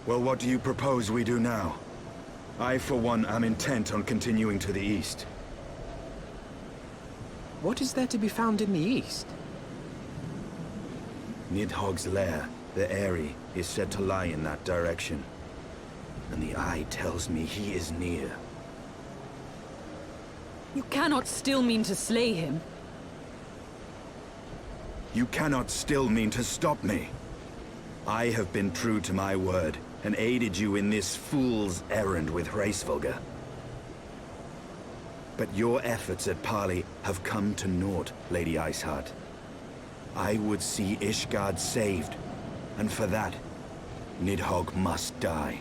Well, what do you propose we do now? I, for one, am intent on continuing to the east. What is there to be found in the east? Nidhogg's lair, the Aery, is said to lie in that direction. And the eye tells me he is near. You cannot still mean to slay him. You cannot still mean to stop me. I have been true to my word, and aided you in this fool's errand with Hraesvelgr. But your efforts at parley have come to naught, Lady Iceheart. I would see Ishgard saved, and for that, Nidhogg must die.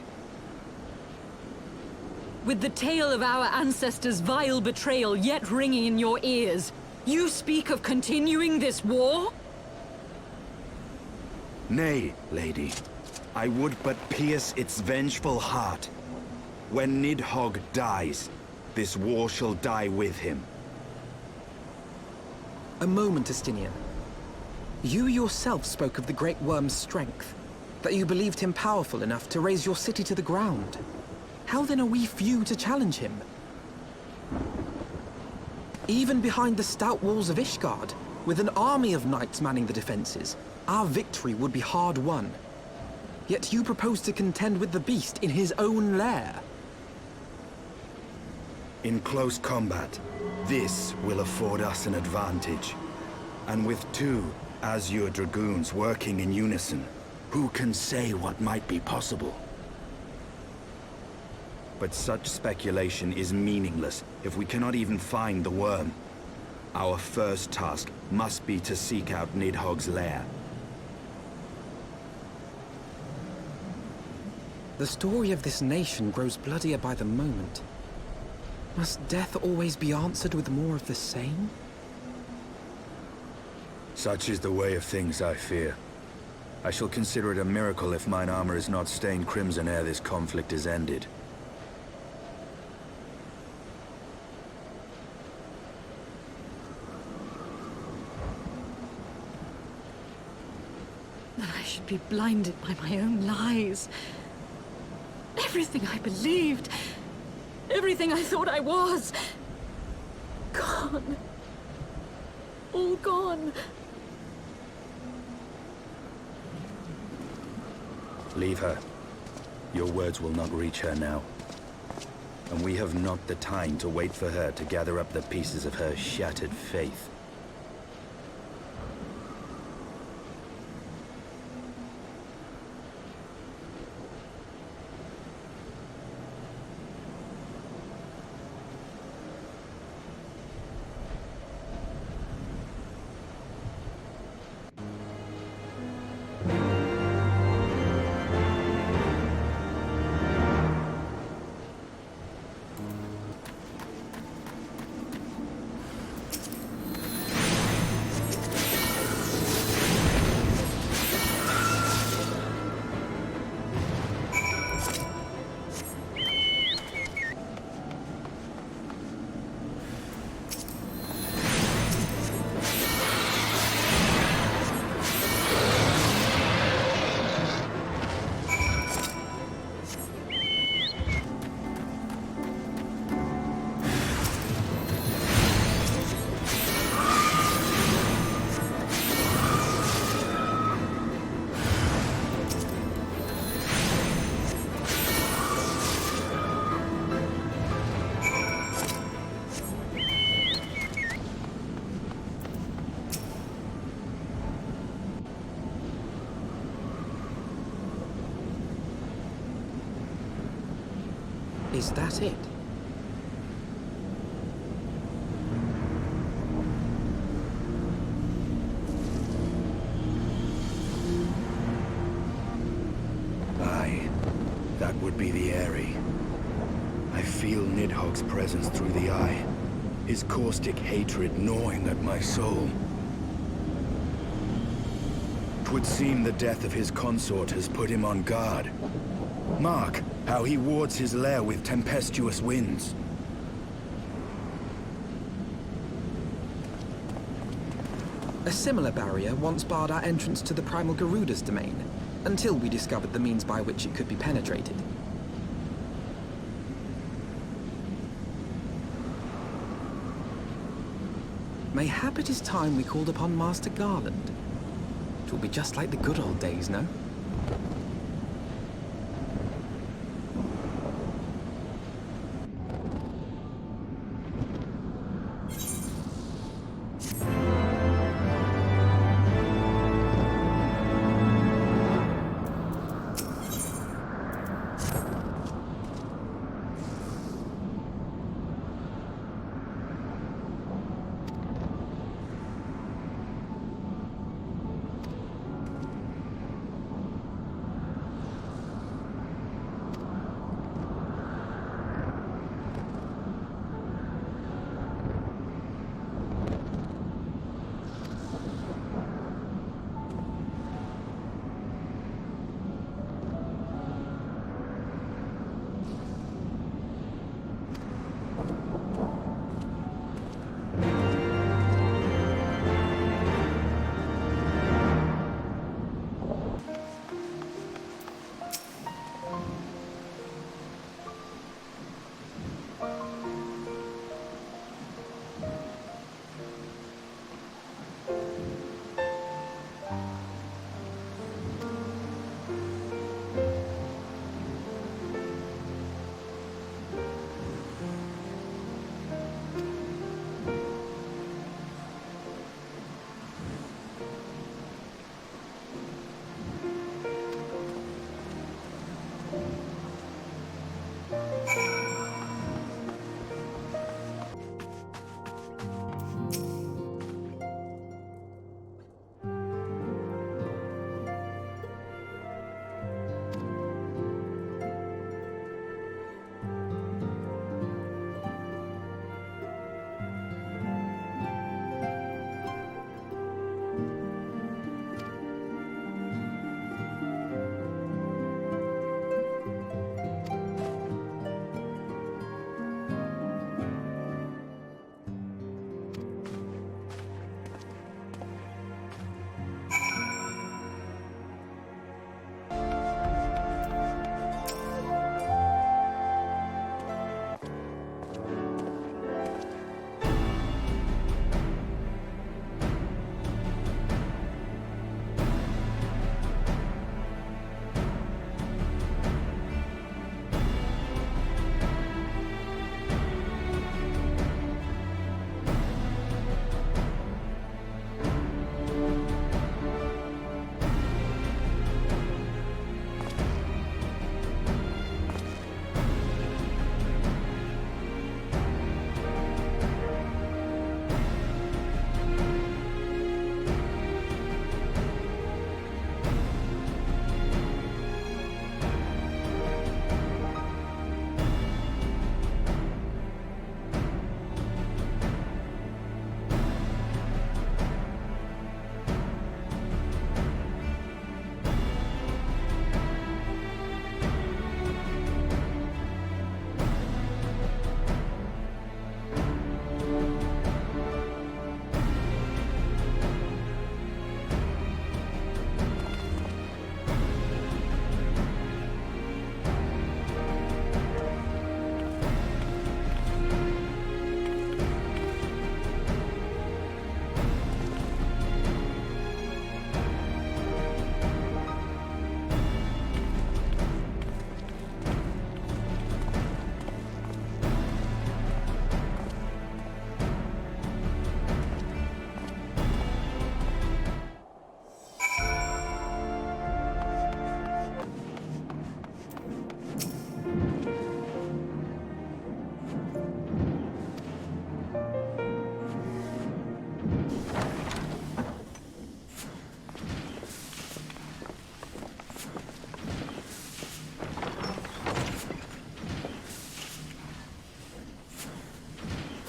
With the tale of our ancestors' vile betrayal yet ringing in your ears, you speak of continuing this war? Nay, lady. I would but pierce its vengeful heart. When Nidhogg dies, this war shall die with him. A moment, Estinian. You yourself spoke of the Great Wyrm's strength, that you believed him powerful enough to raise your city to the ground. How then are we few to challenge him? Even behind the stout walls of Ishgard, with an army of knights manning the defenses, our victory would be hard won. Yet you propose to contend with the beast in his own lair. In close combat, this will afford us an advantage. And with two Azure Dragoons working in unison, who can say what might be possible? But such speculation is meaningless if we cannot even find the Wyrm. Our first task must be to seek out Nidhogg's lair. The story of this nation grows bloodier by the moment. Must death always be answered with more of the same? Such is the way of things, I fear. I shall consider it a miracle if mine armor is not stained crimson ere this conflict is ended. That I should be blinded by my own lies. Everything I believed, everything I thought I was, gone. All gone. Leave her. Your words will not reach her now. And we have not the time to wait for her to gather up the pieces of her shattered faith. Is that it? Aye, that would be the Aery. I feel Nidhogg's presence through the eye, his caustic hatred gnawing at my soul. 'Twould seem the death of his consort has put him on guard. Mark how he wards his lair with tempestuous winds. A similar barrier once barred our entrance to the Primal Garuda's domain, until we discovered the means by which it could be penetrated. Mayhap it is time we called upon Master Garland. It will be just like the good old days, no?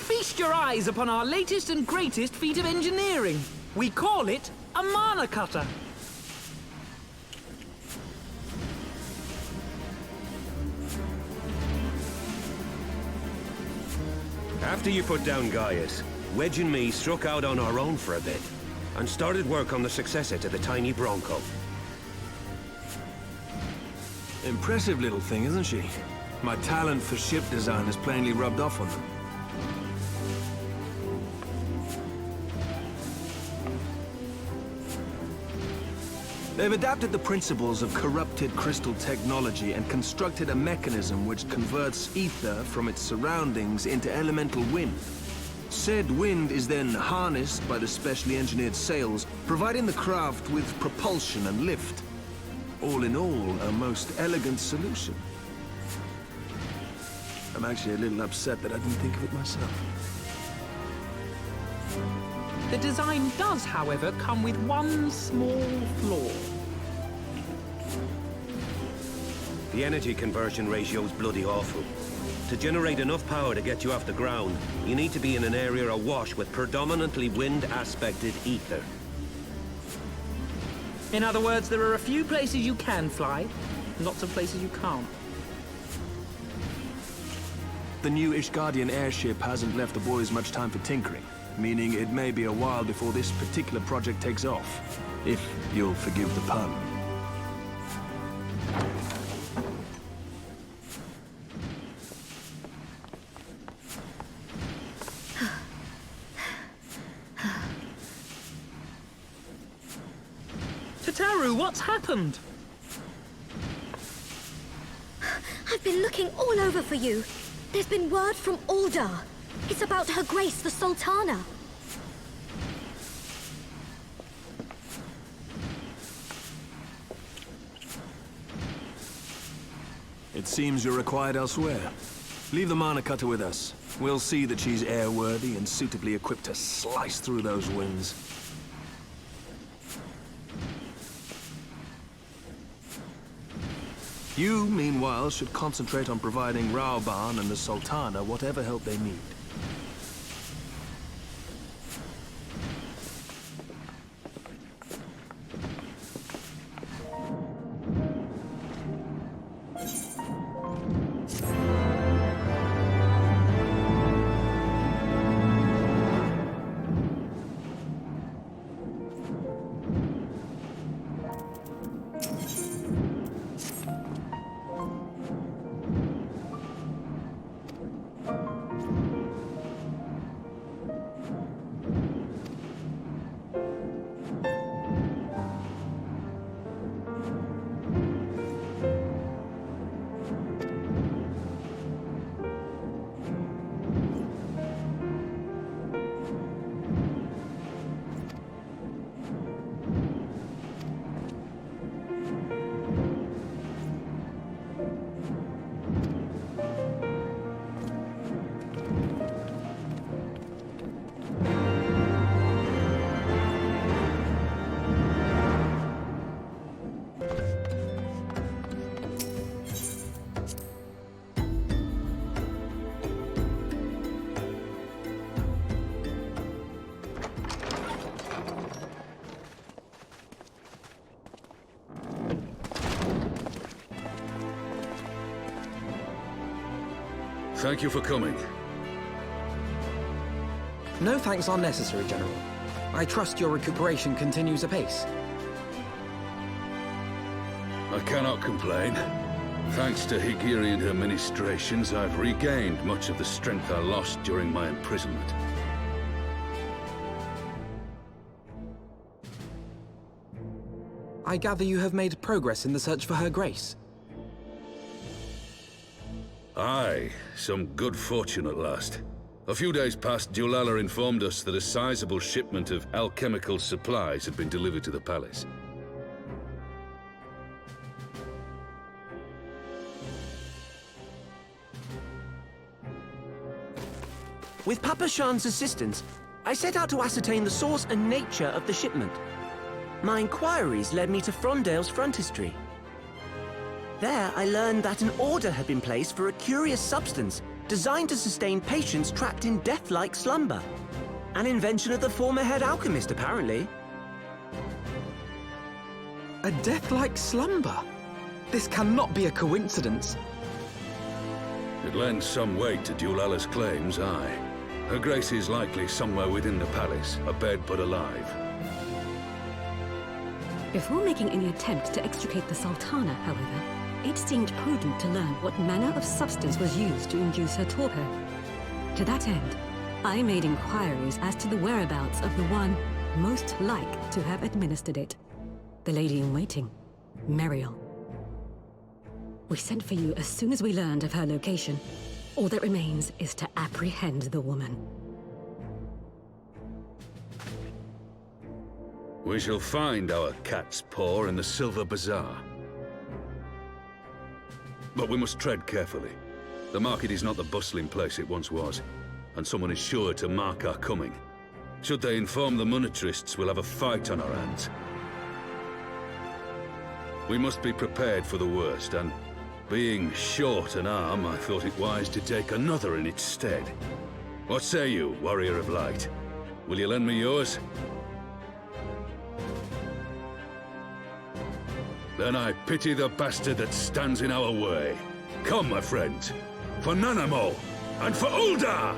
Feast your eyes upon our latest and greatest feat of engineering. We call it a mana cutter. After you put down Gaius, Wedge and me struck out on our own for a bit, and started work on the successor to the tiny Bronco. Impressive little thing, isn't she? My talent for ship design has plainly rubbed off on them. They've adapted the principles of corrupted crystal technology and constructed a mechanism which converts ether from its surroundings into elemental wind. Said wind is then harnessed by the specially engineered sails, providing the craft with propulsion and lift. All in all, a most elegant solution. I'm actually a little upset that I didn't think of it myself. The design does, however, come with one small flaw. The energy conversion ratio's bloody awful. To generate enough power to get you off the ground, you need to be in an area awash with predominantly wind-aspected ether. In other words, there are a few places you can fly, lots of places you can't. The new Ishgardian airship hasn't left the boys much time for tinkering, meaning it may be a while before this particular project takes off, if you'll forgive the pun. Tataru, what's happened? I've been looking all over for you. There's been word from Ul'dah. It's about Her Grace, the Sultana. It seems you're required elsewhere. Leave the Mana Cutter with us. We'll see that she's airworthy and suitably equipped to slice through those winds. You, meanwhile, should concentrate on providing Rauban and the Sultana whatever help they need. Thank you for coming. No thanks are necessary, General. I trust your recuperation continues apace. I cannot complain. Thanks to Higiri and her ministrations, I've regained much of the strength I lost during my imprisonment. I gather you have made progress in the search for Her Grace. Aye, some good fortune at last. A few days past, Dulala informed us that a sizable shipment of alchemical supplies had been delivered to the palace. With Papa Shan's assistance, I set out to ascertain the source and nature of the shipment. My inquiries led me to Frondale's frontistery. There, I learned that an order had been placed for a curious substance designed to sustain patients trapped in death-like slumber. An invention of the former head alchemist, apparently. A death-like slumber? This cannot be a coincidence. It lends some weight to Dulala's claims, aye. Her Grace is likely somewhere within the palace, abed but alive. Before making any attempt to extricate the Sultana, however, it seemed prudent to learn what manner of substance was used to induce her torpor. To that end, I made inquiries as to the whereabouts of the one most like to have administered it. The lady-in-waiting, Meriel. We sent for you as soon as we learned of her location. All that remains is to apprehend the woman. We shall find our cat's paw in the Silver Bazaar. But we must tread carefully. The market is not the bustling place it once was, and someone is sure to mark our coming. Should they inform the monetarists, we'll have a fight on our hands. We must be prepared for the worst, and being short an arm, I thought it wise to take another in its stead. What say you, Warrior of Light? Will you lend me yours? Then I pity the bastard that stands in our way. Come, my friends, for Nanamo, and for Ul'dah!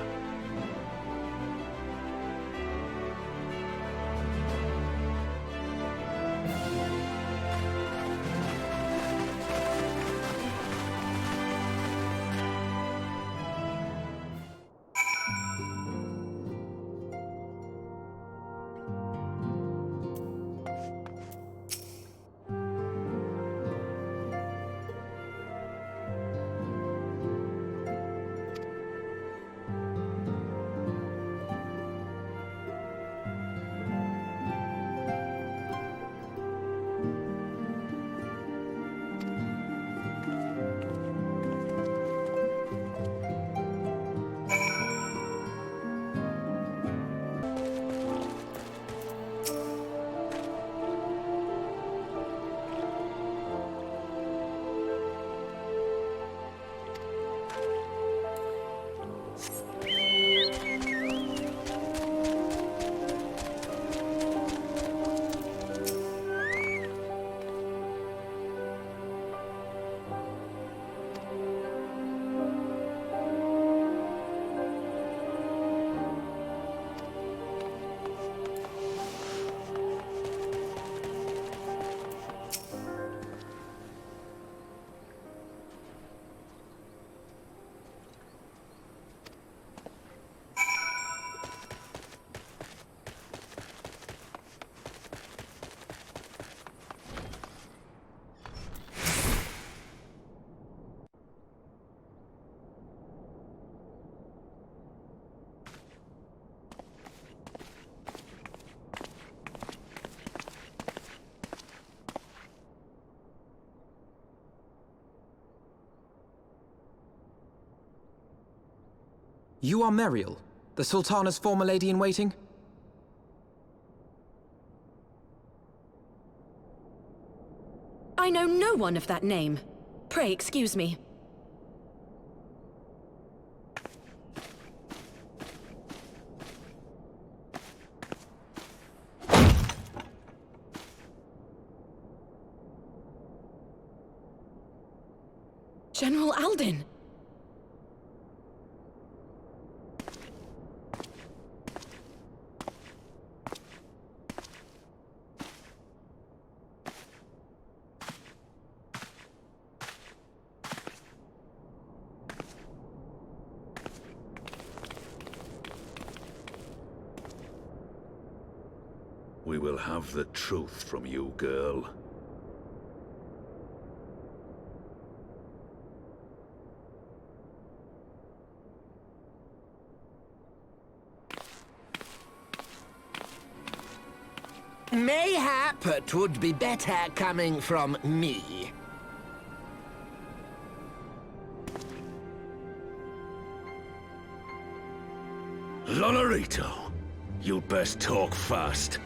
You are Meriel, the Sultana's former lady-in-waiting? I know no one of that name. Pray excuse me. General Alden! We will have the truth from you, girl. Mayhap it would be better coming from me. Lonorito, you'd best talk fast.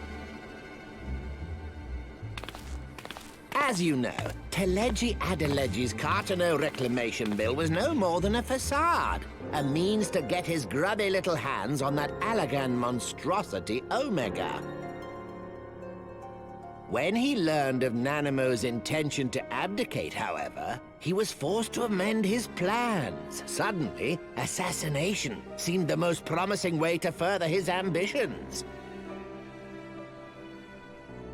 As you know, Teleji Adeleji's Cartano reclamation bill was no more than a facade. A means to get his grubby little hands on that Allagan monstrosity Omega. When he learned of Nanamo's intention to abdicate, however, he was forced to amend his plans. Suddenly, assassination seemed the most promising way to further his ambitions.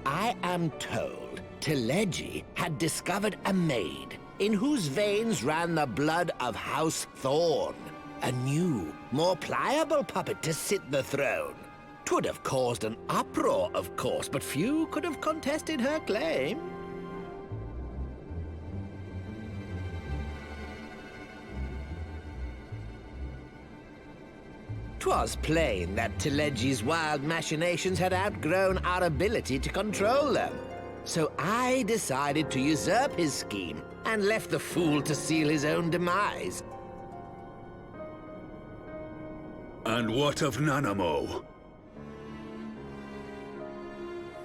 I am told Teleji had discovered a maid, in whose veins ran the blood of House Thorn. A new, more pliable puppet to sit the throne. 'Twould have caused an uproar, of course, but few could have contested her claim. 'Twas plain that Telegi's wild machinations had outgrown our ability to control them. So I decided to usurp his scheme and left the fool to seal his own demise. And what of Nanamo?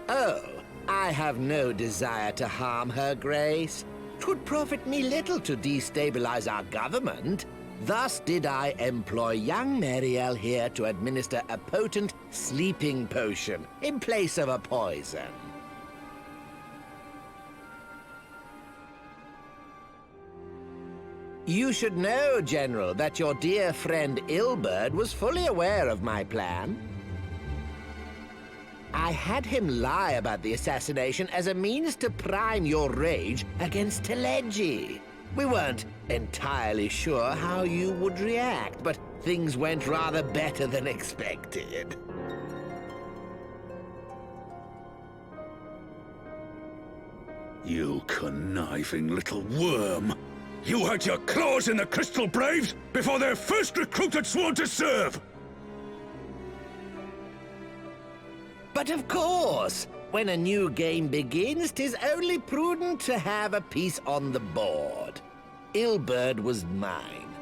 Oh, I have no desire to harm her grace. 'Twould profit me little to destabilize our government. Thus did I employ young Mariel here to administer a potent sleeping potion in place of a poison. You should know, General, that your dear friend Ilberd was fully aware of my plan. I had him lie about the assassination as a means to prime your rage against Telegi. We weren't entirely sure how you would react, but things went rather better than expected. You conniving little worm! You had your claws in the Crystal Braves before their first recruit had sworn to serve! But of course, when a new game begins, 'tis only prudent to have a piece on the board. Ilberd was mine.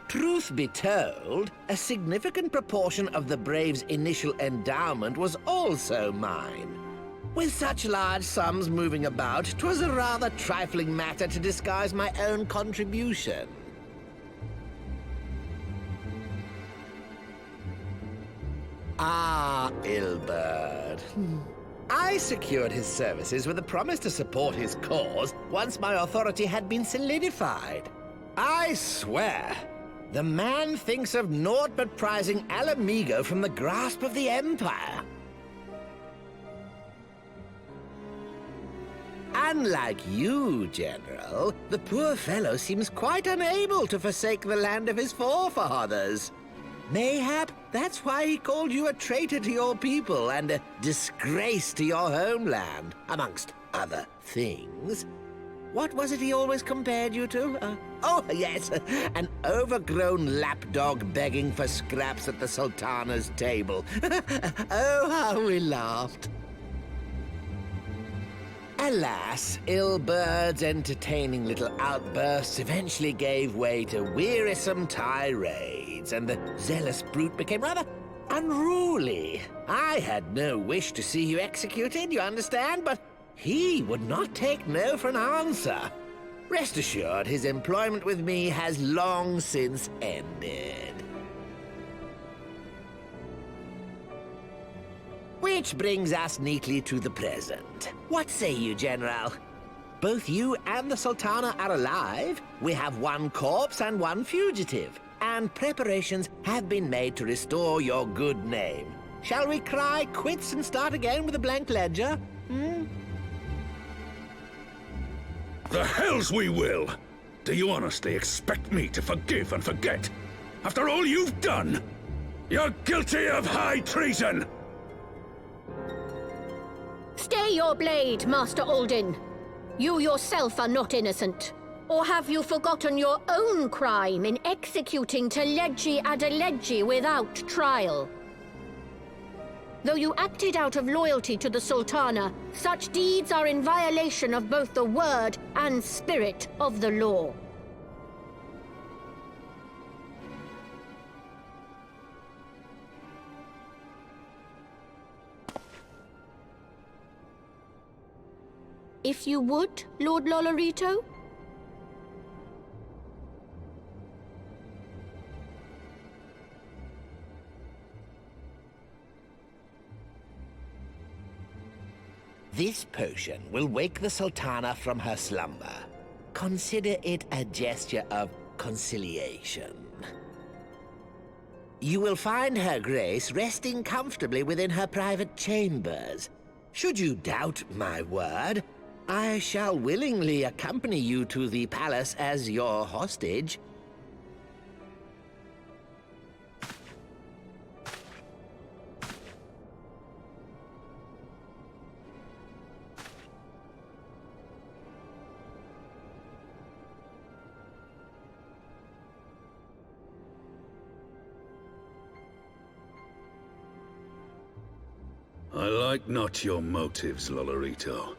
Truth be told, a significant proportion of the Braves' initial endowment was also mine. With such large sums moving about, 'twas a rather trifling matter to disguise my own contribution. Ah, Ilberd. I secured his services with a promise to support his cause once my authority had been solidified. I swear, the man thinks of naught but prizing Alamigo from the grasp of the Empire. Unlike you, General, the poor fellow seems quite unable to forsake the land of his forefathers. Mayhap that's why he called you a traitor to your people and a disgrace to your homeland, amongst other things. What was it he always compared you to? Oh, yes, an overgrown lapdog begging for scraps at the Sultana's table. Oh, how we laughed. Alas, Ilberd's entertaining little outbursts eventually gave way to wearisome tirades, and the zealous brute became rather unruly. I had no wish to see you executed, you understand, but he would not take no for an answer. Rest assured, his employment with me has long since ended. Which brings us neatly to the present. What say you, General? Both you and the Sultana are alive. We have one corpse and one fugitive, and preparations have been made to restore your good name. Shall we cry quits and start again with a blank ledger? The hells we will! Do you honestly expect me to forgive and forget? After all you've done? You're guilty of high treason! Stay your blade, Master Alden. You yourself are not innocent. Or have you forgotten your own crime in executing Telegi Adelegi without trial? Though you acted out of loyalty to the Sultana, such deeds are in violation of both the word and spirit of the law. If you would, Lord Lolorito? This potion will wake the Sultana from her slumber. Consider it a gesture of conciliation. You will find her grace resting comfortably within her private chambers. Should you doubt my word, I shall willingly accompany you to the palace as your hostage. I like not your motives, Lolorito.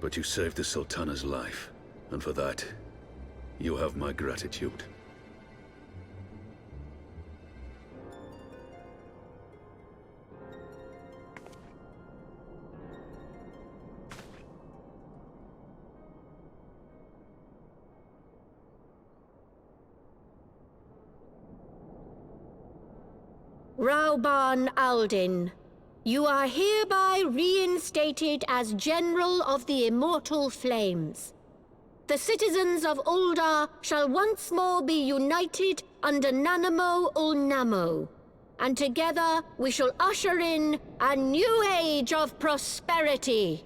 But you saved the Sultana's life, and for that, you have my gratitude. Rauban Aldin, you are hereby reinstated as General of the Immortal Flames. The citizens of Ul'dah shall once more be united under Nanamo Ul'Namo, and together we shall usher in a new age of prosperity.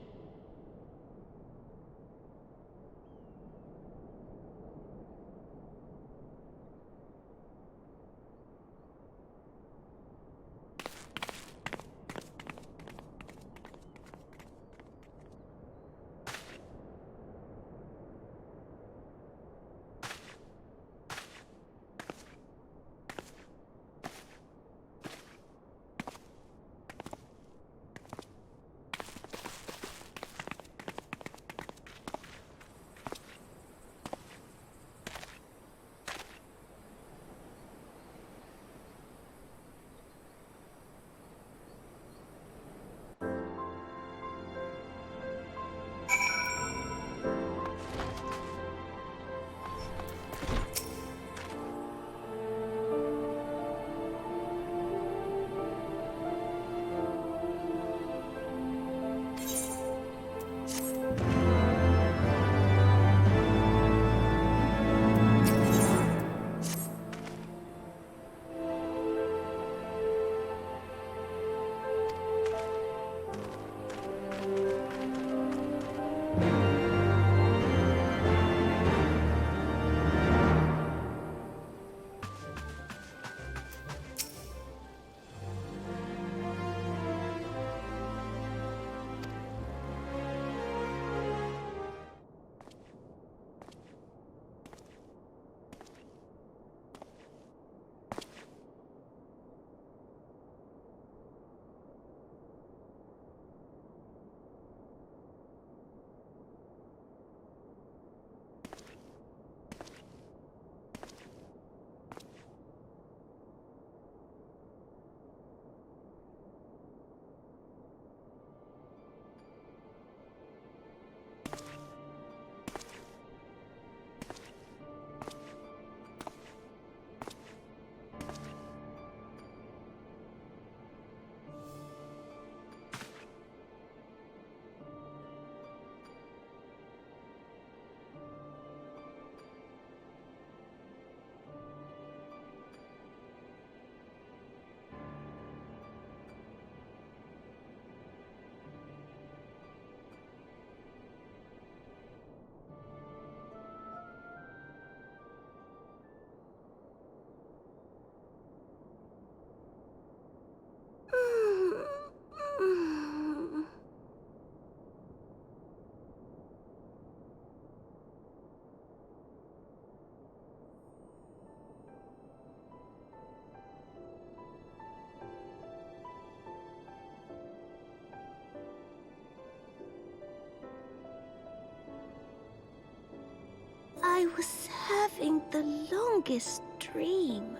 I was having the longest dream.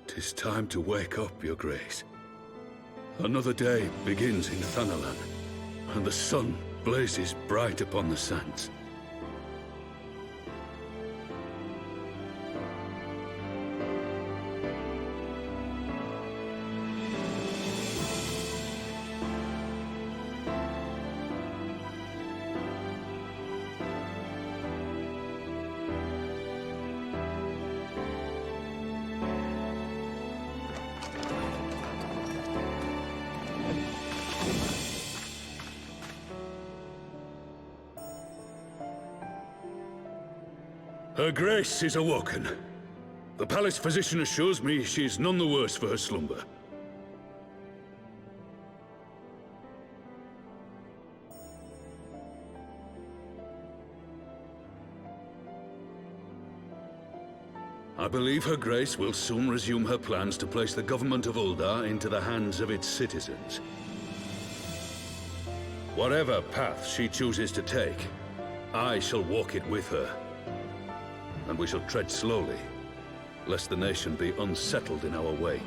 "'Tis time to wake up, Your Grace. Another day begins in Thanalan, and the sun blazes bright upon the sands. Her Grace is awoken. The palace physician assures me she's none the worse for her slumber. I believe Her Grace will soon resume her plans to place the government of Ul'dah into the hands of its citizens. Whatever path she chooses to take, I shall walk it with her. And we shall tread slowly, lest the nation be unsettled in our wake.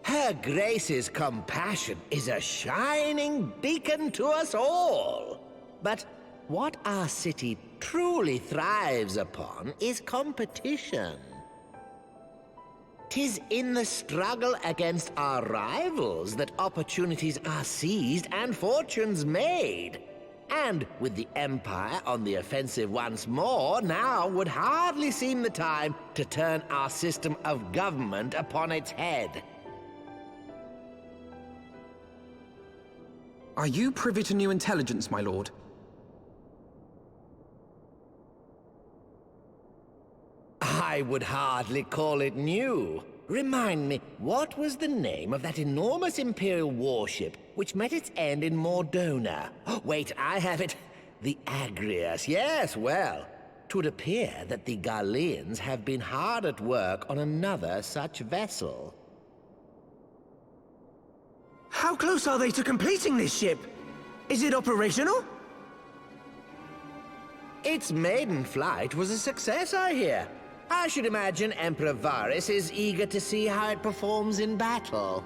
Her Grace's compassion is a shining beacon to us all. But what our city truly thrives upon is competition. 'Tis in the struggle against our rivals that opportunities are seized and fortunes made. And with the Empire on the offensive once more, now would hardly seem the time to turn our system of government upon its head. Are you privy to new intelligence, my lord? I would hardly call it new. Remind me, what was the name of that enormous Imperial warship which met its end in Mordona? Wait, I have it. The Agrius, yes, well. 'Twould appear that the Garleans have been hard at work on another such vessel. How close are they to completing this ship? Is it operational? Its maiden flight was a success, I hear. I should imagine Emperor Varys is eager to see how it performs in battle.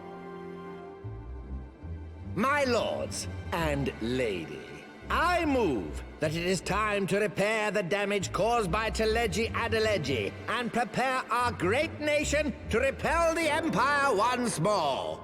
My lords and lady, I move that it is time to repair the damage caused by Teleji Adeleji and prepare our great nation to repel the Empire once more.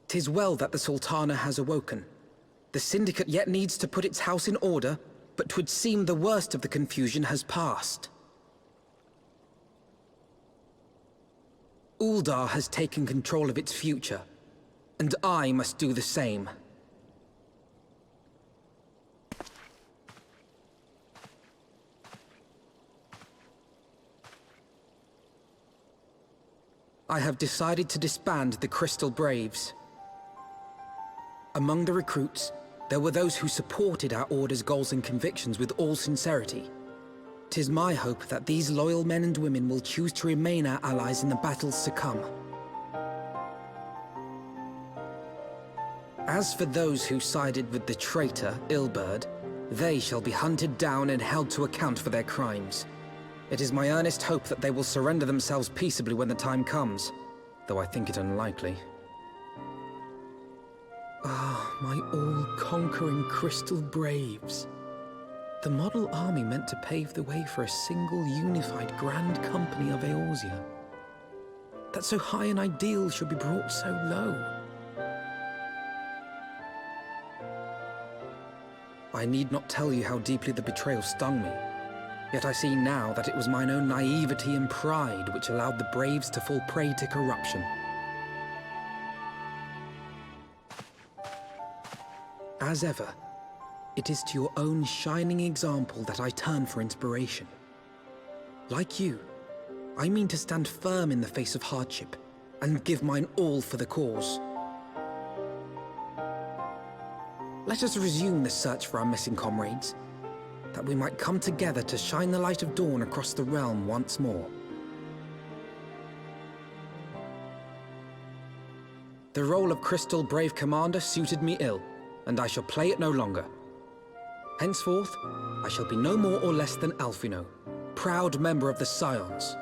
"'Tis well that the Sultana has awoken. The Syndicate yet needs to put its house in order, but 'twould seem the worst of the confusion has passed. Ul'dah has taken control of its future, and I must do the same. I have decided to disband the Crystal Braves. Among the recruits, there were those who supported our Order's goals and convictions with all sincerity. 'Tis my hope that these loyal men and women will choose to remain our allies in the battles to come. As for those who sided with the traitor, Ilberd, they shall be hunted down and held to account for their crimes. It is my earnest hope that they will surrender themselves peaceably when the time comes, though I think it unlikely. Ah, my all-conquering Crystal Braves. The model army meant to pave the way for a single, unified Grand Company of Eorzea. That so high an ideal should be brought so low. I need not tell you how deeply the betrayal stung me. Yet I see now that it was mine own naivety and pride which allowed the Braves to fall prey to corruption. As ever, it is to your own shining example that I turn for inspiration. Like you, I mean to stand firm in the face of hardship and give mine all for the cause. Let us resume the search for our missing comrades, that we might come together to shine the light of dawn across the realm once more. The role of Crystal Brave Commander suited me ill, and I shall play it no longer. Henceforth, I shall be no more or less than Alphino, proud member of the Scions.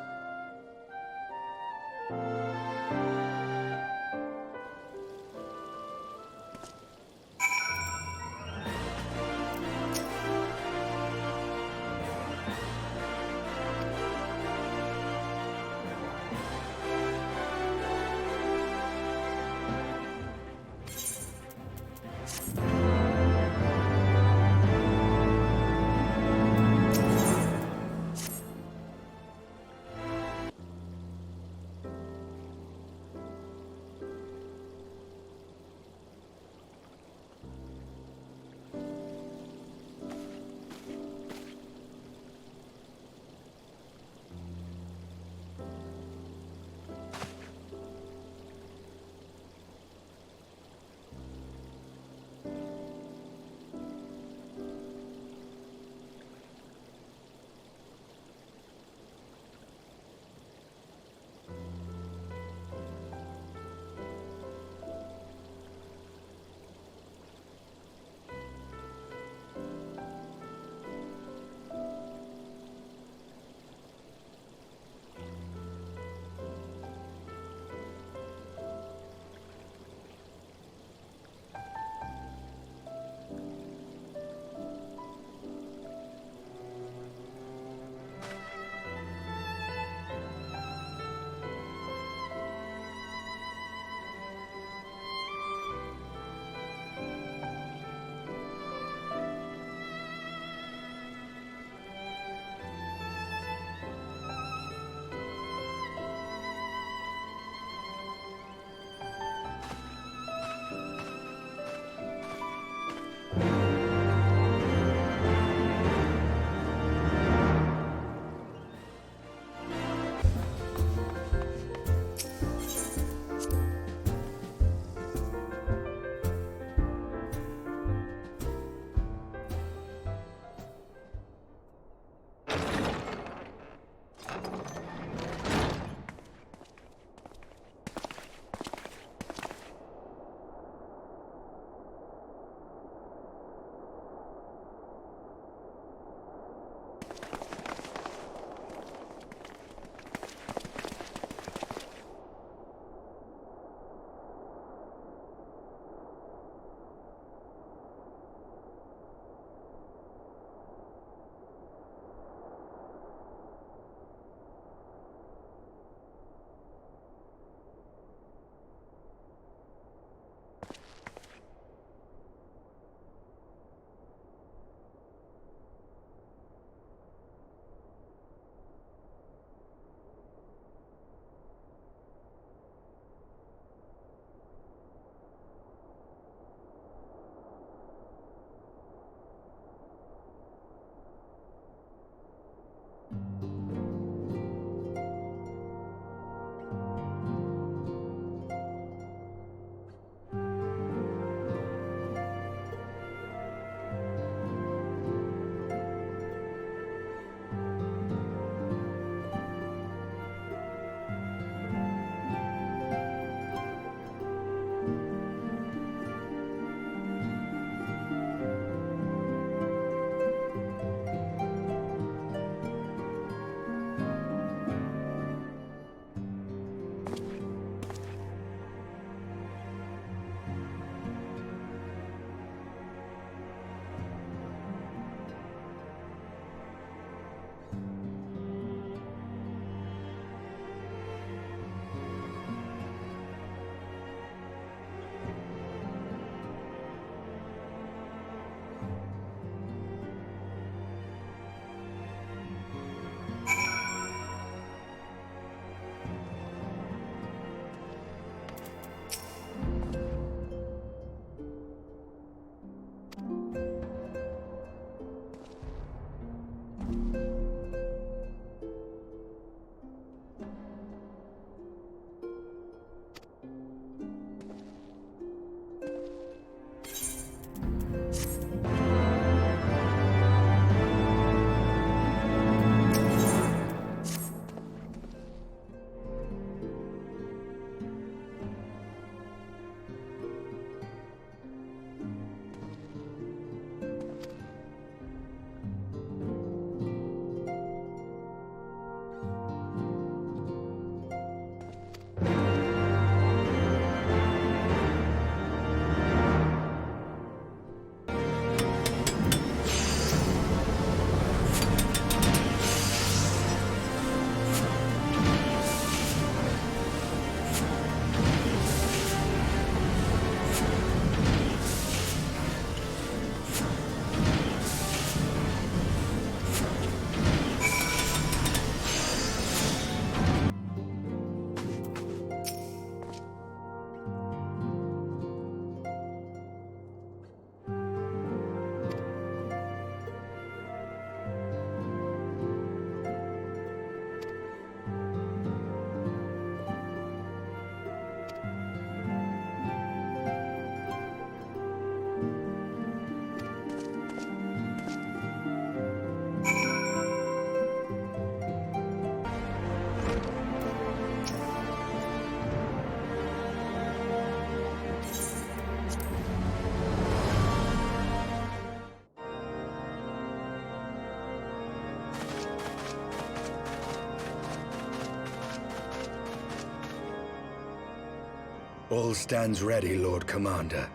All stands ready, Lord Commander.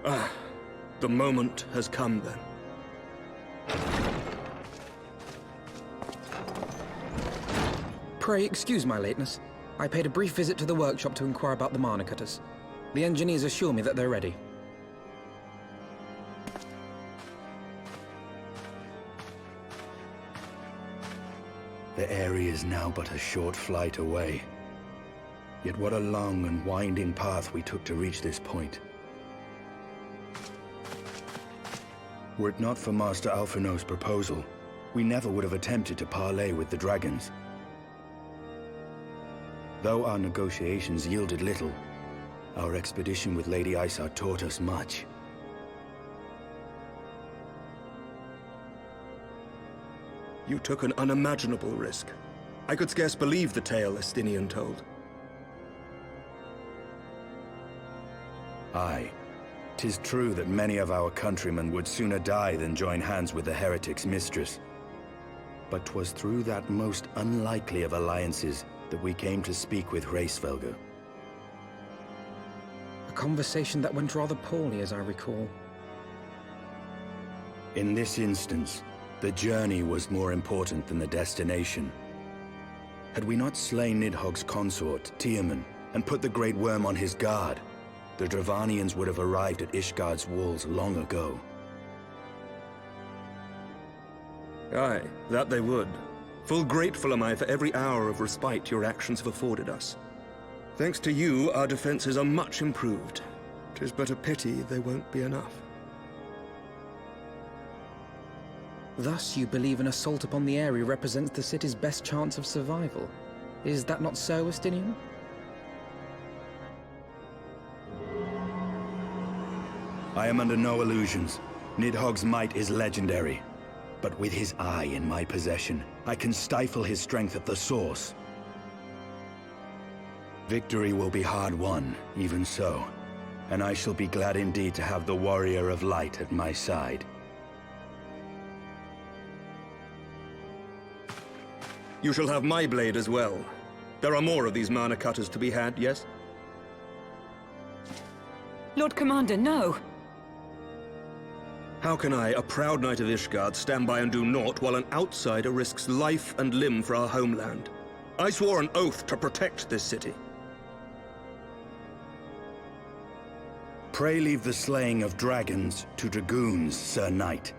Ah, the moment has come then. Pray excuse my lateness. I paid a brief visit to the workshop to inquire about the mana cutters. The engineers assure me that they're ready. The Aery is now but a short flight away. Yet what a long and winding path we took to reach this point. Were it not for Master Alphinaud's proposal, we never would have attempted to parley with the dragons. Though our negotiations yielded little, our expedition with Lady Isar taught us much. You took an unimaginable risk. I could scarce believe the tale Estinian told. Aye. 'Tis true that many of our countrymen would sooner die than join hands with the heretic's mistress. But 'twas through that most unlikely of alliances that we came to speak with Hraesvelgr. A conversation that went rather poorly, as I recall. In this instance, the journey was more important than the destination. Had we not slain Nidhogg's consort, Tiaman, and put the Great Wyrm on his guard, the Dravanians would have arrived at Ishgard's walls long ago. Aye, that they would. Full grateful am I for every hour of respite your actions have afforded us. Thanks to you, our defenses are much improved. 'Tis but a pity they won't be enough. Thus you believe an assault upon the Aery represents the city's best chance of survival. Is that not so, Estinian? I am under no illusions. Nidhogg's might is legendary. But with his eye in my possession, I can stifle his strength at the source. Victory will be hard won, even so. And I shall be glad indeed to have the Warrior of Light at my side. You shall have my blade as well. There are more of these mana cutters to be had, yes? Lord Commander, no! How can I, a proud knight of Ishgard, stand by and do naught while an outsider risks life and limb for our homeland? I swore an oath to protect this city. Pray leave the slaying of dragons to dragoons, Sir Knight.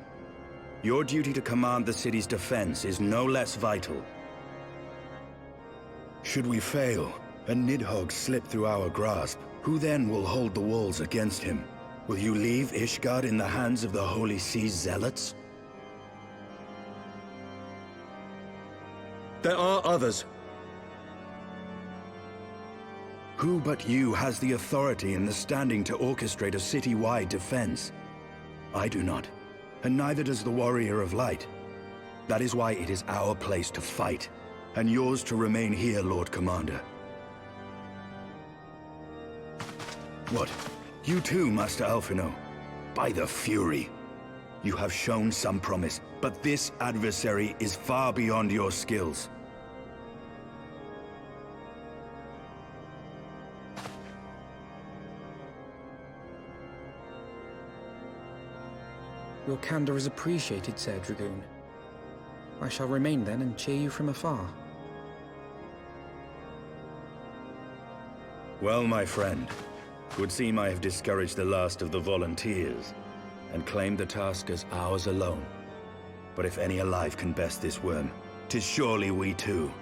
Your duty to command the city's defense is no less vital. Should we fail, and Nidhogg slip through our grasp, who then will hold the walls against him? Will you leave Ishgard in the hands of the Holy Sea's zealots? There are others. Who but you has the authority and the standing to orchestrate a city-wide defense? I do not, and neither does the Warrior of Light. That is why it is our place to fight, and yours to remain here, Lord Commander. What? You too, Master Alphinaud? By the Fury! You have shown some promise, but this adversary is far beyond your skills. Your candor is appreciated, Sir Dragoon. I shall remain then and cheer you from afar. Well, my friend, would seem I have discouraged the last of the volunteers, and claimed the task as ours alone. But if any alive can best this worm, 'tis surely we too.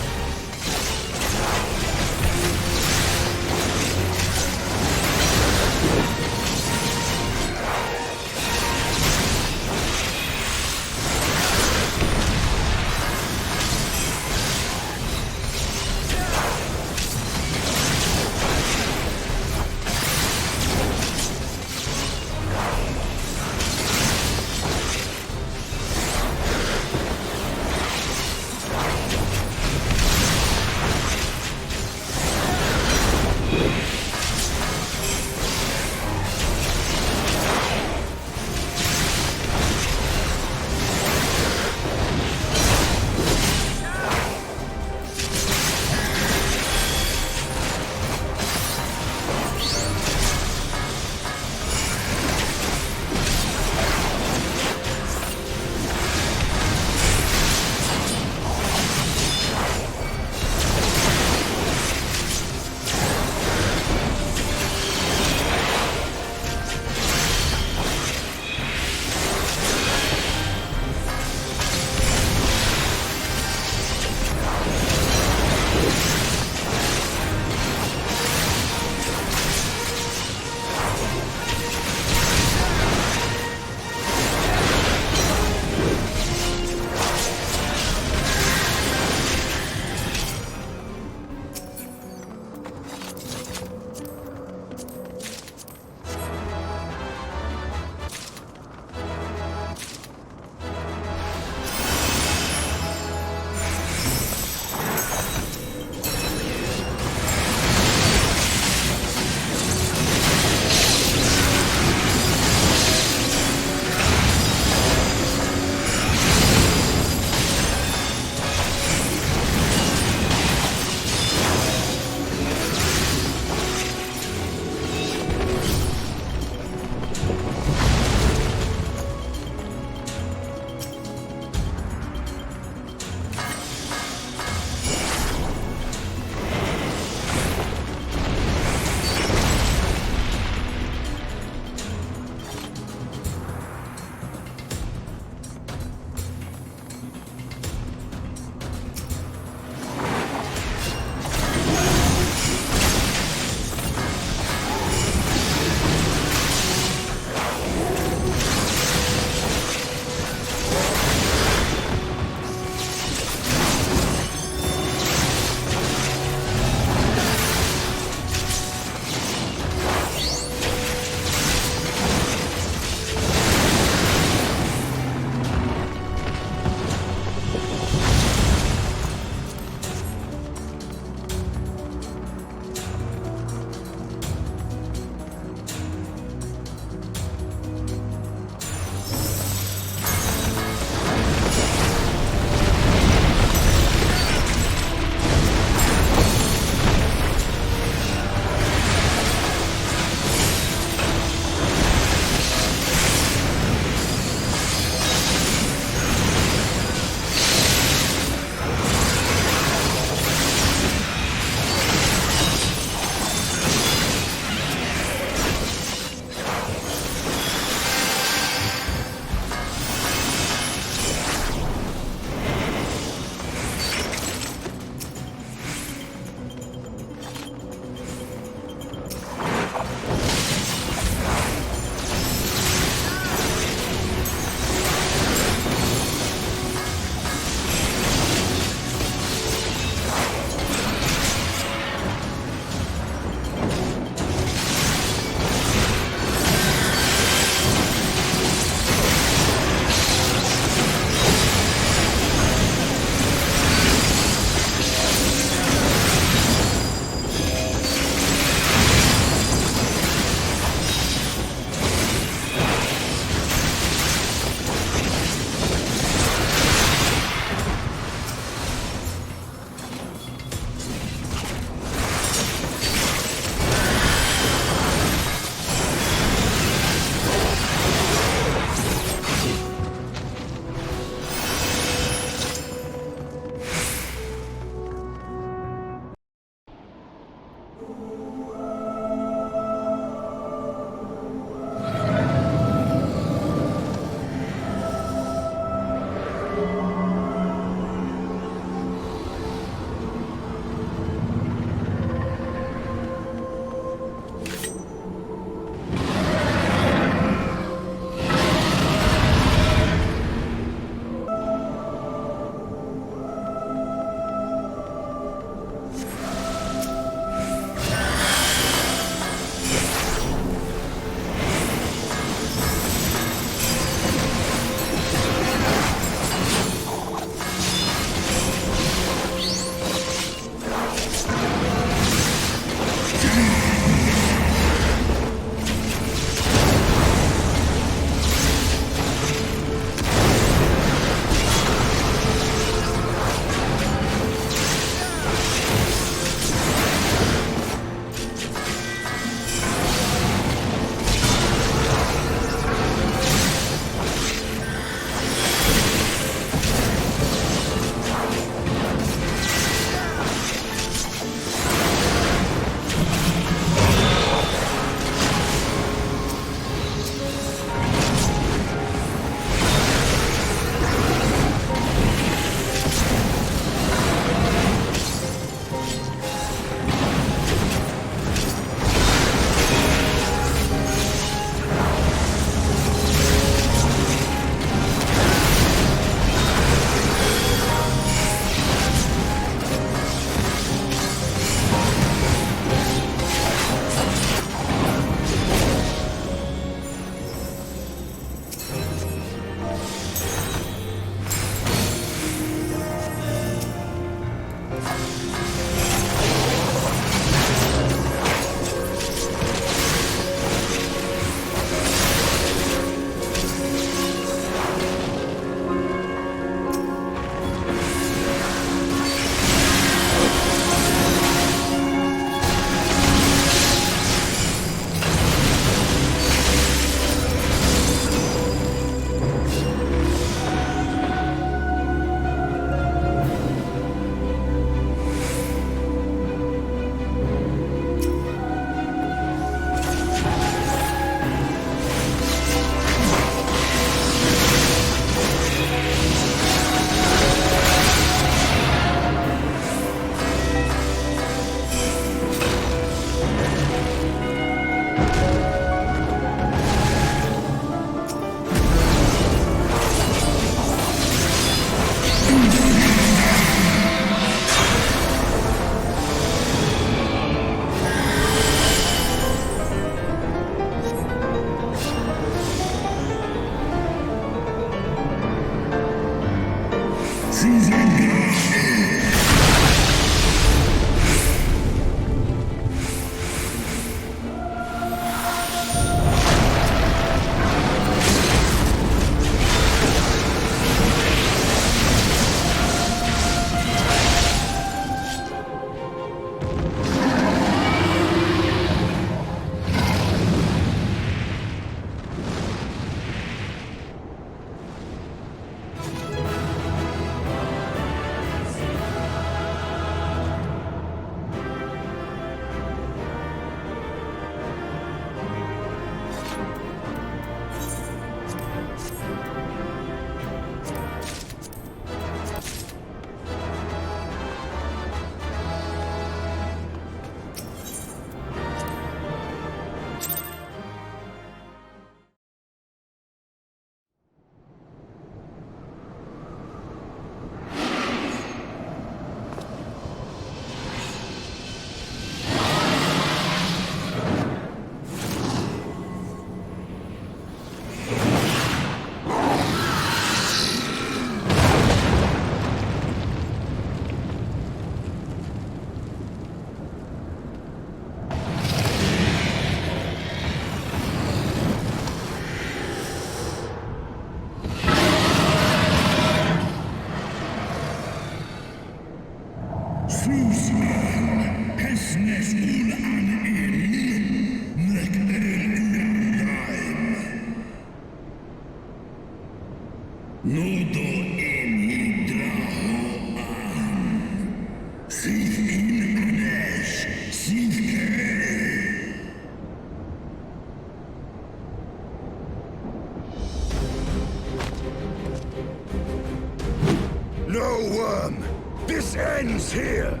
No, Wyrm! This ends here!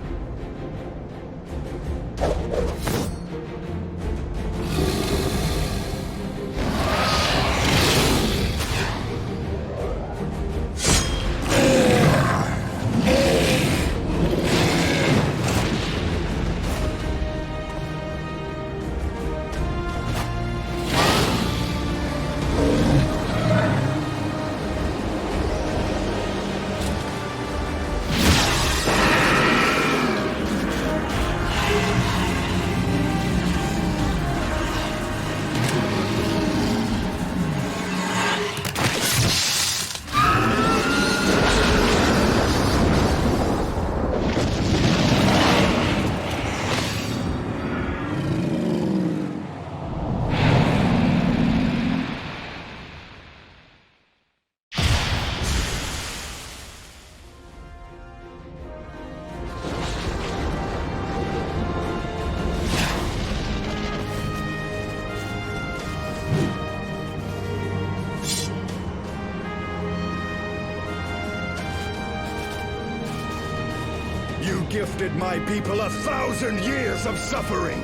Gifted my people 1,000 years of suffering.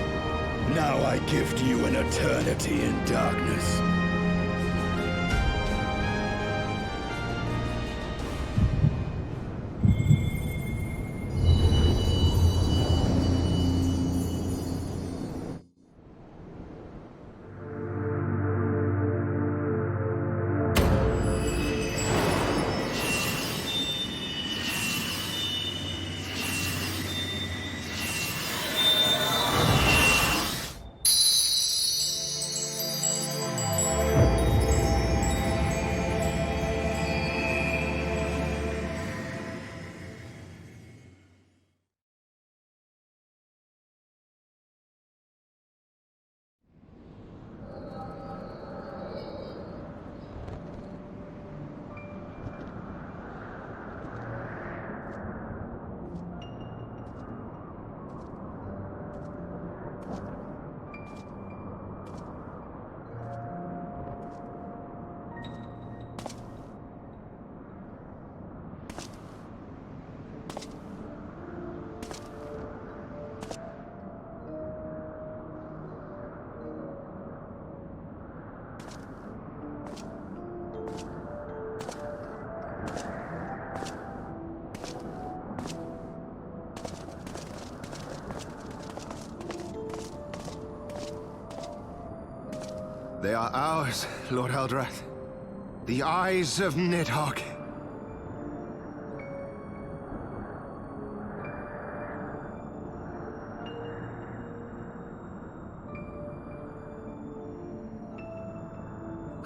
Now I gift you an eternity in darkness. They are ours, Lord Eldrath. The eyes of Nidhogg.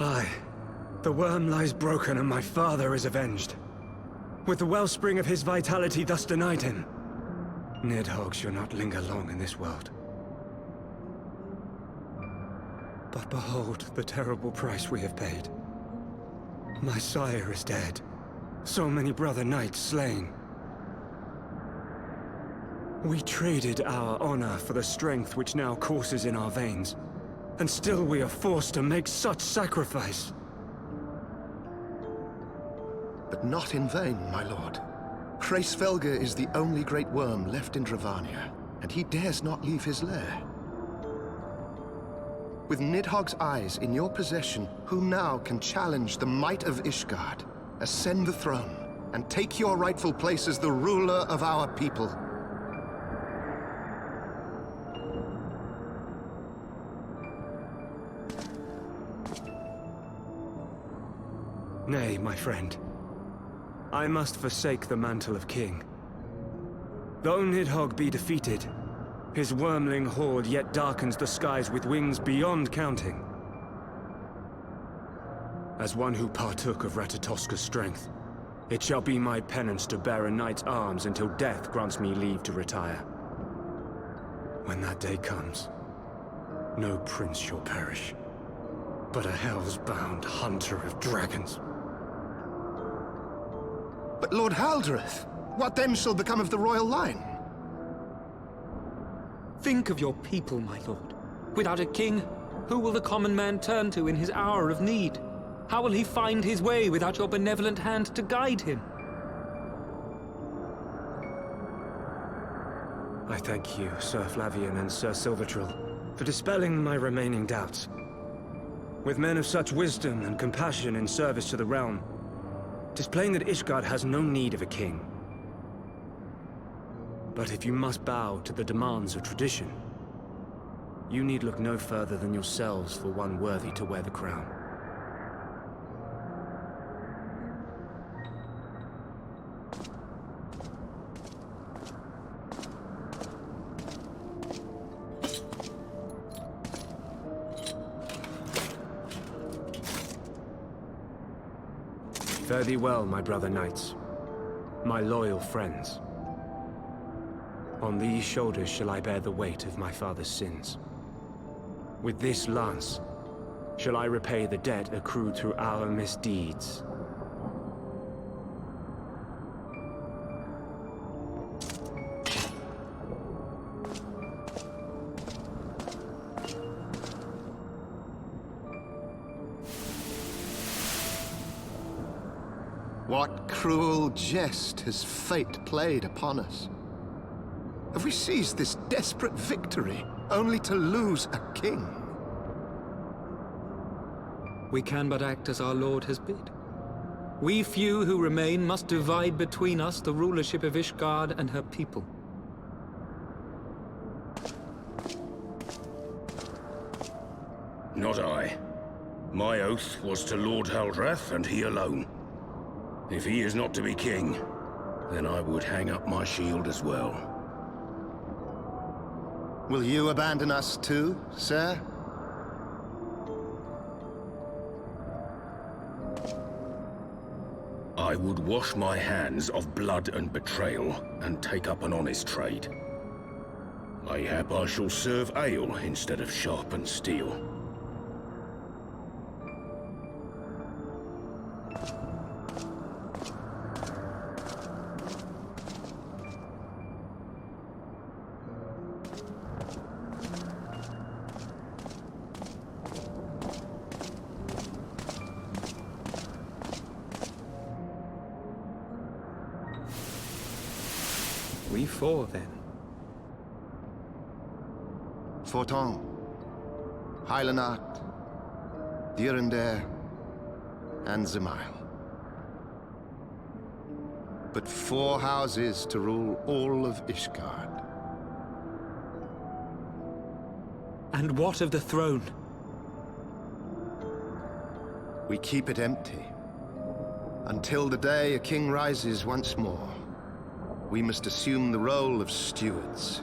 Aye. The Wyrm lies broken and my father is avenged. With the wellspring of his vitality thus denied him, Nidhogg shall not linger long in this world. But behold the terrible price we have paid. My sire is dead. So many brother knights slain. We traded our honor for the strength which now courses in our veins. And still we are forced to make such sacrifice. But not in vain, my lord. Hraesvelgr is the only great Wyrm left in Dravania, and he dares not leave his lair. With Nidhogg's eyes in your possession, who now can challenge the might of Ishgard, ascend the throne, and take your rightful place as the ruler of our people? Nay, my friend. I must forsake the mantle of king. Though Nidhogg be defeated, his wormling horde yet darkens the skies with wings beyond counting. As one who partook of Ratatoska's strength, it shall be my penance to bear a knight's arms until death grants me leave to retire. When that day comes, no prince shall perish, but a hell's-bound hunter of dragons. But Lord Haldreth, what then shall become of the royal line? Think of your people, my lord. Without a king, who will the common man turn to in his hour of need? How will he find his way without your benevolent hand to guide him? I thank you, Sir Flavian and Sir Silvertrill, for dispelling my remaining doubts. With men of such wisdom and compassion in service to the realm, 'tis plain that Ishgard has no need of a king. But if you must bow to the demands of tradition, you need look no further than yourselves for one worthy to wear the crown. Fare thee well, my brother knights, my loyal friends. On these shoulders shall I bear the weight of my father's sins. With this lance shall I repay the debt accrued through our misdeeds. What cruel jest has fate played upon us? Have we seized this desperate victory only to lose a king? We can but act as our lord has bid. We few who remain must divide between us the rulership of Ishgard and her people. Not I. My oath was to Lord Haldreth, and he alone. If he is not to be king, then I would hang up my shield as well. Will you abandon us too, sir? I would wash my hands of blood and betrayal, and take up an honest trade. Mayhap I shall serve ale instead of sharpened steel. We four, then. Forton, Hylanart, Dyrendare, and Zemail. But 4 houses to rule all of Ishgard. And what of the throne? We keep it empty. Until the day a king rises once more, we must assume the role of stewards.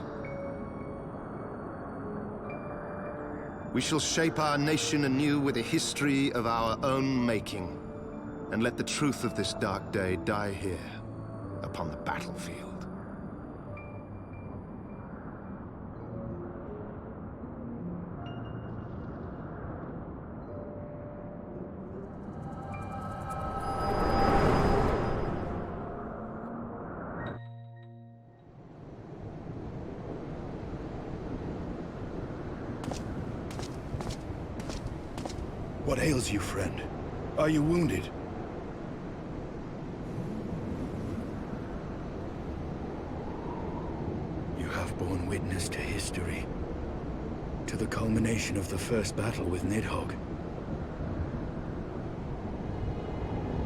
We shall shape our nation anew with a history of our own making, and let the truth of this dark day die here, upon the battlefield. What ails you, friend? Are you wounded? You have borne witness to history. To the culmination of the first battle with Nidhogg.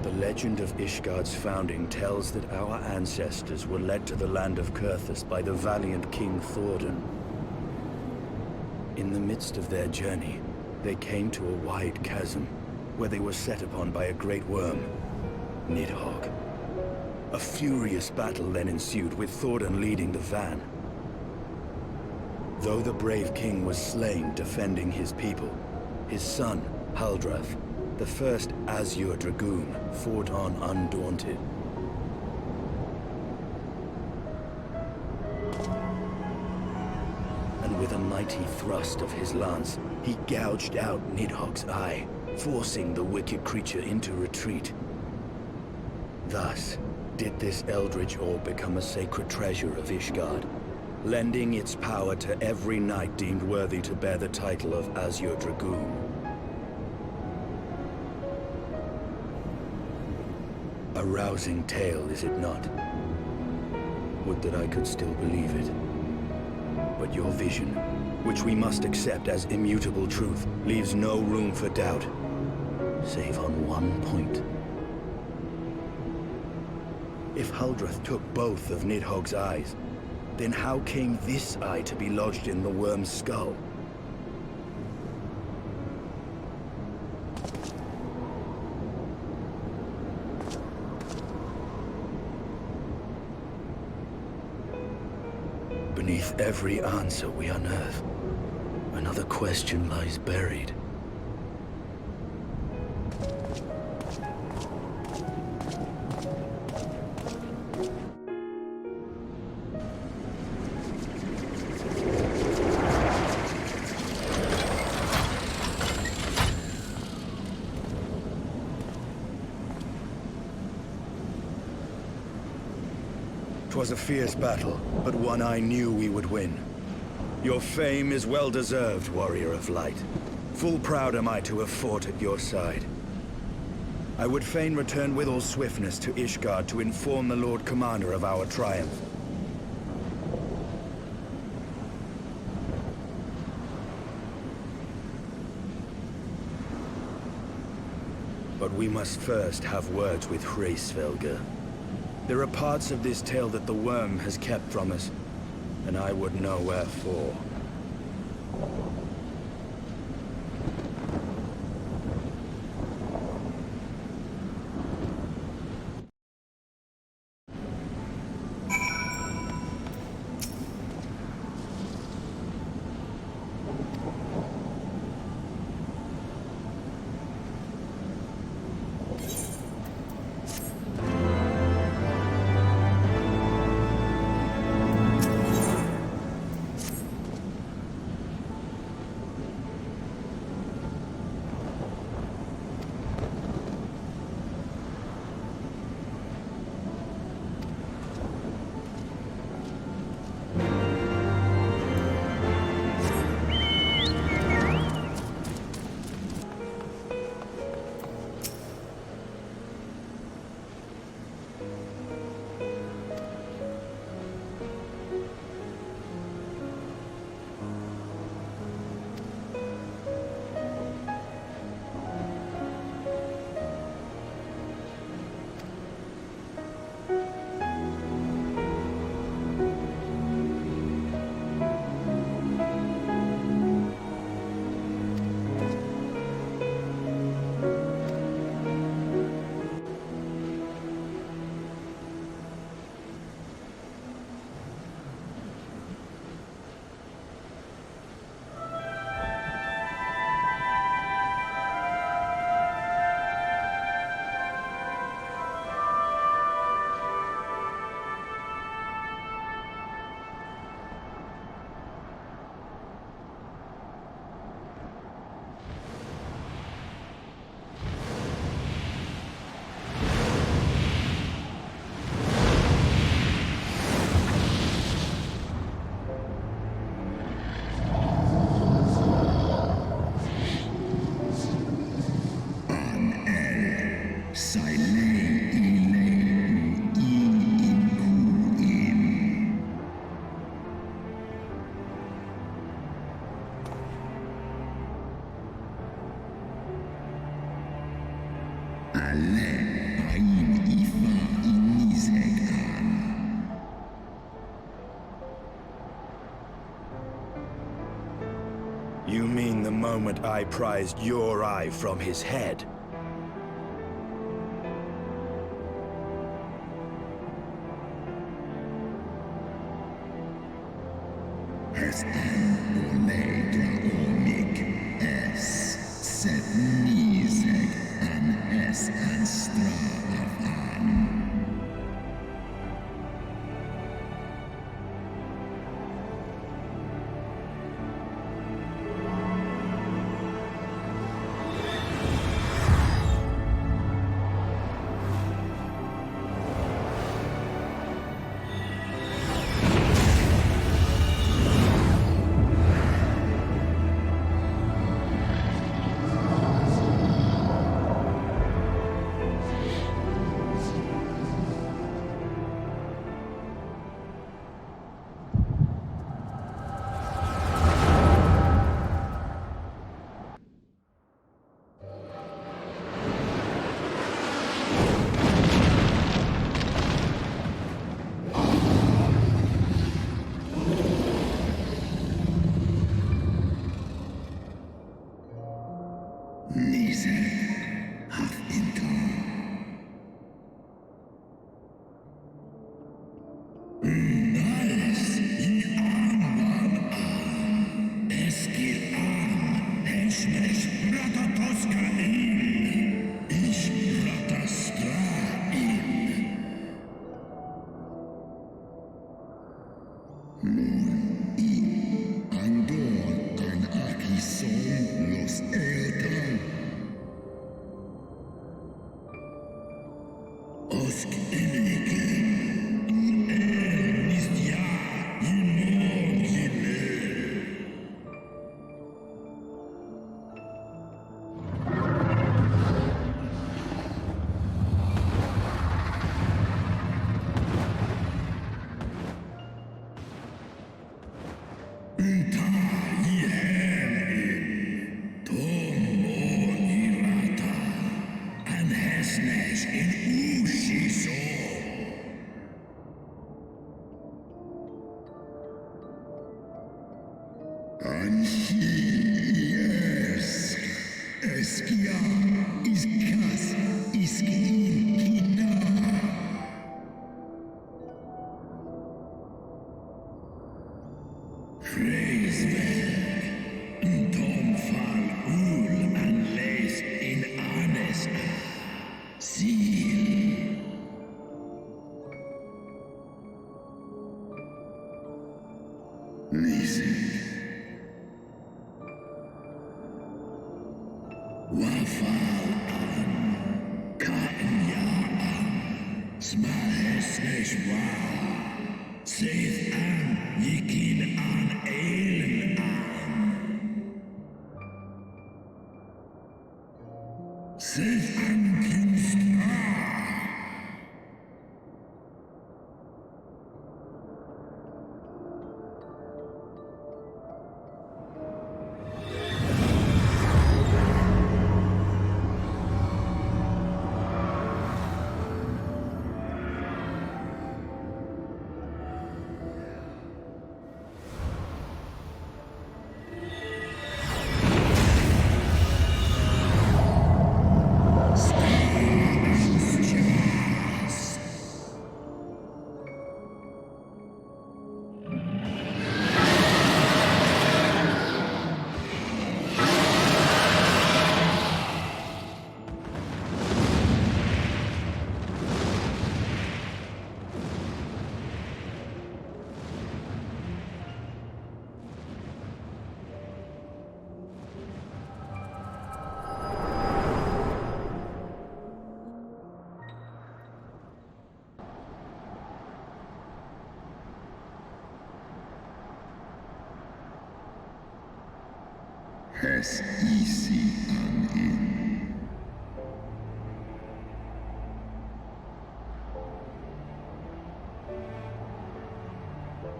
The legend of Ishgard's founding tells that our ancestors were led to the land of Kurthus by the valiant King Thordan. In the midst of their journey, they came to a wide chasm, where they were set upon by a great Wyrm, Nidhogg. A furious battle then ensued, with Thordan leading the van. Though the brave king was slain defending his people, his son, Haldreth, the first Azure Dragoon, fought on undaunted. And with a mighty thrust of his lance, he gouged out Nidhogg's eye, forcing the wicked creature into retreat. Thus, did this eldritch orb become a sacred treasure of Ishgard, lending its power to every knight deemed worthy to bear the title of Azure Dragoon. A rousing tale, is it not? Would that I could still believe it. But your vision, which we must accept as immutable truth, leaves no room for doubt, save on one point. If Huldreth took both of Nidhogg's eyes, then how came this eye to be lodged in the Wyrm's skull? Beneath every answer we unearth, another question lies buried. 'Twas a fierce battle, but one I knew we would win. Your fame is well deserved, Warrior of Light. Full proud am I to have fought at your side. I would fain return with all swiftness to Ishgard to inform the Lord Commander of our triumph. But we must first have words with Hraesvelgr. There are parts of this tale that the Wyrm has kept from us, and I would know wherefore. You mean the moment I prized your eye from his head?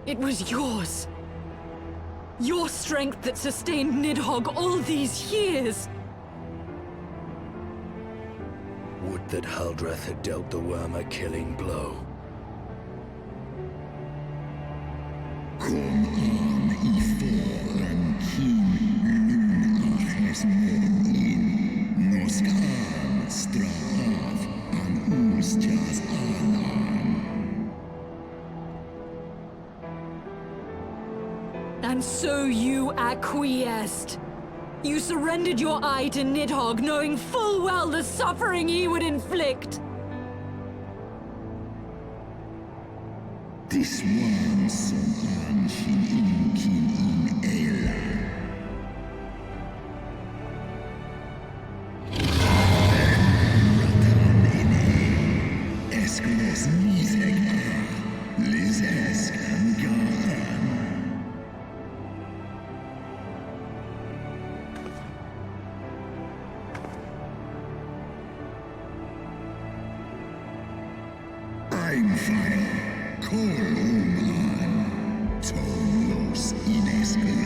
It was yours. Your strength that sustained Nidhogg all these years. Would that Huldreth had dealt the Wyrm a killing blow. And so you acquiesced. You surrendered your eye to Nidhogg, knowing full well the suffering he would inflict. This one som anshin inkin in Ela. Ratan in Esklos Nizeg Lizesk Garan. I'm fire. Kolman, Tolos Ineskla.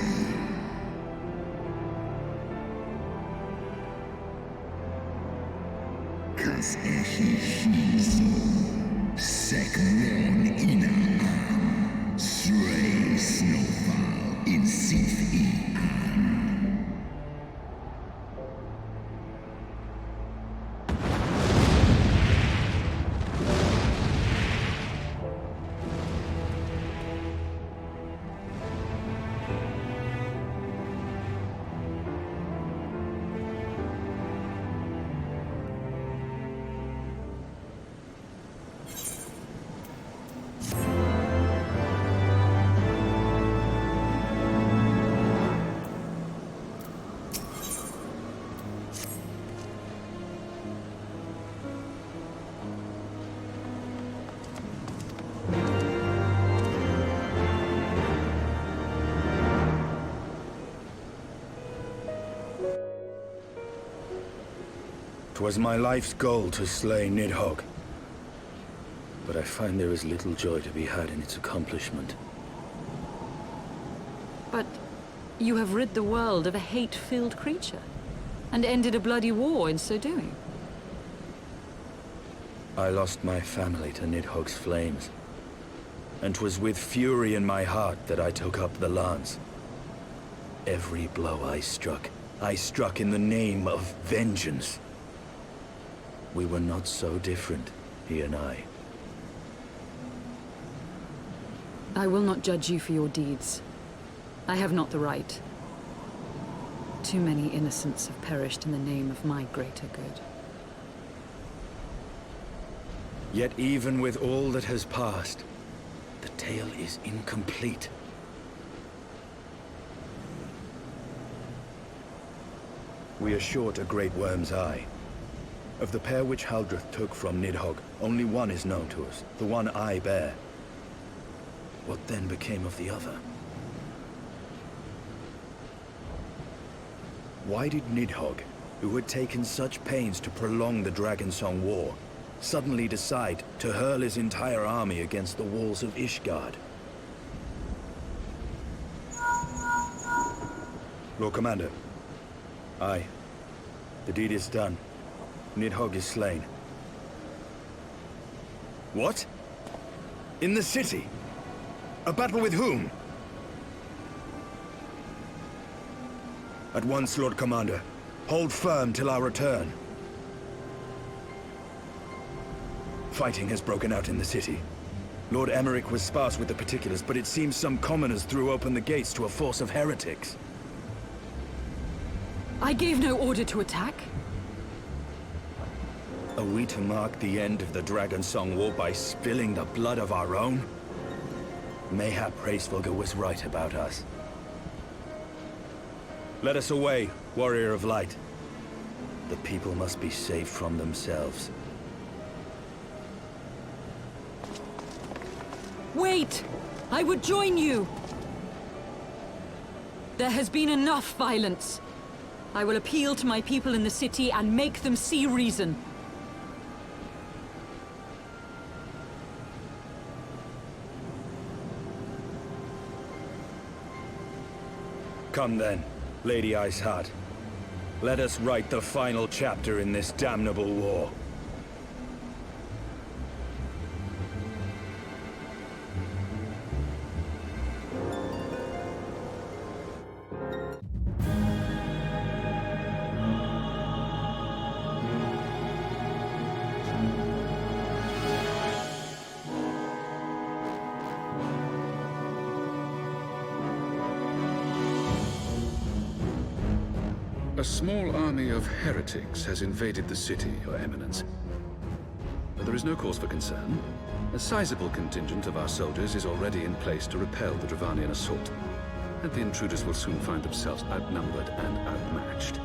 Kas Ehishizo, Sekron Inaan, Srei Snowfall in Sith-Ian. 'Twas my life's goal to slay Nidhogg. But I find there is little joy to be had in its accomplishment. But you have rid the world of a hate-filled creature, and ended a bloody war in so doing. I lost my family to Nidhogg's flames, and 'twas with fury in my heart that I took up the lance. Every blow I struck in the name of vengeance. We were not so different, he and I. I will not judge you for your deeds. I have not the right. Too many innocents have perished in the name of my greater good. Yet even with all that has passed, the tale is incomplete. We are short a great Wyrm's eye. Of the pair which Haldreth took from Nidhogg, only one is known to us, the one I bear. What then became of the other? Why did Nidhogg, who had taken such pains to prolong the Dragonsong War, suddenly decide to hurl his entire army against the walls of Ishgard? Lord Commander. Aye. The deed is done. Nidhogg is slain. What? In the city? A battle with whom? At once, Lord Commander. Hold firm till our return. Fighting has broken out in the city. Lord Emmerich was sparse with the particulars, but it seems some commoners threw open the gates to a force of heretics. I gave no order to attack. Are we to mark the end of the Dragonsong War by spilling the blood of our own? Mayhap Hraesvelgr was right about us. Let us away, Warrior of Light. The people must be saved from themselves. Wait! I would join you! There has been enough violence. I will appeal to my people in the city and make them see reason. Come then, Lady Iceheart. Let us write the final chapter in this damnable war. A small army of heretics has invaded the city, Your Eminence. But there is no cause for concern. A sizable contingent of our soldiers is already in place to repel the Dravanian assault, and the intruders will soon find themselves outnumbered and outmatched.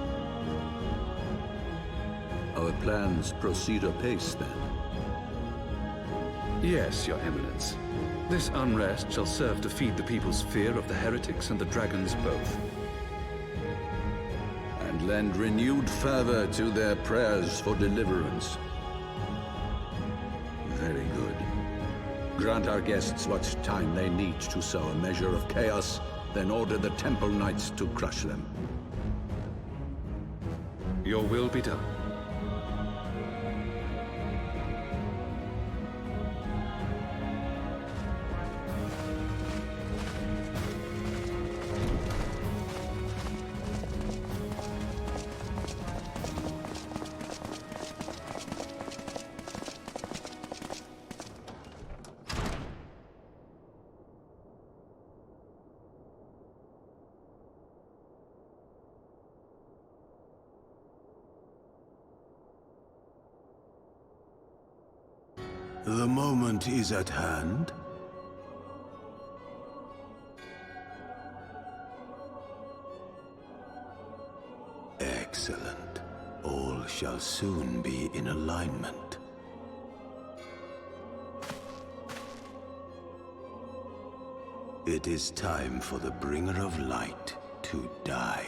Our plans proceed apace, then? Yes, Your Eminence. This unrest shall serve to feed the people's fear of the heretics and the dragons both. And lend renewed fervor to their prayers for deliverance. Very good. Grant our guests what time they need to sow a measure of chaos, then order the Temple Knights to crush them. Your will be done. The moment is at hand. Excellent. All shall soon be in alignment. It is time for the Bringer of Light to die.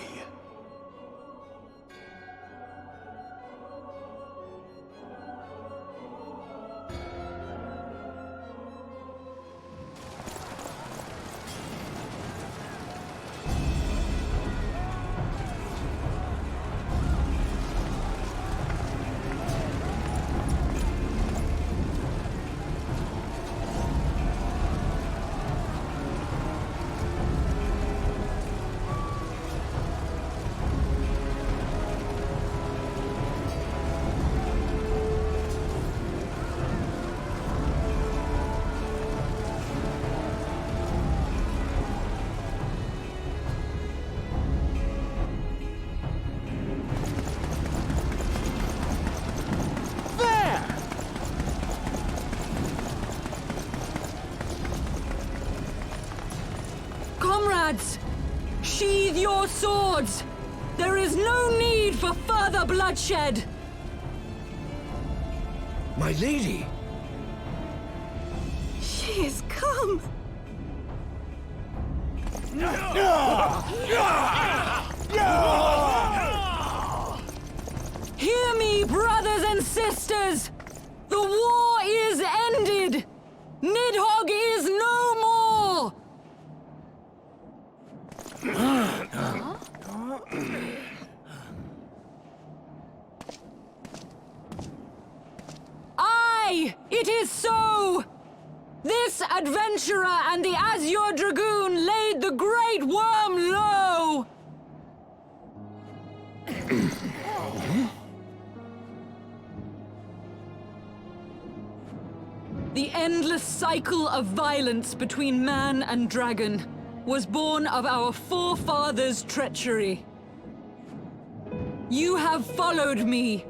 comrades! Sheathe your swords! There is no need for further bloodshed! My lady! She is come! Hear me, brothers and sisters! The war is ended! Nidhogg is no more! Aye! It is so! This adventurer and the Azure Dragoon laid the great Wyrm low! The endless cycle of violence between man and dragon was born of our forefathers' treachery. You have followed me,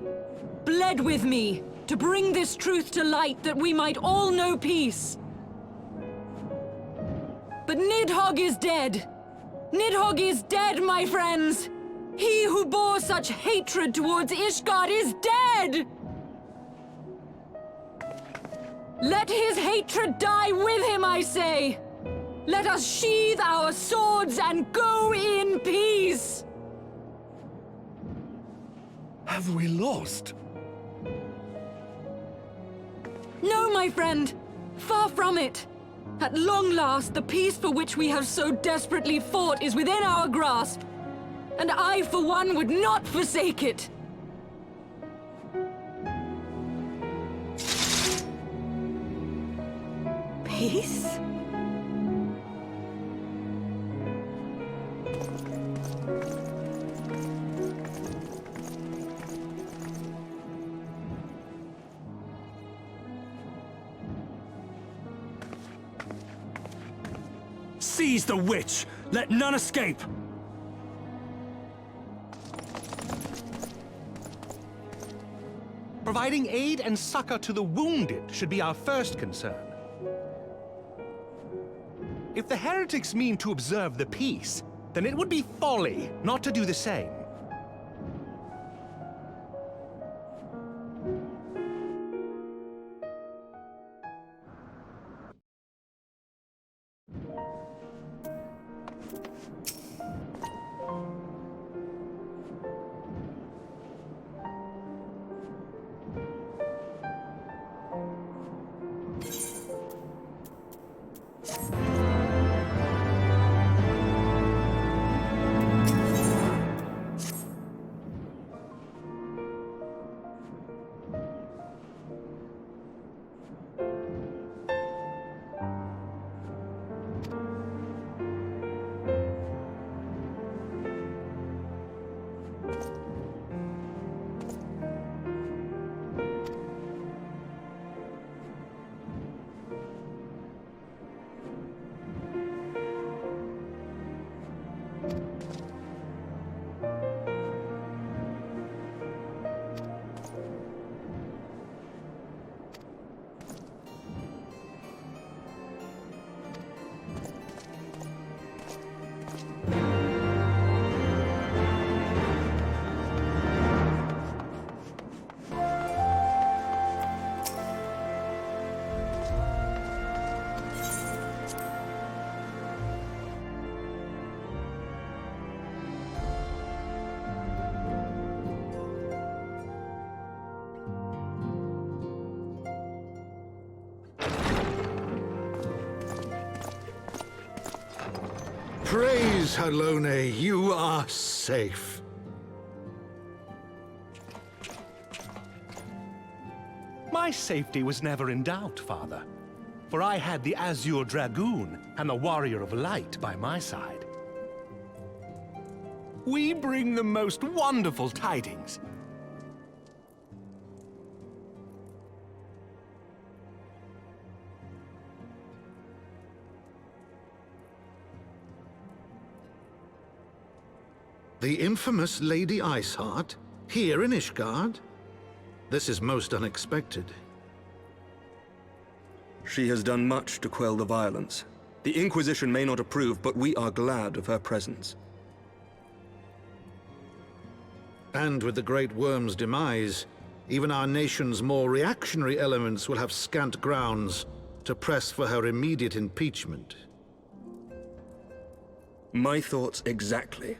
bled with me, to bring this truth to light that we might all know peace. But Nidhogg is dead. Nidhogg is dead, my friends! He who bore such hatred towards Ishgard is dead! Let his hatred die with him, I say! Let us sheathe our swords and go in peace! Have we lost? No, my friend! Far from it! At long last, the peace for which we have so desperately fought is within our grasp. And I, for one, would not forsake it. Peace? Seize the witch! Let none escape! Providing aid and succor to the wounded should be our first concern. If the heretics mean to observe the peace, then it would be folly not to do the same. Praise Halone, you are safe. My safety was never in doubt, Father, for I had the Azure Dragoon and the Warrior of Light by my side. We bring the most wonderful tidings. The infamous Lady Iceheart, here in Ishgard? This is most unexpected. She has done much to quell the violence. The Inquisition may not approve, but we are glad of her presence. And with the Great Wyrm's demise, even our nation's more reactionary elements will have scant grounds to press for her immediate impeachment. My thoughts exactly.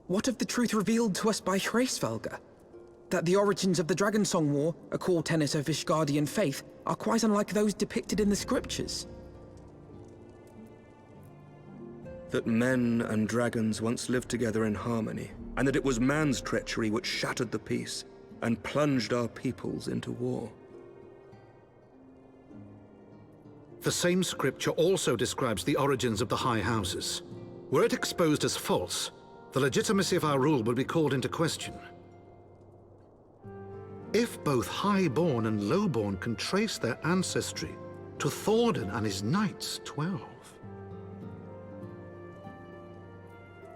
What of the truth revealed to us by Hraesvelgr? That the origins of the Dragonsong War, a core tenet of Ishgardian faith, are quite unlike those depicted in the scriptures. That men and dragons once lived together in harmony, and that it was man's treachery which shattered the peace and plunged our peoples into war. The same scripture also describes the origins of the High Houses. Were it exposed as false, the legitimacy of our rule would be called into question. If both Highborn and Lowborn can trace their ancestry to Thordan and his Knights 12.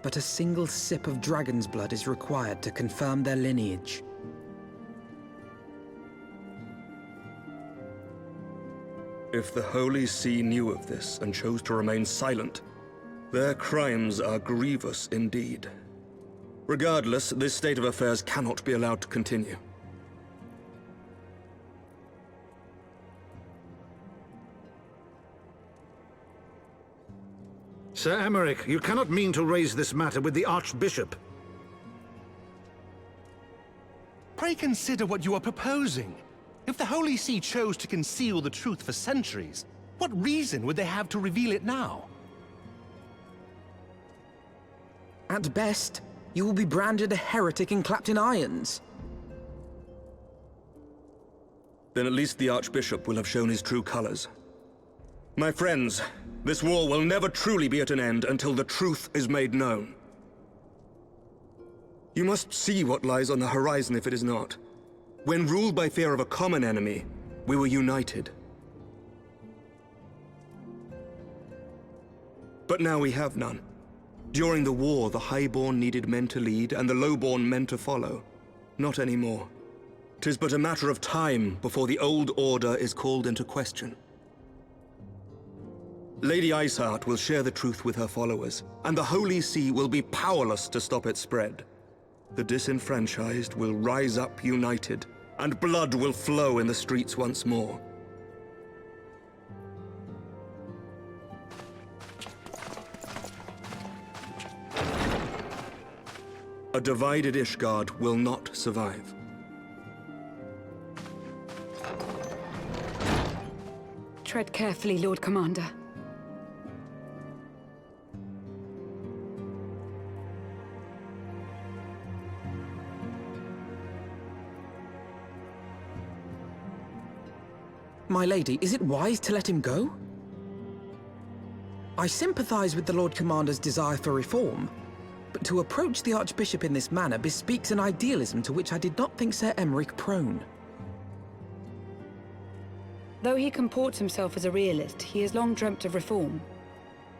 But a single sip of dragon's blood is required to confirm their lineage. If the Holy See knew of this and chose to remain silent, their crimes are grievous indeed. Regardless, this state of affairs cannot be allowed to continue. Sir Emeric, you cannot mean to raise this matter with the Archbishop. Pray consider what you are proposing. If the Holy See chose to conceal the truth for centuries, what reason would they have to reveal it now? At best, you will be branded a heretic and clapped in irons. Then at least the Archbishop will have shown his true colors. My friends, this war will never truly be at an end until the truth is made known. You must see what lies on the horizon if it is not. When ruled by fear of a common enemy, we were united. But now we have none. During the war, the Highborn needed men to lead, and the Lowborn men to follow. Not anymore. 'Tis but a matter of time before the old order is called into question. Lady Iceheart will share the truth with her followers, and the Holy See will be powerless to stop its spread. The disenfranchised will rise up united, and blood will flow in the streets once more. A divided Ishgard will not survive. Tread carefully, Lord Commander. My lady, is it wise to let him go? I sympathize with the Lord Commander's desire for reform, but to approach the Archbishop in this manner bespeaks an idealism to which I did not think Sir Emeric prone. Though he comports himself as a realist, he has long dreamt of reform.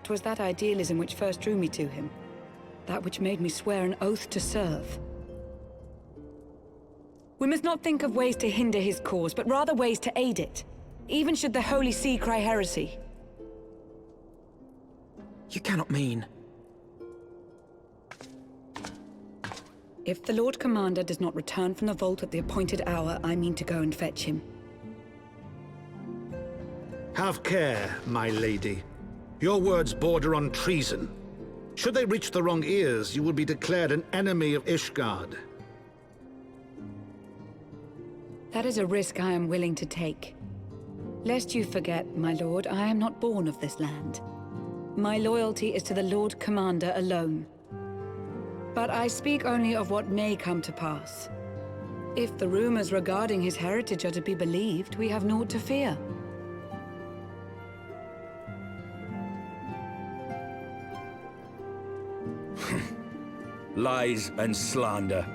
'Twas that idealism which first drew me to him, that which made me swear an oath to serve. We must not think of ways to hinder his cause, but rather ways to aid it, even should the Holy See cry heresy. You cannot mean... If the Lord Commander does not return from the vault at the appointed hour, I mean to go and fetch him. Have care, my lady. Your words border on treason. Should they reach the wrong ears, you will be declared an enemy of Ishgard. That is a risk I am willing to take. Lest you forget, my lord, I am not born of this land. My loyalty is to the Lord Commander alone. But I speak only of what may come to pass. If the rumors regarding his heritage are to be believed, we have naught to fear. Lies and slander.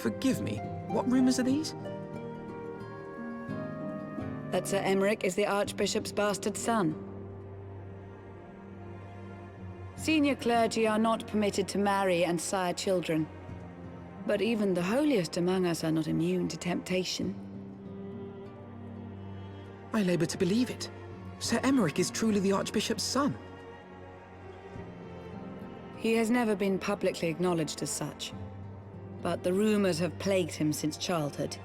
Forgive me, what rumors are these? That Sir Emeric is the Archbishop's bastard son. Senior clergy are not permitted to marry and sire children. But even the holiest among us are not immune to temptation. I labor to believe it. Sir Emeric is truly the Archbishop's son. He has never been publicly acknowledged as such, but the rumors have plagued him since childhood.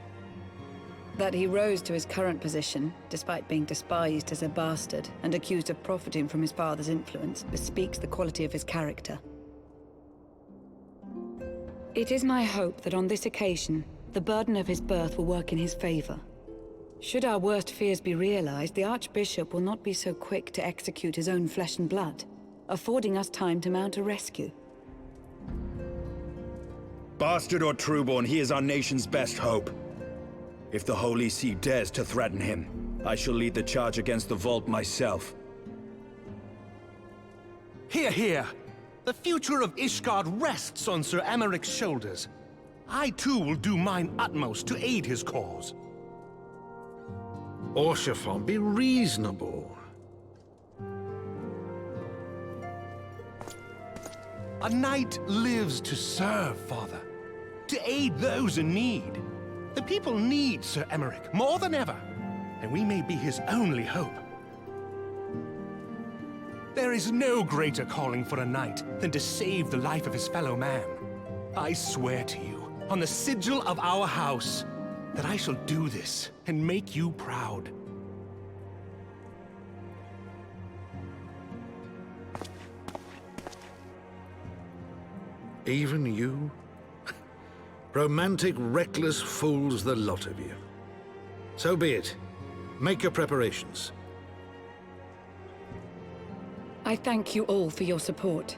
That he rose to his current position, despite being despised as a bastard and accused of profiting from his father's influence, bespeaks the quality of his character. It is my hope that on this occasion, the burden of his birth will work in his favor. Should our worst fears be realized, the Archbishop will not be so quick to execute his own flesh and blood, affording us time to mount a rescue. Bastard or trueborn, he is our nation's best hope. If the Holy See dares to threaten him, I shall lead the charge against the Vault myself. Hear, hear! The future of Ishgard rests on Sir Emeric's shoulders. I too will do mine utmost to aid his cause. Orshafon, be reasonable. A knight lives to serve, Father. To aid those in need. The people need Sir Emeric more than ever, and we may be his only hope. There is no greater calling for a knight than to save the life of his fellow man. I swear to you, on the sigil of our house, that I shall do this and make you proud. Even you? Romantic, reckless fools, the lot of you. So be it. Make your preparations. I thank you all for your support.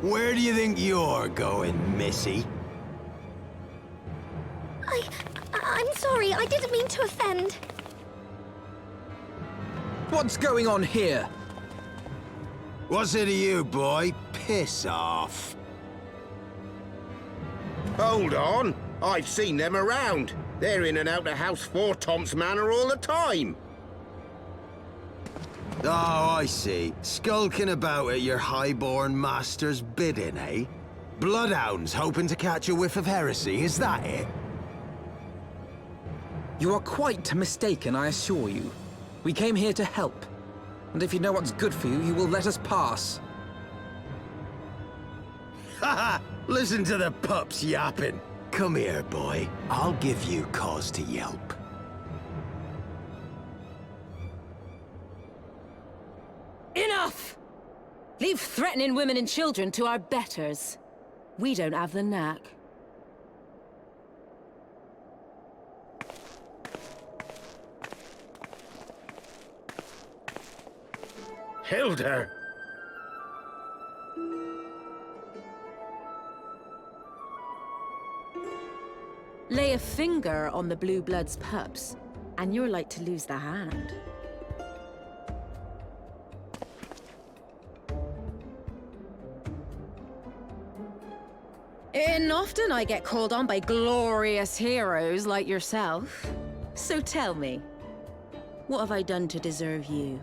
Where do you think you're going, Missy? I'm sorry, I didn't mean to offend. What's going on here? What's it to you, boy? Piss off. Hold on. I've seen them around. They're in and out of House 4 Tom's Manor all the time. Oh, I see. Skulking about at your highborn master's bidding, eh? Bloodhounds hoping to catch a whiff of heresy, is that it? You are quite mistaken, I assure you. We came here to help. And if you know what's good for you, you will let us pass. Haha! Listen to the pups yapping. Come here, boy. I'll give you cause to yelp. Enough! Leave threatening women and children to our betters. We don't have the knack. Hilda! Lay a finger on the Blue Blood's pups, and you're like to lose the hand. And often I get called on by glorious heroes like yourself. So tell me, what have I done to deserve you?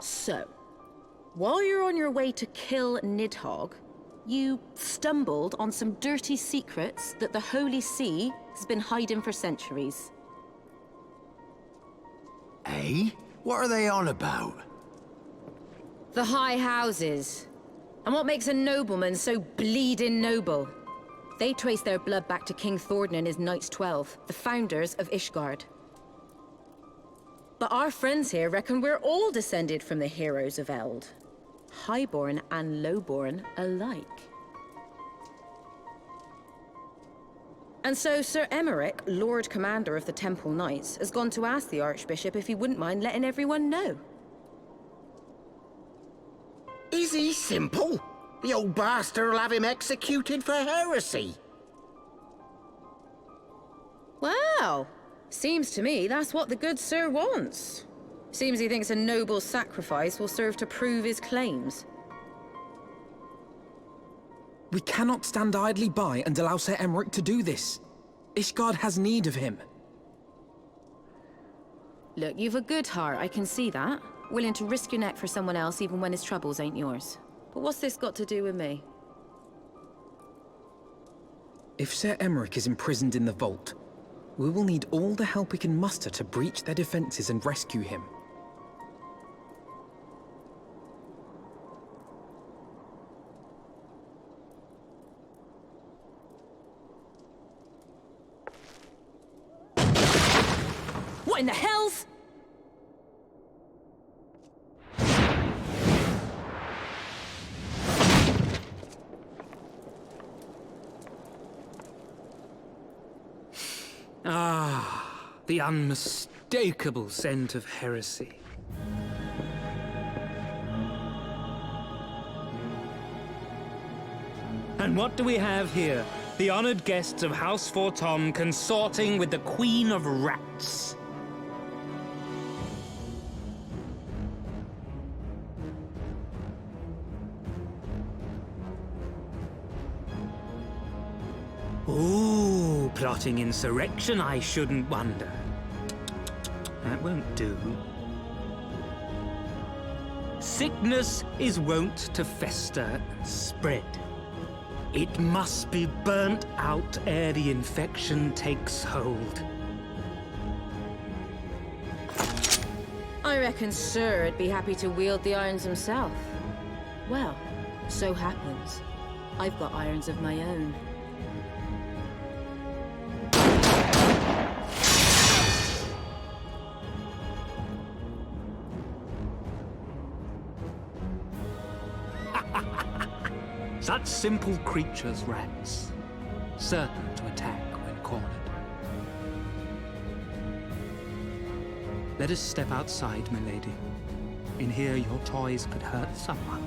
So, while you're on your way to kill Nidhogg, you stumbled on some dirty secrets that the Holy See has been hiding for centuries. Eh? What are they on about? The High Houses. And what makes a nobleman so bleeding noble? They trace their blood back to King Thordan and his Knights 12, the founders of Ishgard. But our friends here reckon we're all descended from the heroes of Eld. Highborn and lowborn alike. And so Sir Emeric, Lord Commander of the Temple Knights, has gone to ask the Archbishop if he wouldn't mind letting everyone know. Is he simple? The old bastard will have him executed for heresy. Wow! Seems to me that's what the good sir wants. Seems he thinks a noble sacrifice will serve to prove his claims. We cannot stand idly by and allow Sir Emeric to do this. Ishgard has need of him. Look, you've a good heart, I can see that. Willing to risk your neck for someone else even when his troubles ain't yours. But what's this got to do with me? If Sir Emeric is imprisoned in the vault, we will need all the help we can muster to breach their defenses and rescue him. in the hells? Ah, the unmistakable scent of heresy. And what do we have here? The honored guests of House Fortom consorting with the Queen of Rats. Ooh, plotting insurrection, I shouldn't wonder. That won't do. Sickness is wont to fester and spread. It must be burnt out ere the infection takes hold. I reckon Sir'd be happy to wield the irons himself. Well, so happens I've got irons of my own. Such simple creatures, rats. Certain to attack when cornered. Let us step outside, milady. In here, your toys could hurt someone.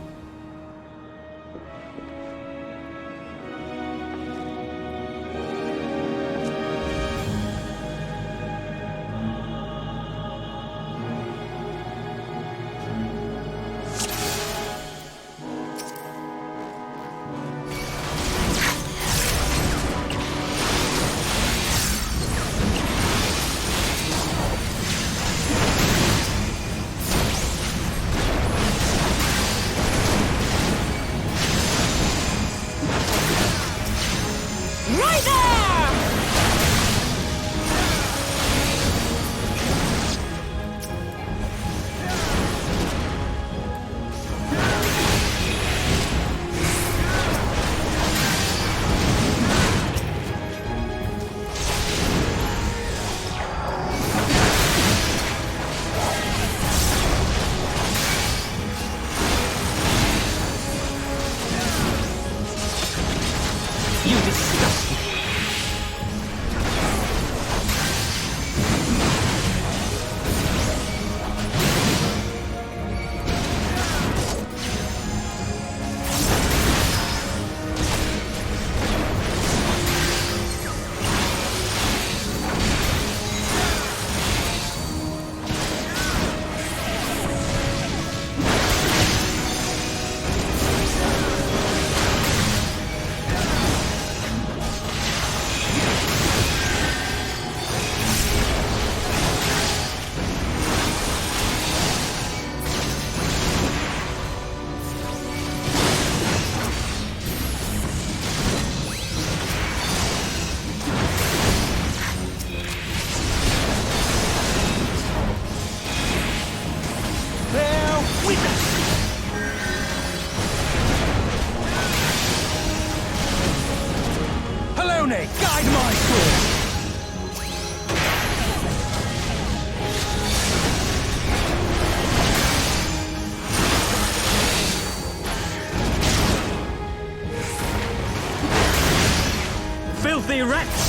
Filthy rats!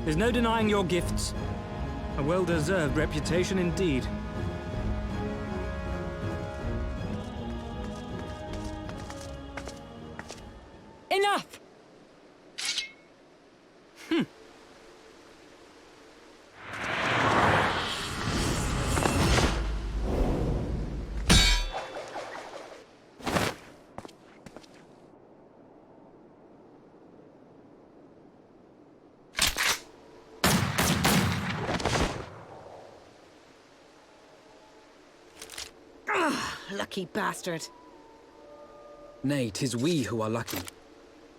There's no denying your gifts. A well-deserved reputation indeed. Lucky bastard. Nay, 'tis we who are lucky.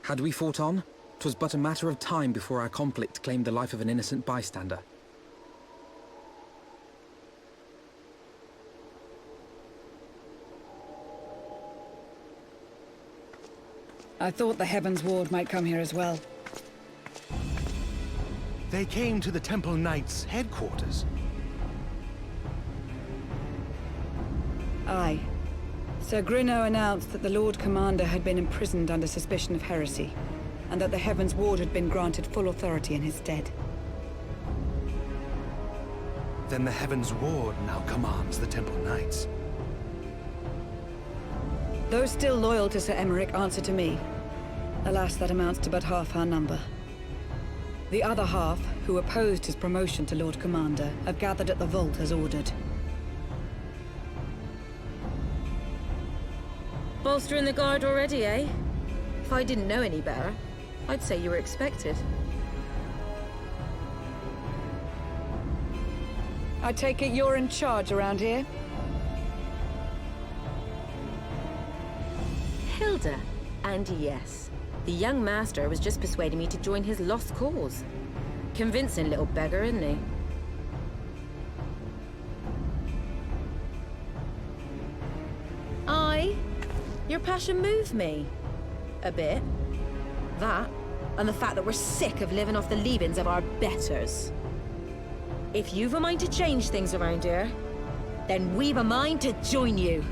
Had we fought on, 'twas but a matter of time before our conflict claimed the life of an innocent bystander. I thought the Heavensward might come here as well. They came to the Temple Knights' headquarters. Aye. Sir Grinno announced that the Lord Commander had been imprisoned under suspicion of heresy, and that the Heavensward had been granted full authority in his stead. Then the Heavensward now commands the Temple Knights. Those still loyal to Sir Emeric answer to me. Alas, that amounts to but half our number. The other half, who opposed his promotion to Lord Commander, have gathered at the vault as ordered. Bolstering the guard already, eh? If I didn't know any better, I'd say you were expected. I take it you're in charge around here? Hilda. And yes, the young master was just persuading me to join his lost cause. Convincing little beggar, isn't he? Your passion moved me. A bit. That, and the fact that we're sick of living off the leavings of our betters. If you've a mind to change things around here, then we've a mind to join you.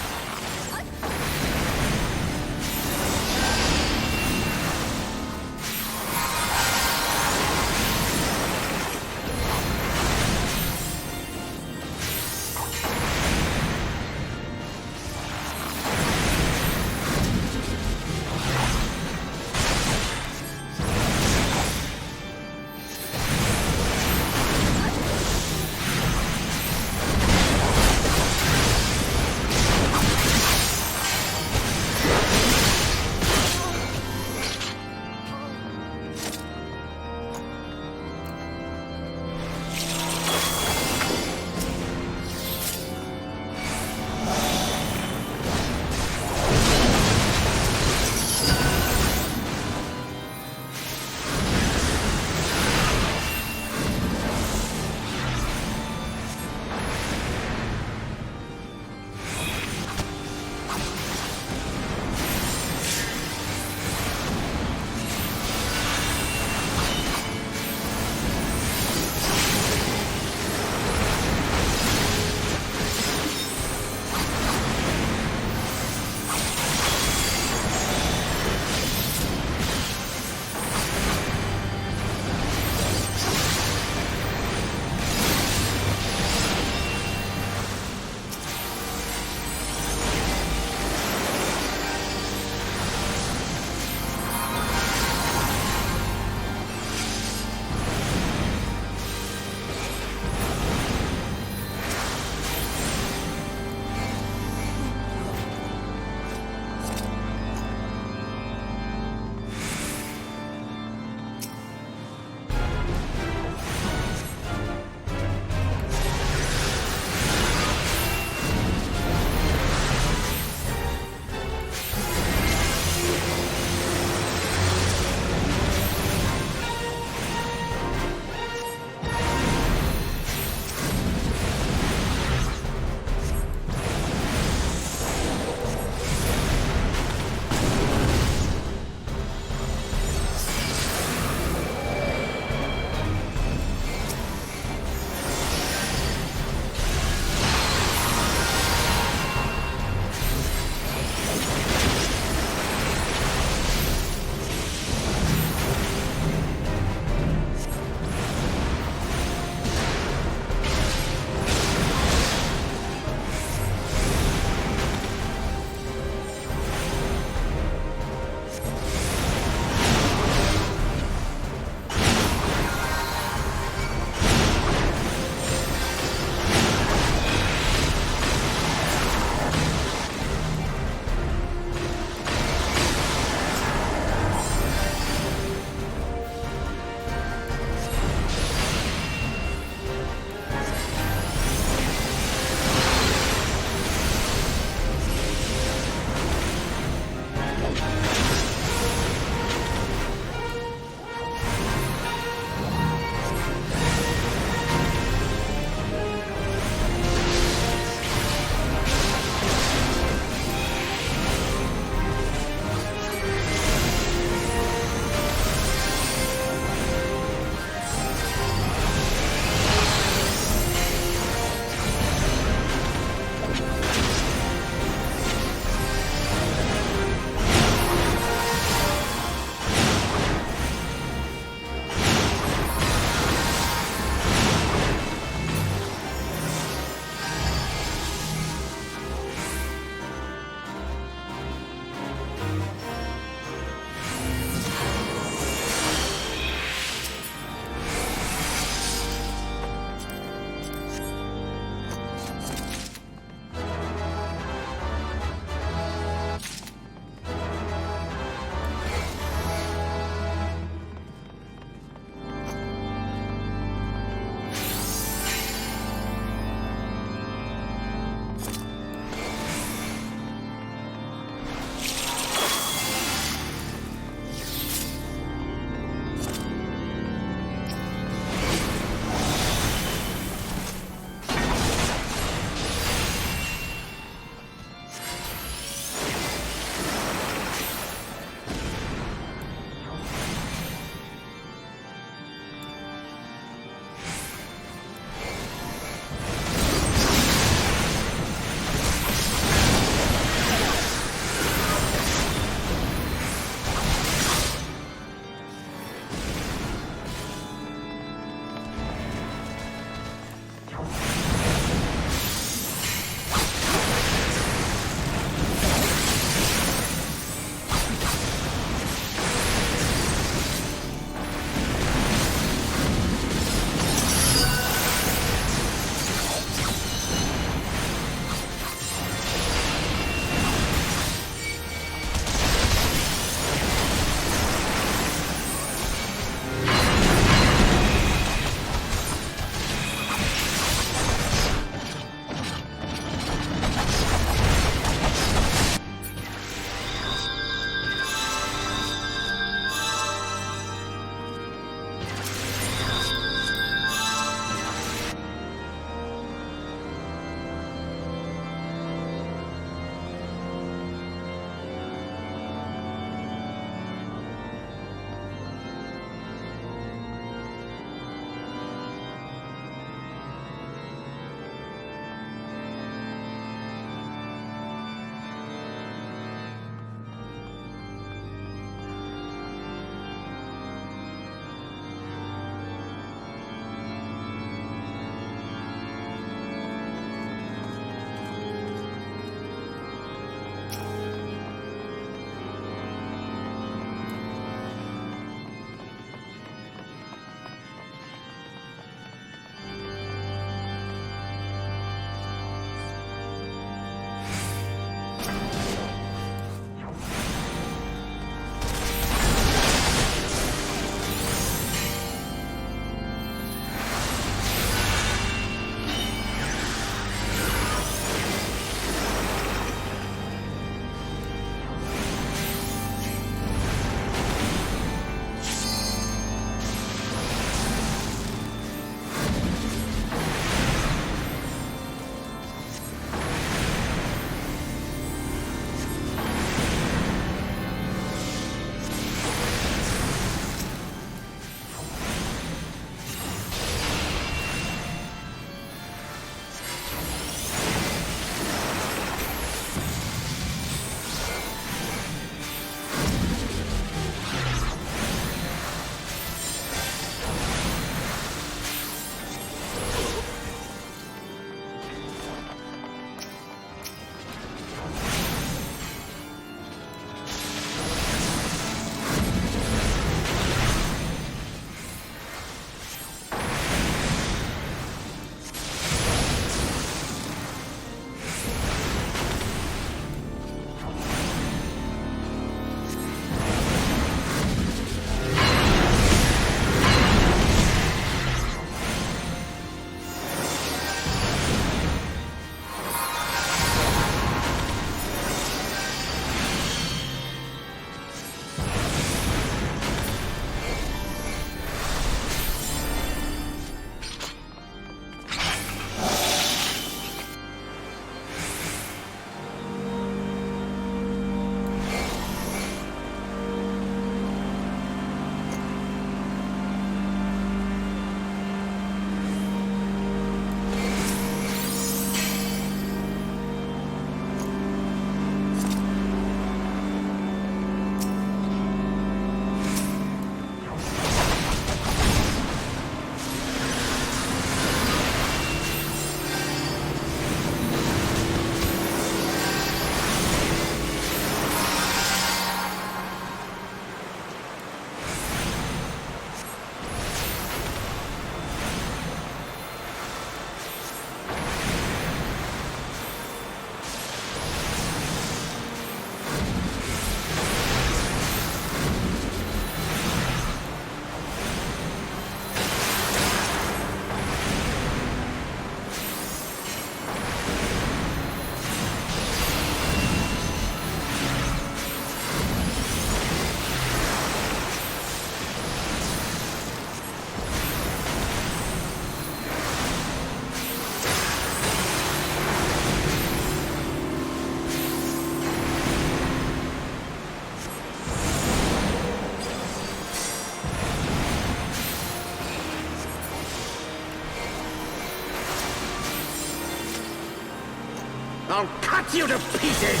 I'll cut you to pieces!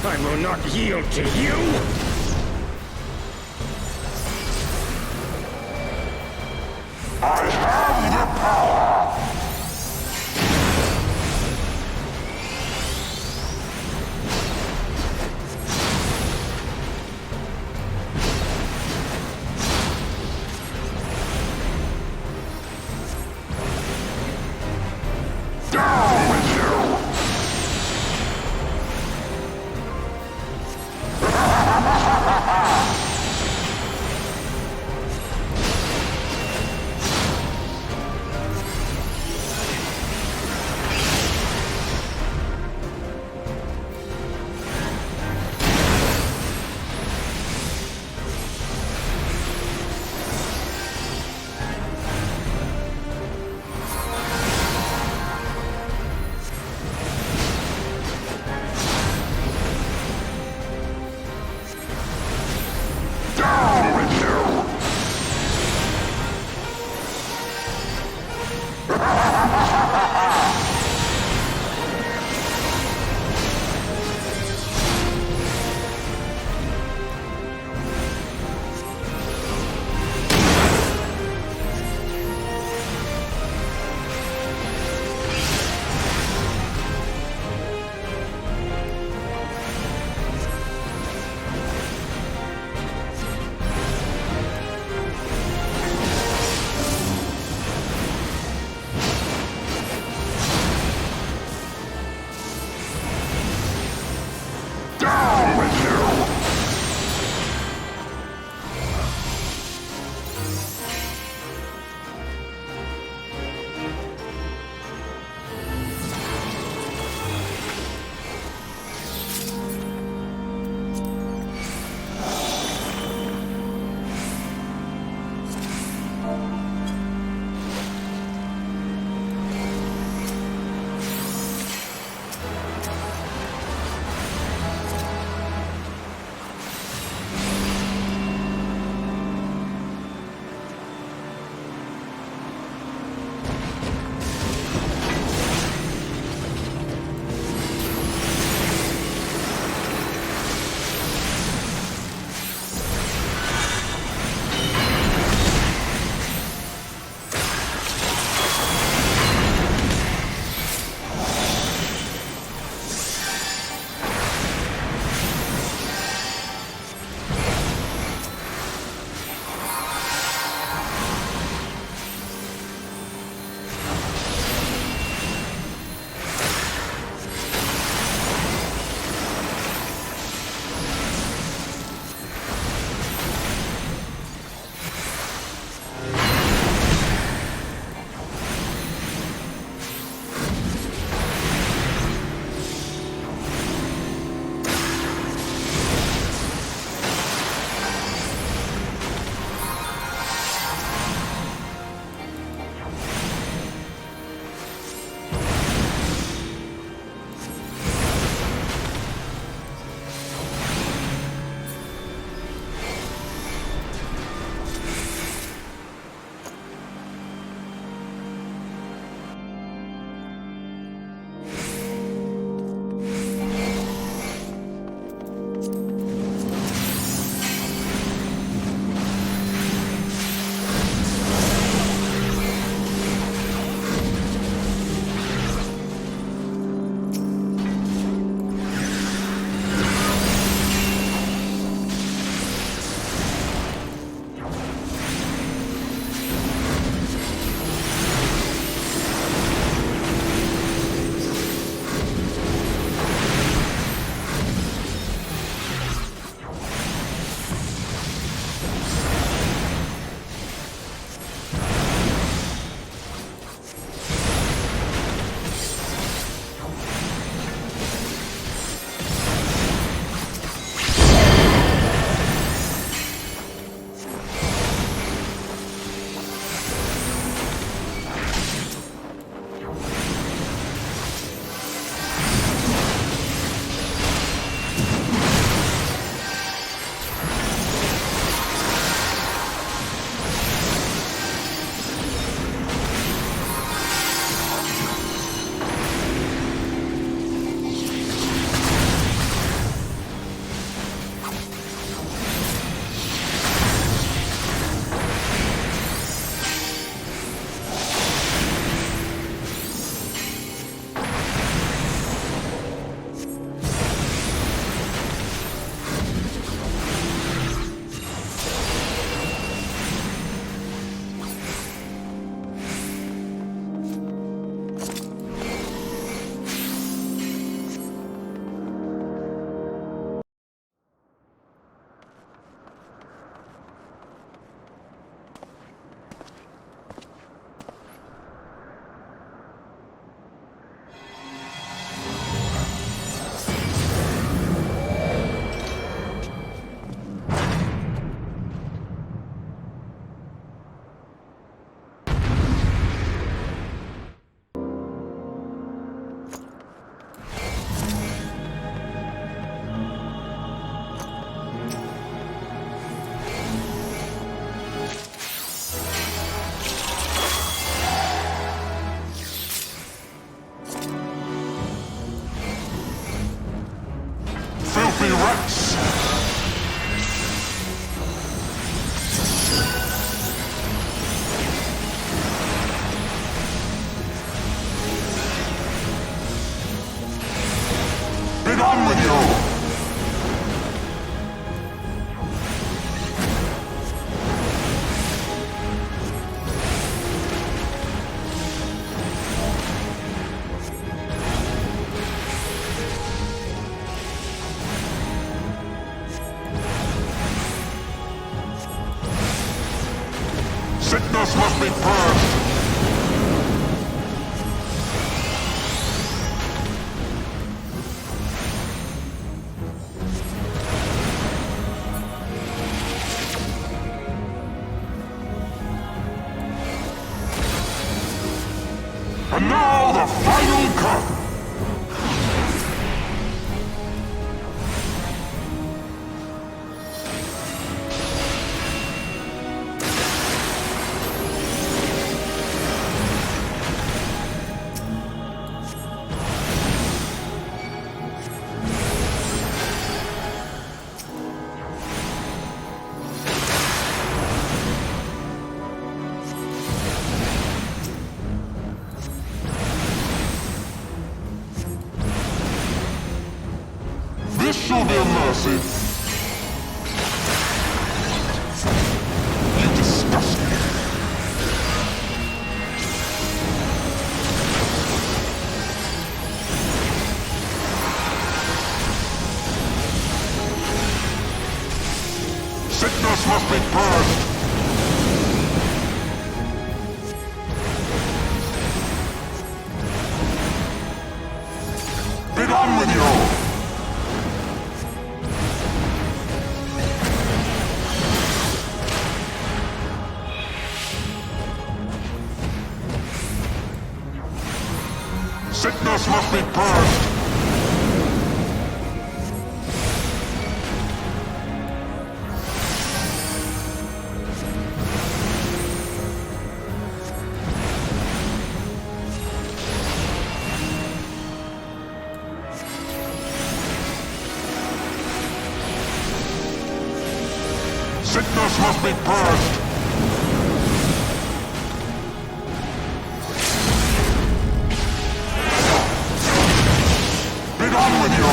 I will not yield to you! I have the power! Down with you! Sickness must be purged! And now the final cut! This shall be a mercy. You disgust me. Sickness must be purged. Begone with you! Sickness must be purged! Sickness must be purged! Begone with you!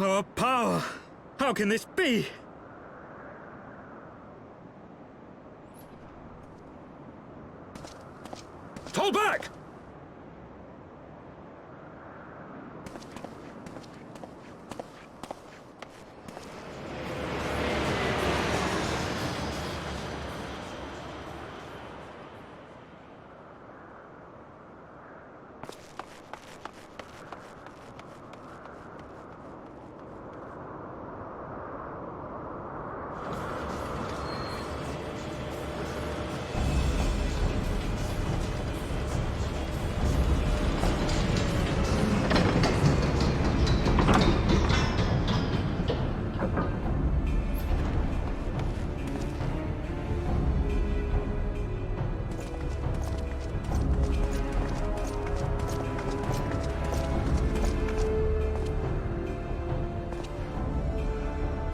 Our power! How can this be? Fall back!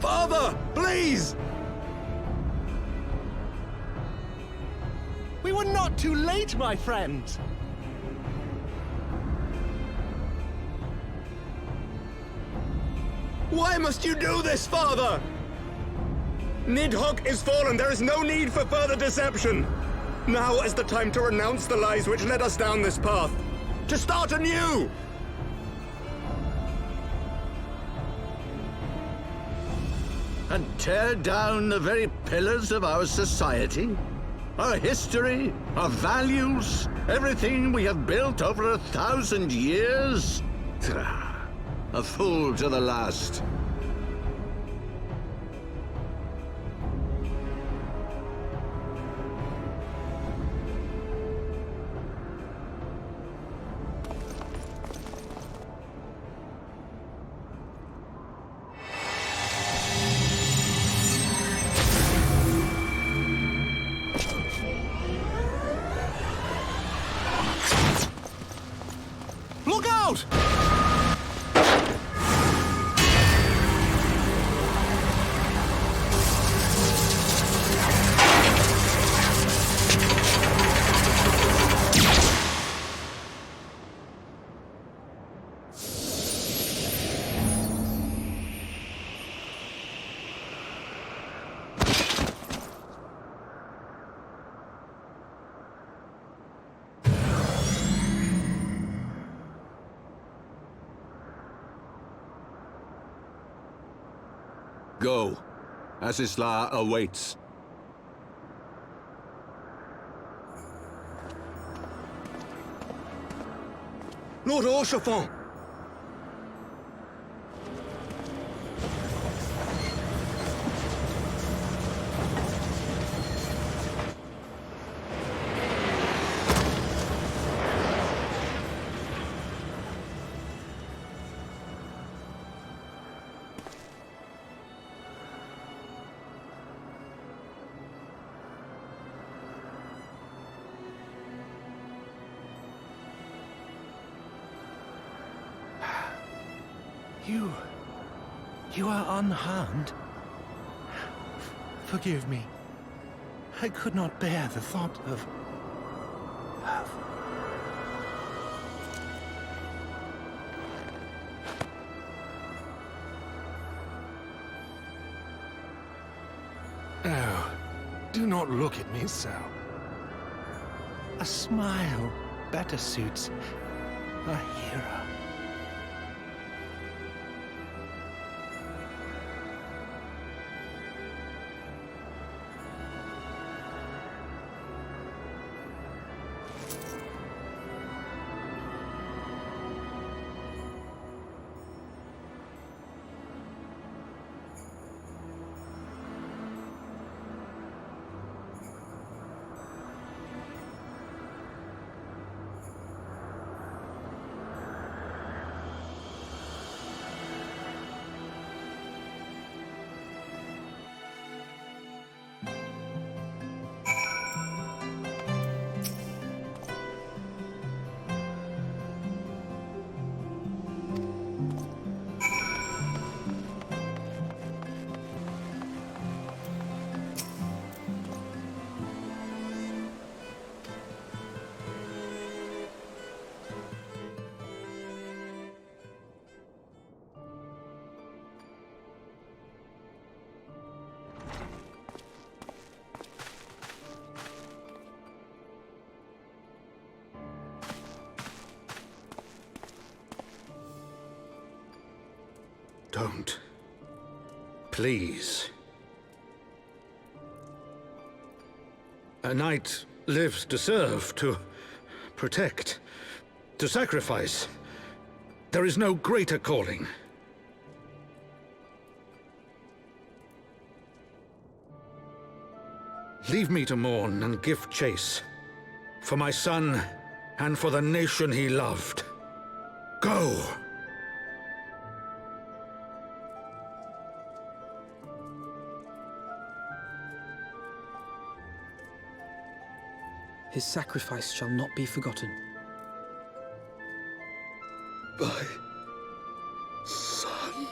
Father, please! We were not too late, my friend! Why must you do this, Father? Nidhogg is fallen. There is no need for further deception. Now is the time to renounce the lies which led us down this path. To start anew! And tear down the very pillars of our society? Our history, our values, everything we have built over 1,000 years? A fool to the last. Go. Azizla awaits. Lord Orchefort! You are unharmed? Forgive me. I could not bear the thought of... Oh, do not look at me so. A smile better suits a hero. Don't. Please. A knight lives to serve, to protect, to sacrifice. There is no greater calling. Leave me to mourn and give chase. For my son, and for the nation he loved. Go! His sacrifice shall not be forgotten. My son.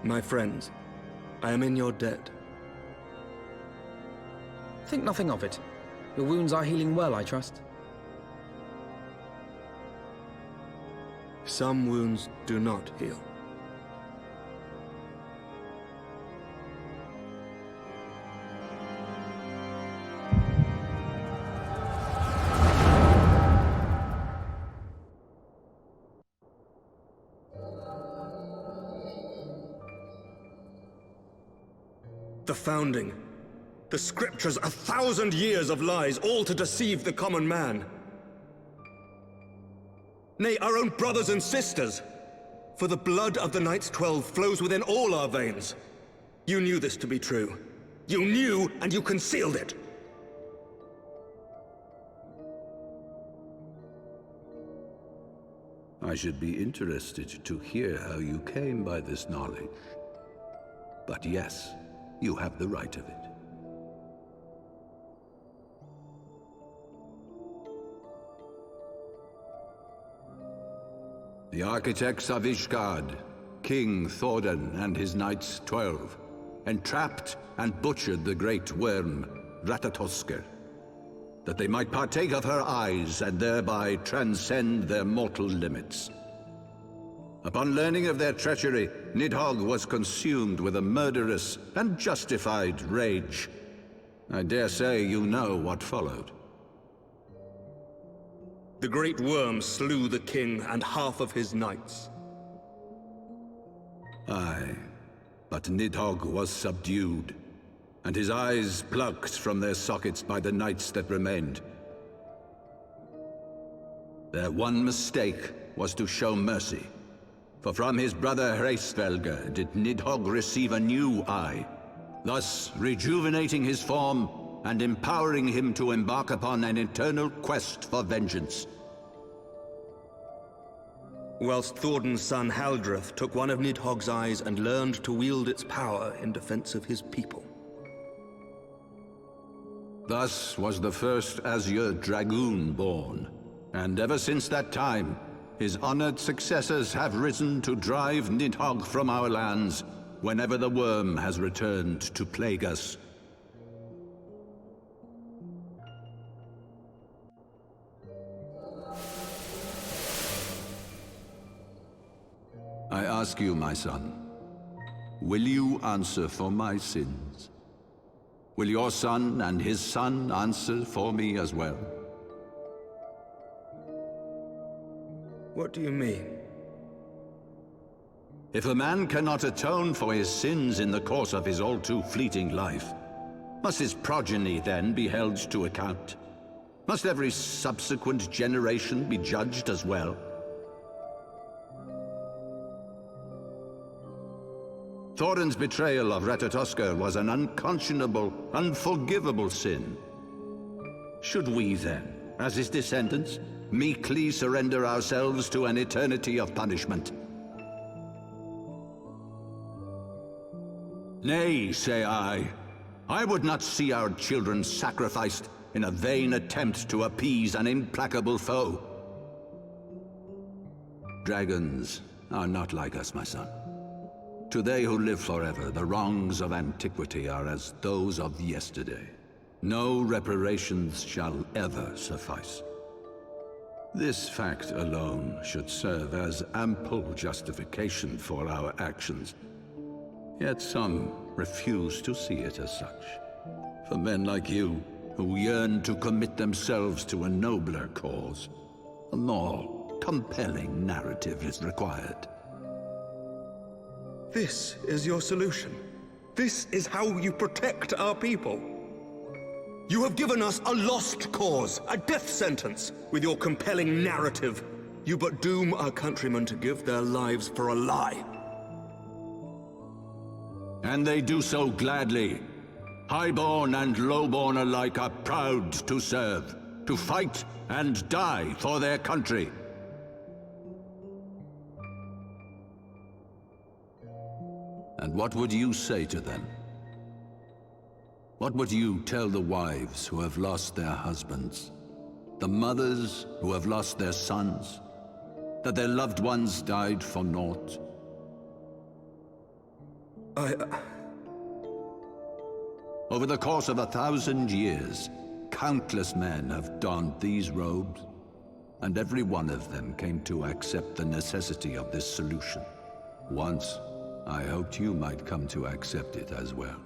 My friends, I am in your debt. Think nothing of it. Your wounds are healing well, I trust. Some wounds do not heal. The Founding. The Scriptures, 1,000 years of lies, all to deceive the common man. Nay, our own brothers and sisters. For the blood of the Knights 12 flows within all our veins. You knew this to be true. You knew, and you concealed it. I should be interested to hear how you came by this knowledge. But yes, you have the right of it. The architects of Ishgard, King Thordan and his Knights 12, entrapped and butchered the great Wyrm, Ratatoskr, that they might partake of her eyes and thereby transcend their mortal limits. Upon learning of their treachery, Nidhogg was consumed with a murderous and justified rage. I dare say you know what followed. The great Wyrm slew the king and half of his knights. Aye, but Nidhogg was subdued, and his eyes plucked from their sockets by the knights that remained. Their one mistake was to show mercy, for from his brother Hraesvelgr did Nidhogg receive a new eye, thus rejuvenating his form and empowering him to embark upon an eternal quest for vengeance. Whilst Thordan's son Haldreth took one of Nidhogg's eyes and learned to wield its power in defense of his people. Thus was the first Azure Dragoon born, and ever since that time, his honored successors have risen to drive Nidhogg from our lands whenever the Wyrm has returned to plague us. I ask you, my son, will you answer for my sins? Will your son and his son answer for me as well? What do you mean? If a man cannot atone for his sins in the course of his all too fleeting life, must his progeny then be held to account? Must every subsequent generation be judged as well? Thordan's betrayal of Ratatoskr was an unconscionable, unforgivable sin. Should we then, as his descendants, meekly surrender ourselves to an eternity of punishment? Nay, say I. I would not see our children sacrificed in a vain attempt to appease an implacable foe. Dragons are not like us, my son. To they who live forever, the wrongs of antiquity are as those of yesterday. No reparations shall ever suffice. This fact alone should serve as ample justification for our actions. Yet some refuse to see it as such. For men like you, who yearn to commit themselves to a nobler cause, a more compelling narrative is required. This is your solution. This is how you protect our people. You have given us a lost cause, a death sentence. With your compelling narrative, you but doom our countrymen to give their lives for a lie. And they do so gladly. Highborn and lowborn alike are proud to serve, to fight and die for their country. And what would you say to them? What would you tell the wives who have lost their husbands? The mothers who have lost their sons? That their loved ones died for naught? Over the course of 1,000 years, countless men have donned these robes, and every one of them came to accept the necessity of this solution. Once, I hoped you might come to accept it as well.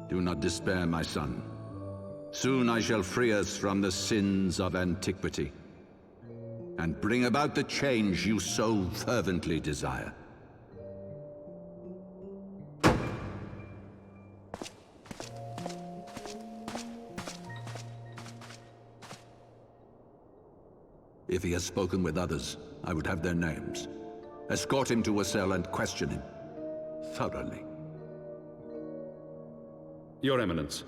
Do not despair, my son. Soon I shall free us from the sins of antiquity, and bring about the change you so fervently desire. If he has spoken with others, I would have their names. Escort him to a cell and question him thoroughly. Your Eminence.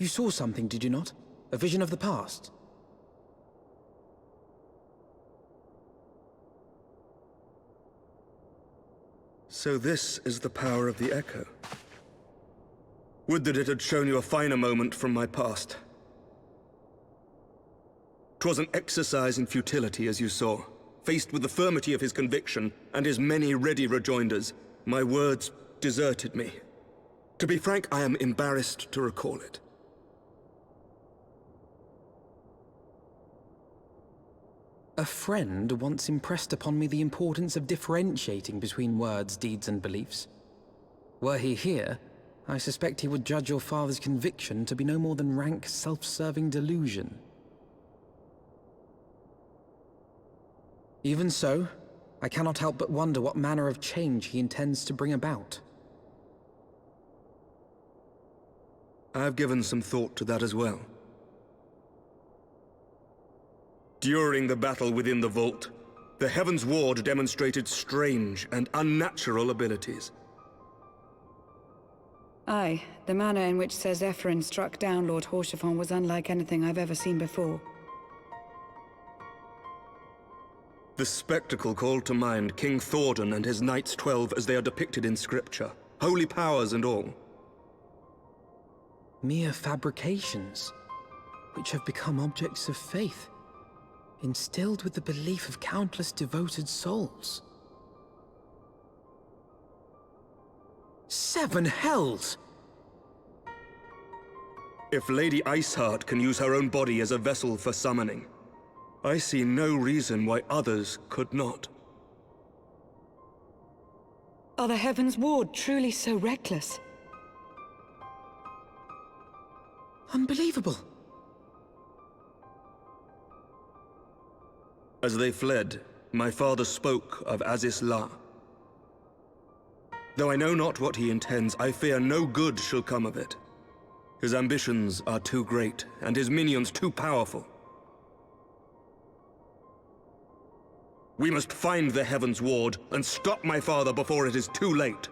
You saw something, did you not? A vision of the past? So this is the power of the Echo. Would that it had shown you a finer moment from my past. 'Twas an exercise in futility, as you saw. Faced with the firmity of his conviction and his many ready rejoinders, my words deserted me. To be frank, I am embarrassed to recall it. A friend once impressed upon me the importance of differentiating between words, deeds, and beliefs. Were he here, I suspect he would judge your father's conviction to be no more than rank, self-serving delusion. Even so, I cannot help but wonder what manner of change he intends to bring about. I have given some thought to that as well. During the battle within the vault, the Heavensward demonstrated strange and unnatural abilities. Aye, the manner in which Sir Zephyrin struck down Lord Haurchefant was unlike anything I've ever seen before. The spectacle called to mind King Thordan and his Knights 12 as they are depicted in scripture, holy powers and all. Mere fabrications, which have become objects of faith, instilled with the belief of countless devoted souls. 7 hells! If Lady Iceheart can use her own body as a vessel for summoning, I see no reason why others could not. Are the Heavensward truly so reckless? Unbelievable! As they fled, my father spoke of Azizla. Though I know not what he intends, I fear no good shall come of it. His ambitions are too great, and his minions too powerful. We must find the Heavensward and stop my father before it is too late.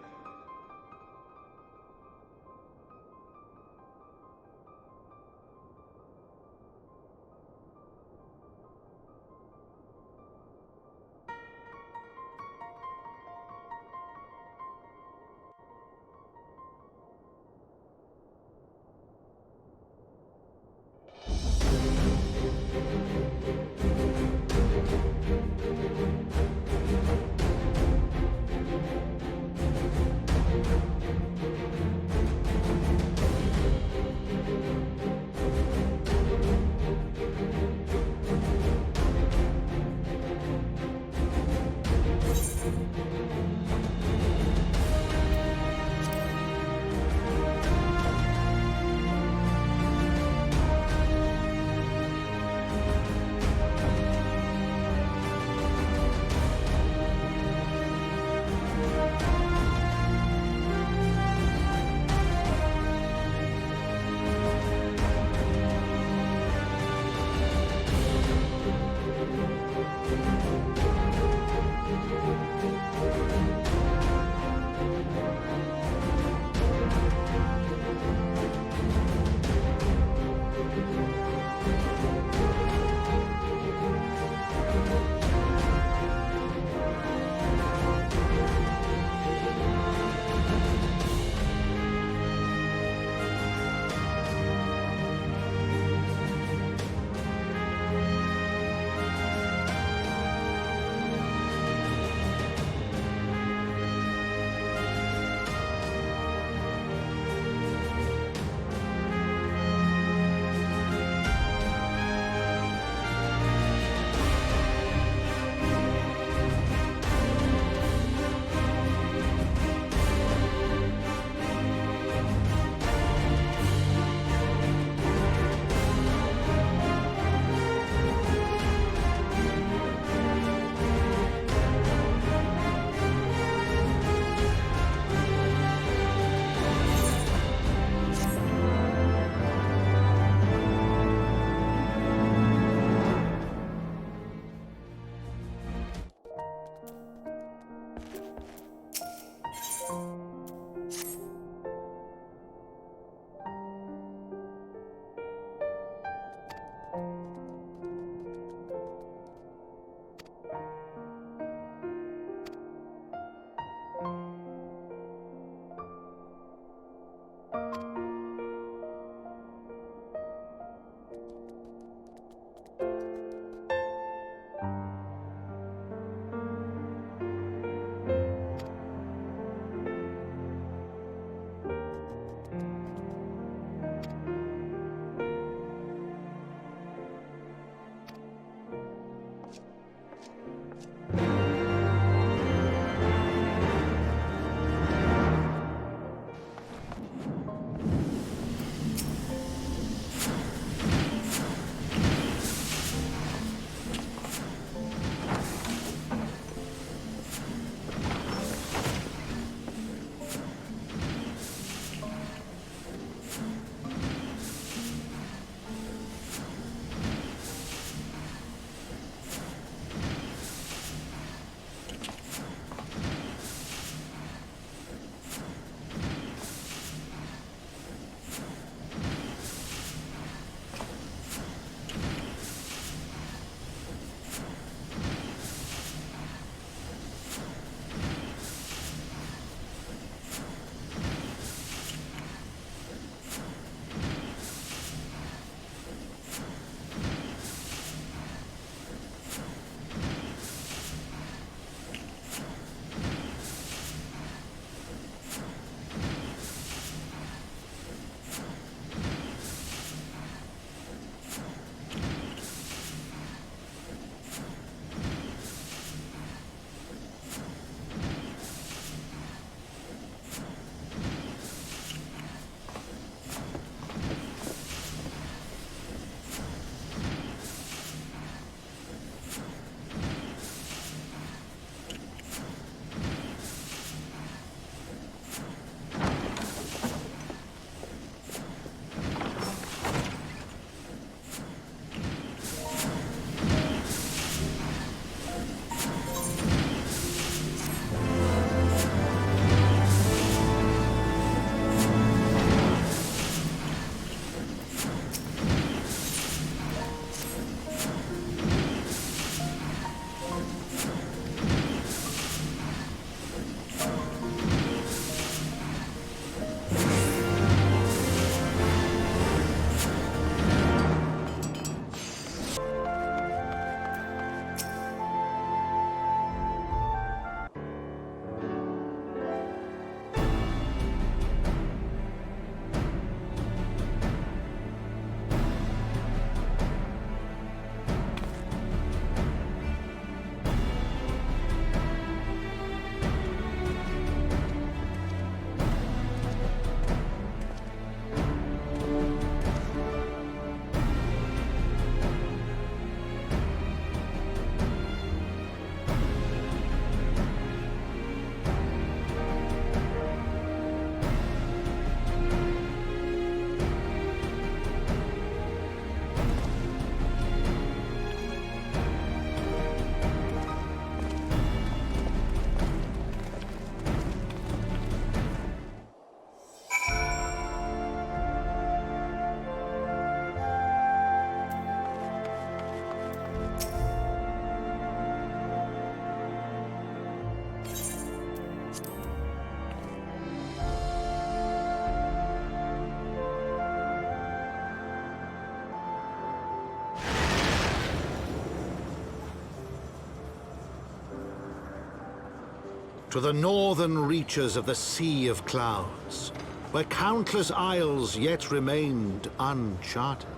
to the northern reaches of the Sea of Clouds, where countless isles yet remained uncharted.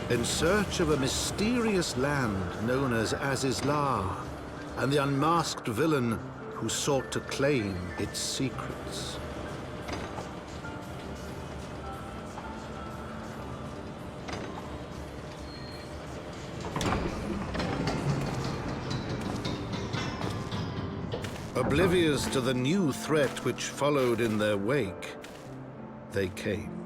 In search of a mysterious land known as Azizlar, and the unmasked villain who sought to claim its secrets. Oblivious to the new threat which followed in their wake, they came.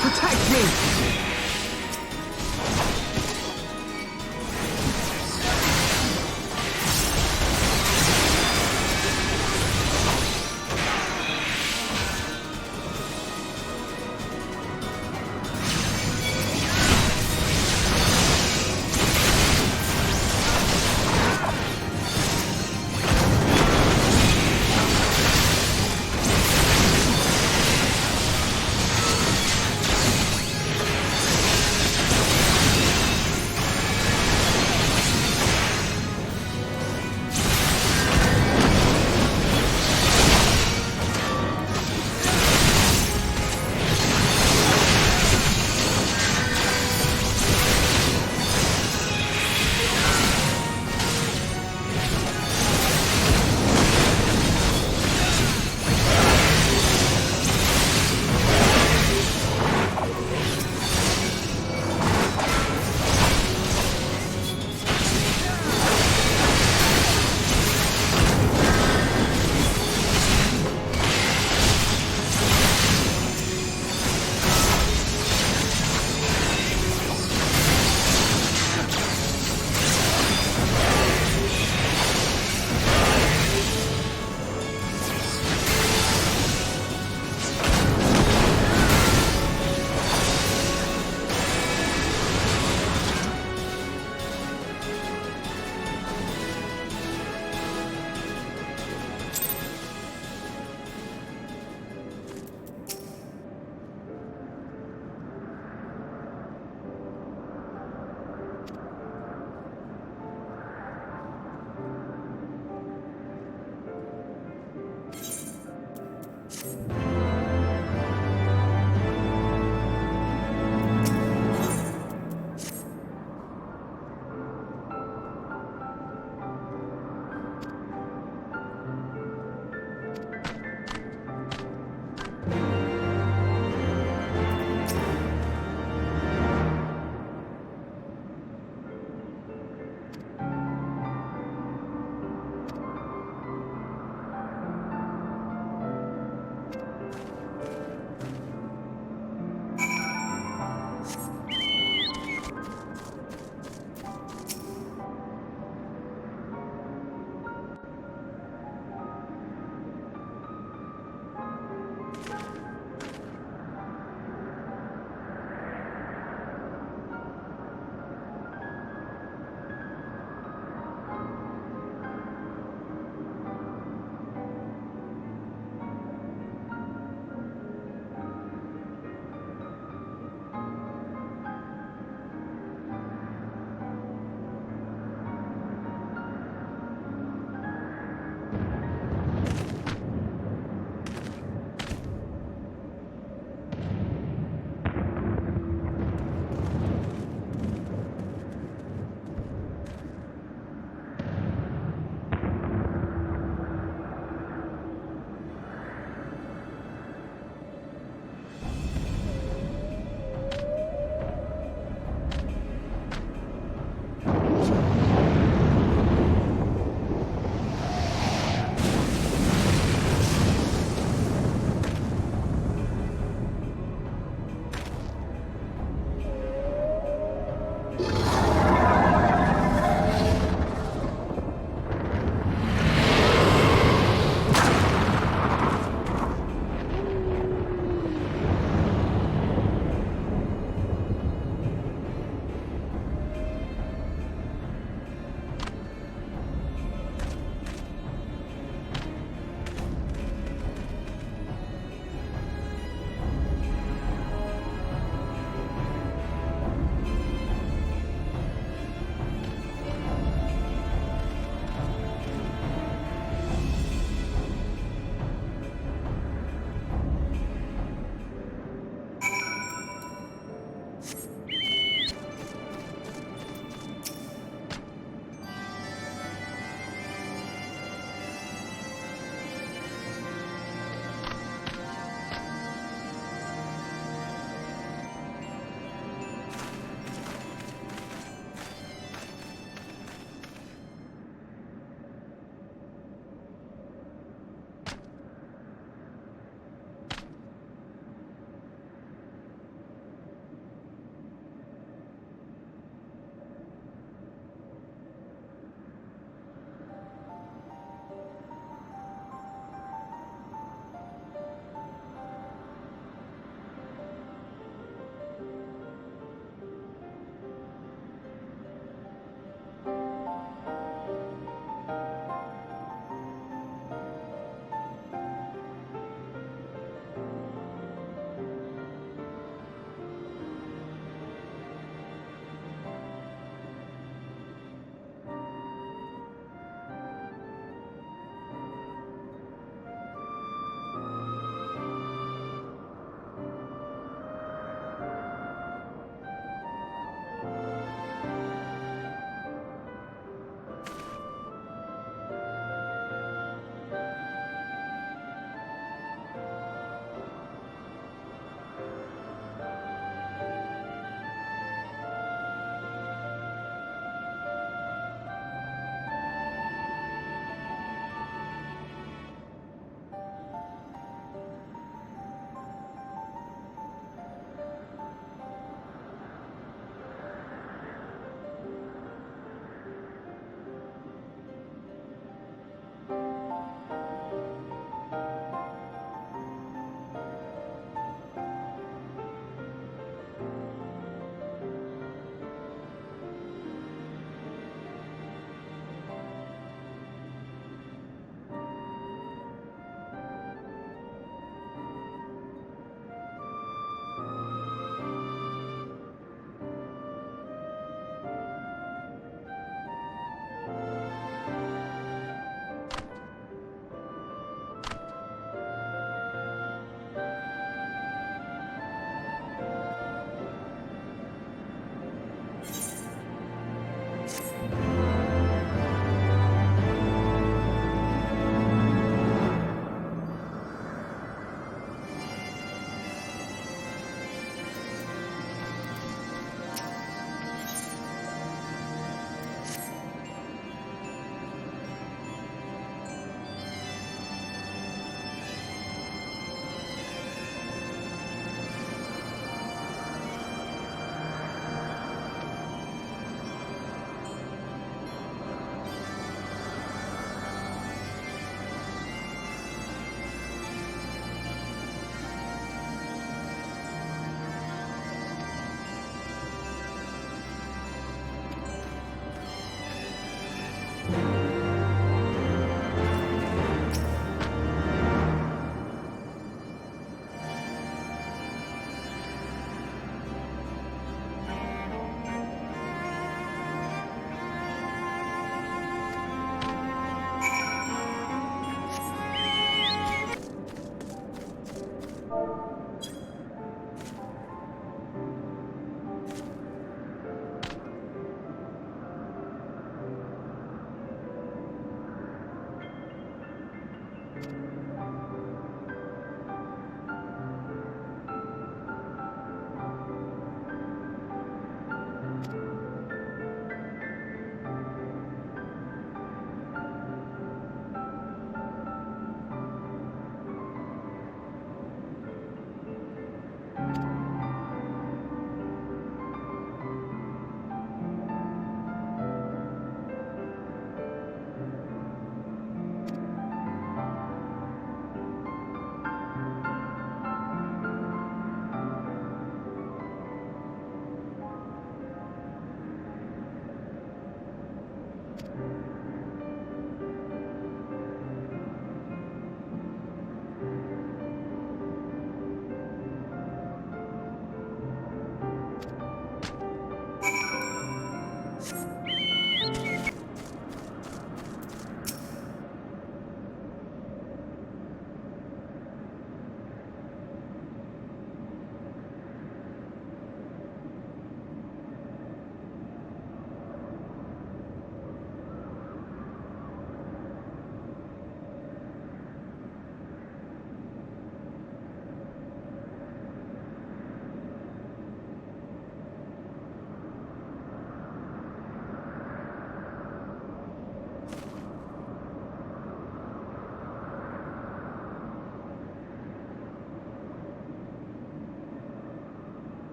Protect me!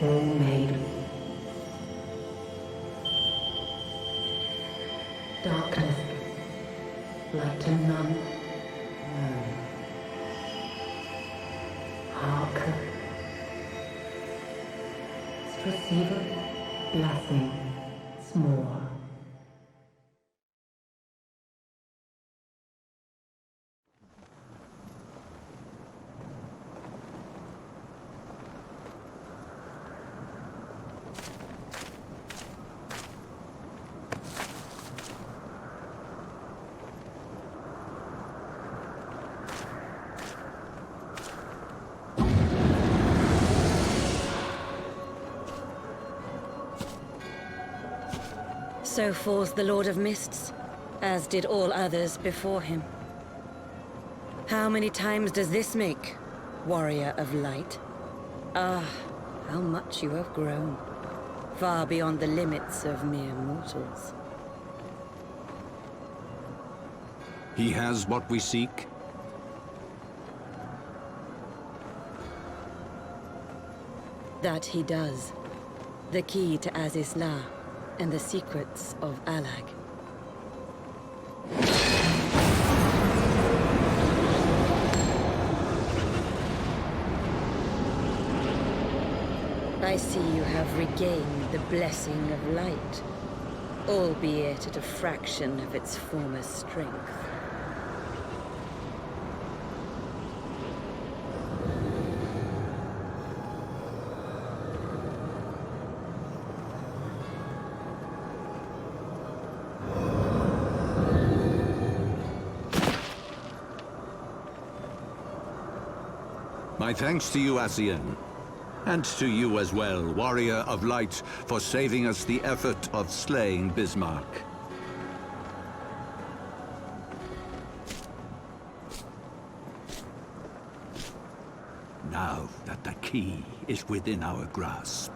Homemade. Darkness. Light to none. Hearken. Receiver. Blessing. Small. So falls the Lord of Mists, as did all others before him. How many times does this make, Warrior of Light? Ah, how much you have grown, far beyond the limits of mere mortals. He has what we seek. That he does. The key to Azizla and the secrets of Allag. I see you have regained the blessing of light, albeit at a fraction of its former strength. My thanks to you, Ascian. And to you as well, Warrior of Light, for saving us the effort of slaying Bismarck. Now that the key is within our grasp,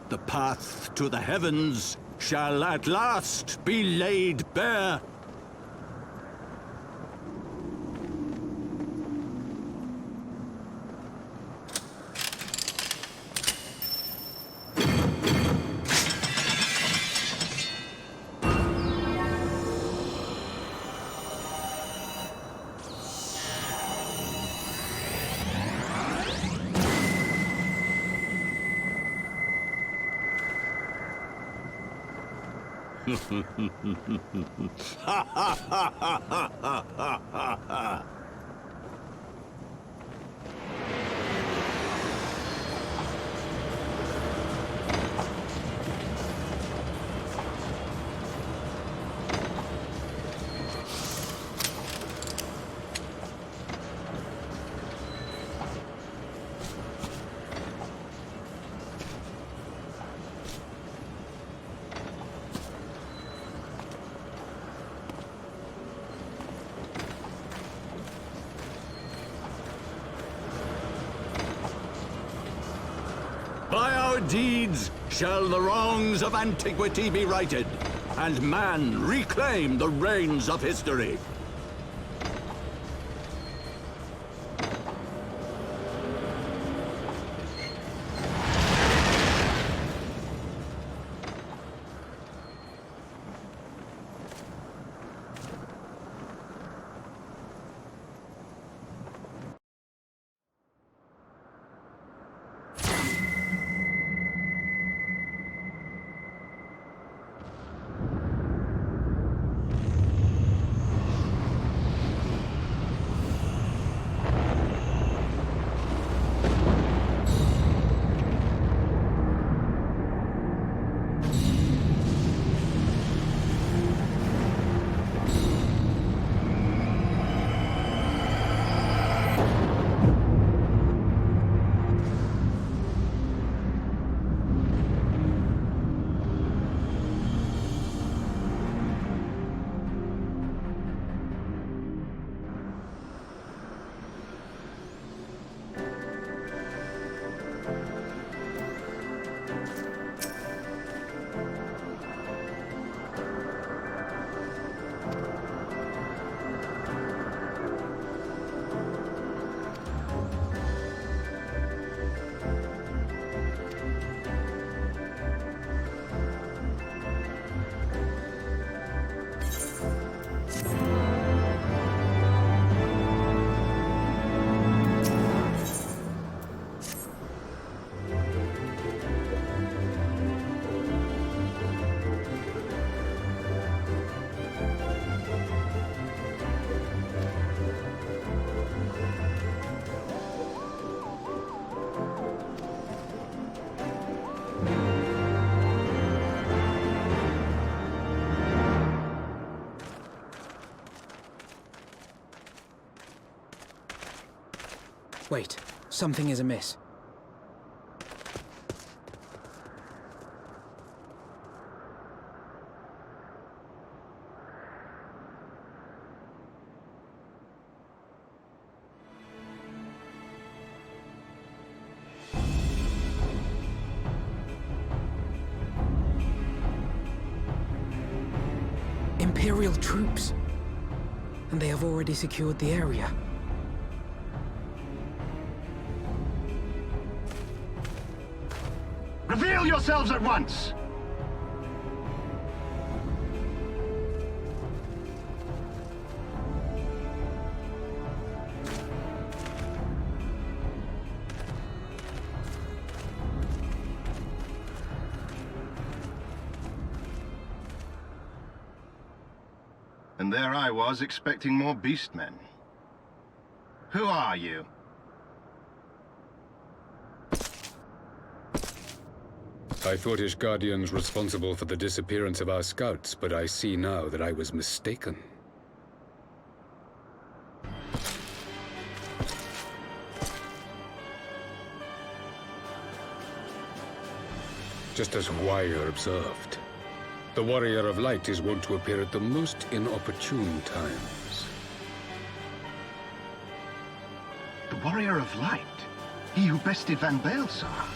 the path to the heavens shall at last be laid bare. By our deeds shall the wrongs of antiquity be righted, and man reclaim the reins of history. Wait, something is amiss. Imperial troops. And they have already secured the area. Reveal yourselves at once! And there I was, expecting more beastmen. Who are you? I thought Ishgardians responsible for the disappearance of our scouts, but I see now that I was mistaken. Just as Wyrm observed, the Warrior of Light is wont to appear at the most inopportune times. The Warrior of Light? He who bested Van Baelsar?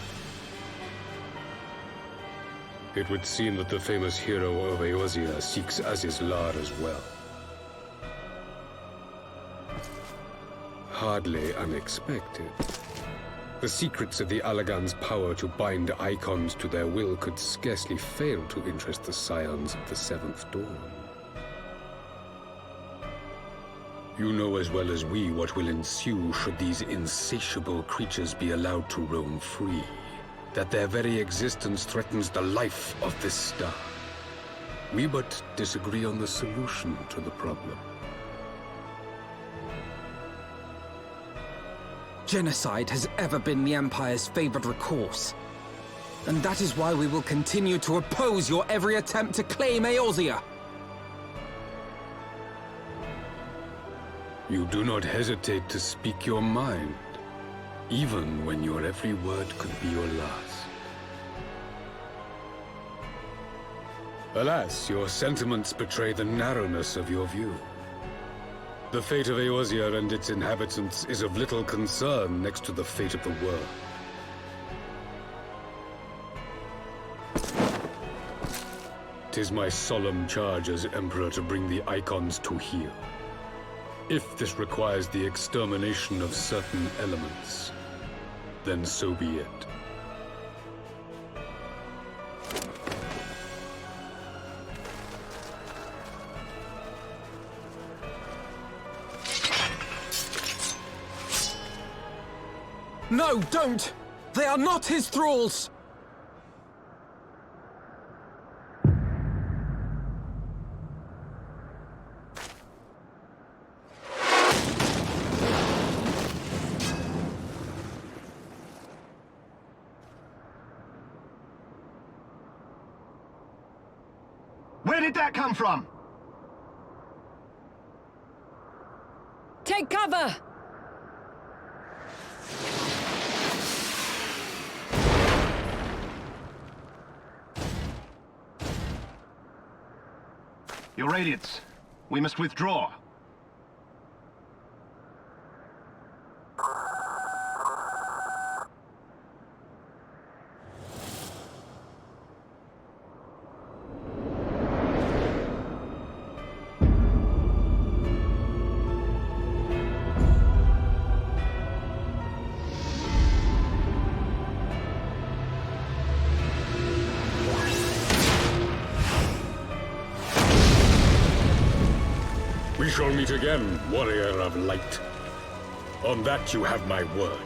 It would seem that the famous hero of Eorzea seeks Azizlar as well. Hardly unexpected. The secrets of the Allagan's power to bind icons to their will could scarcely fail to interest the scions of the Seventh Dawn. You know as well as we what will ensue should these insatiable creatures be allowed to roam free. That their very existence threatens the life of this star. We but disagree on the solution to the problem. Genocide has ever been the Empire's favored recourse. And that is why we will continue to oppose your every attempt to claim Eorzea. You do not hesitate to speak your mind, even when your every word could be your last. Alas, your sentiments betray the narrowness of your view. The fate of Eorzea and its inhabitants is of little concern next to the fate of the world. Tis my solemn charge as Emperor to bring the icons to heel. If this requires the extermination of certain elements, then so be it. No, don't! They are not his thralls! Where did that come from? Take cover! Your Radiance, we must withdraw. We shall meet again, Warrior of Light. On that you have my word.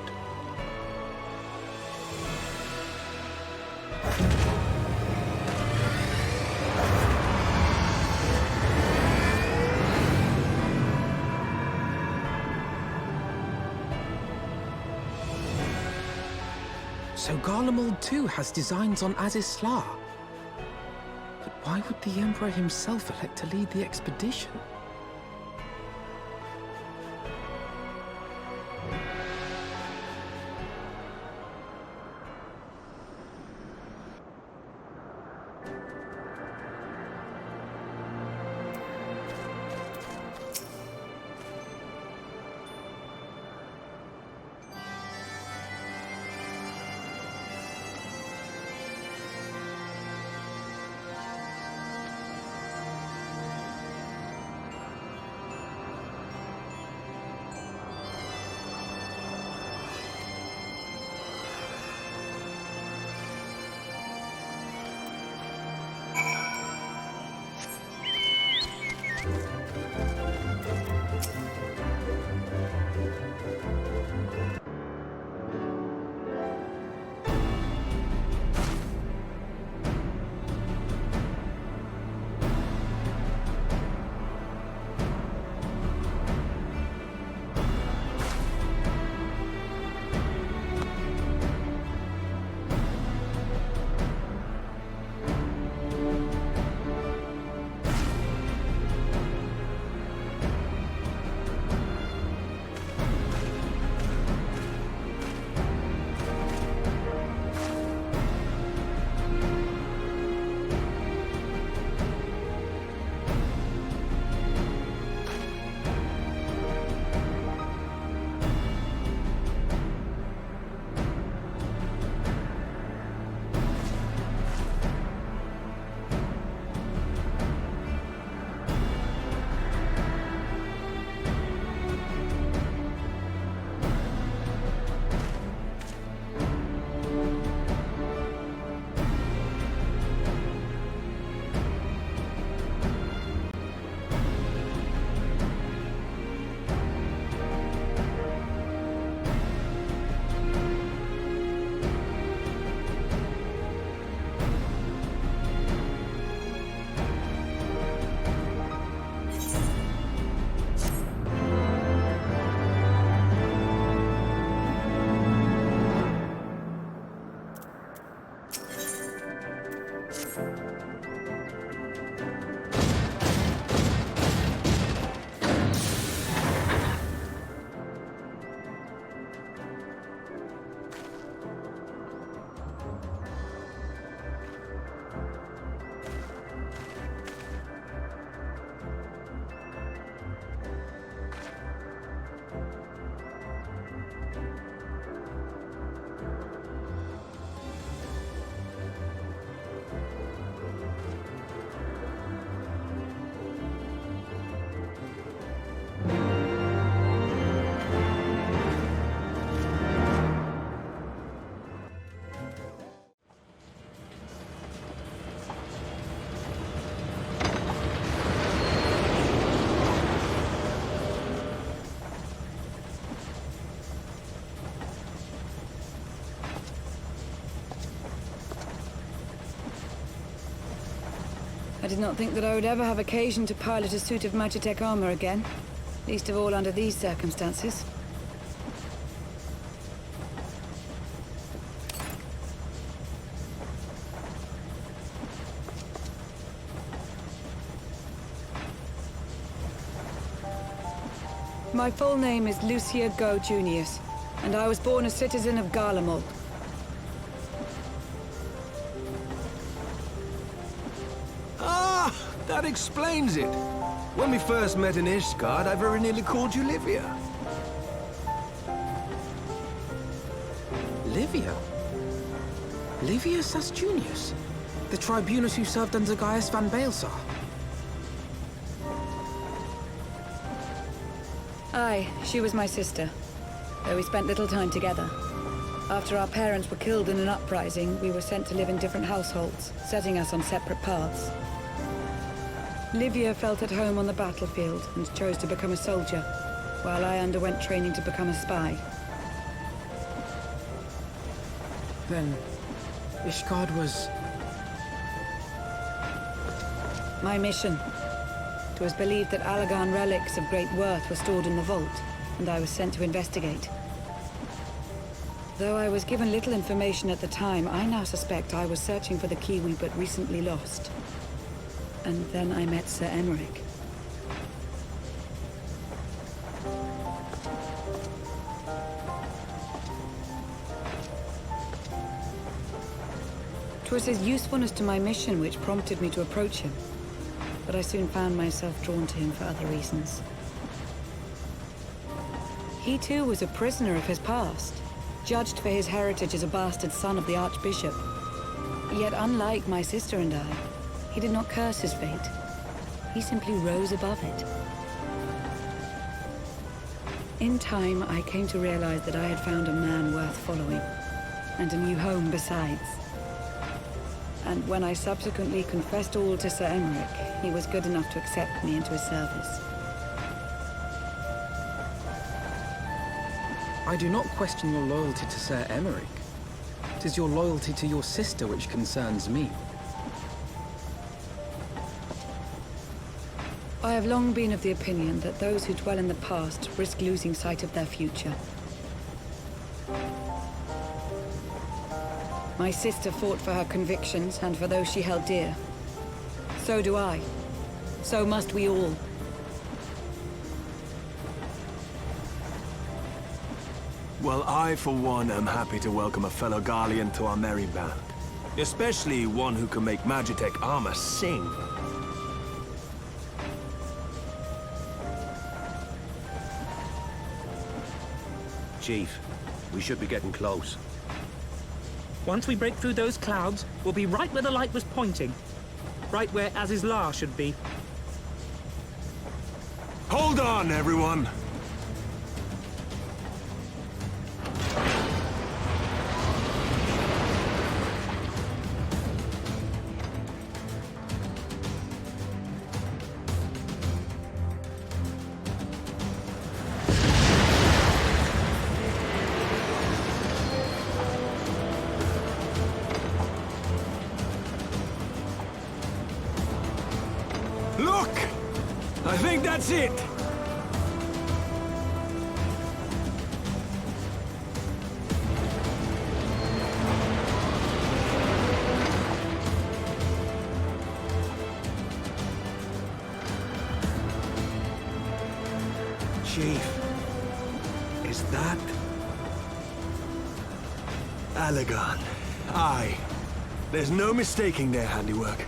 So Garlemald too has designs on Azizlar. But why would the Emperor himself elect to lead the expedition? did not think that I would ever have occasion to pilot a suit of Magitech armor again, least of all under these circumstances. My full name is Lucia Go Junius, and I was born a citizen of Garlemald. Ah, that explains it. When we first met in Ishgard, I very nearly called you Livia. Livia? Livia Sas Junius? The tribunus who served under Gaius van Baelsar? Aye, she was my sister, though we spent little time together. After our parents were killed in an uprising, we were sent to live in different households, setting us on separate paths. Livia felt at home on the battlefield and chose to become a soldier, while I underwent training to become a spy. Then, Ishgard was... my mission. It was believed that Allagan relics of great worth were stored in the vault, and I was sent to investigate. Though I was given little information at the time, I now suspect I was searching for the key we but recently lost. And then I met Sir Emeric. 'Twas his usefulness to my mission which prompted me to approach him, but I soon found myself drawn to him for other reasons. He too was a prisoner of his past, judged for his heritage as a bastard son of the Archbishop. Yet unlike my sister and I, he did not curse his fate. He simply rose above it. In time, I came to realize that I had found a man worth following, and a new home besides. And when I subsequently confessed all to Sir Emeric, he was good enough to accept me into his service. I do not question your loyalty to Sir Emeric. It is your loyalty to your sister which concerns me. I have long been of the opinion that those who dwell in the past risk losing sight of their future. My sister fought for her convictions and for those she held dear. So do I. So must we all. Well, I, for one, am happy to welcome a fellow Garlean to our merry band. Especially one who can make Magitech armor sing. Chief, we should be getting close. Once we break through those clouds, we'll be right where the light was pointing. Right where Az's Lair should be. Hold on, everyone! Look! I think that's it! Chief, is that... Allagan? Aye. There's no mistaking their handiwork.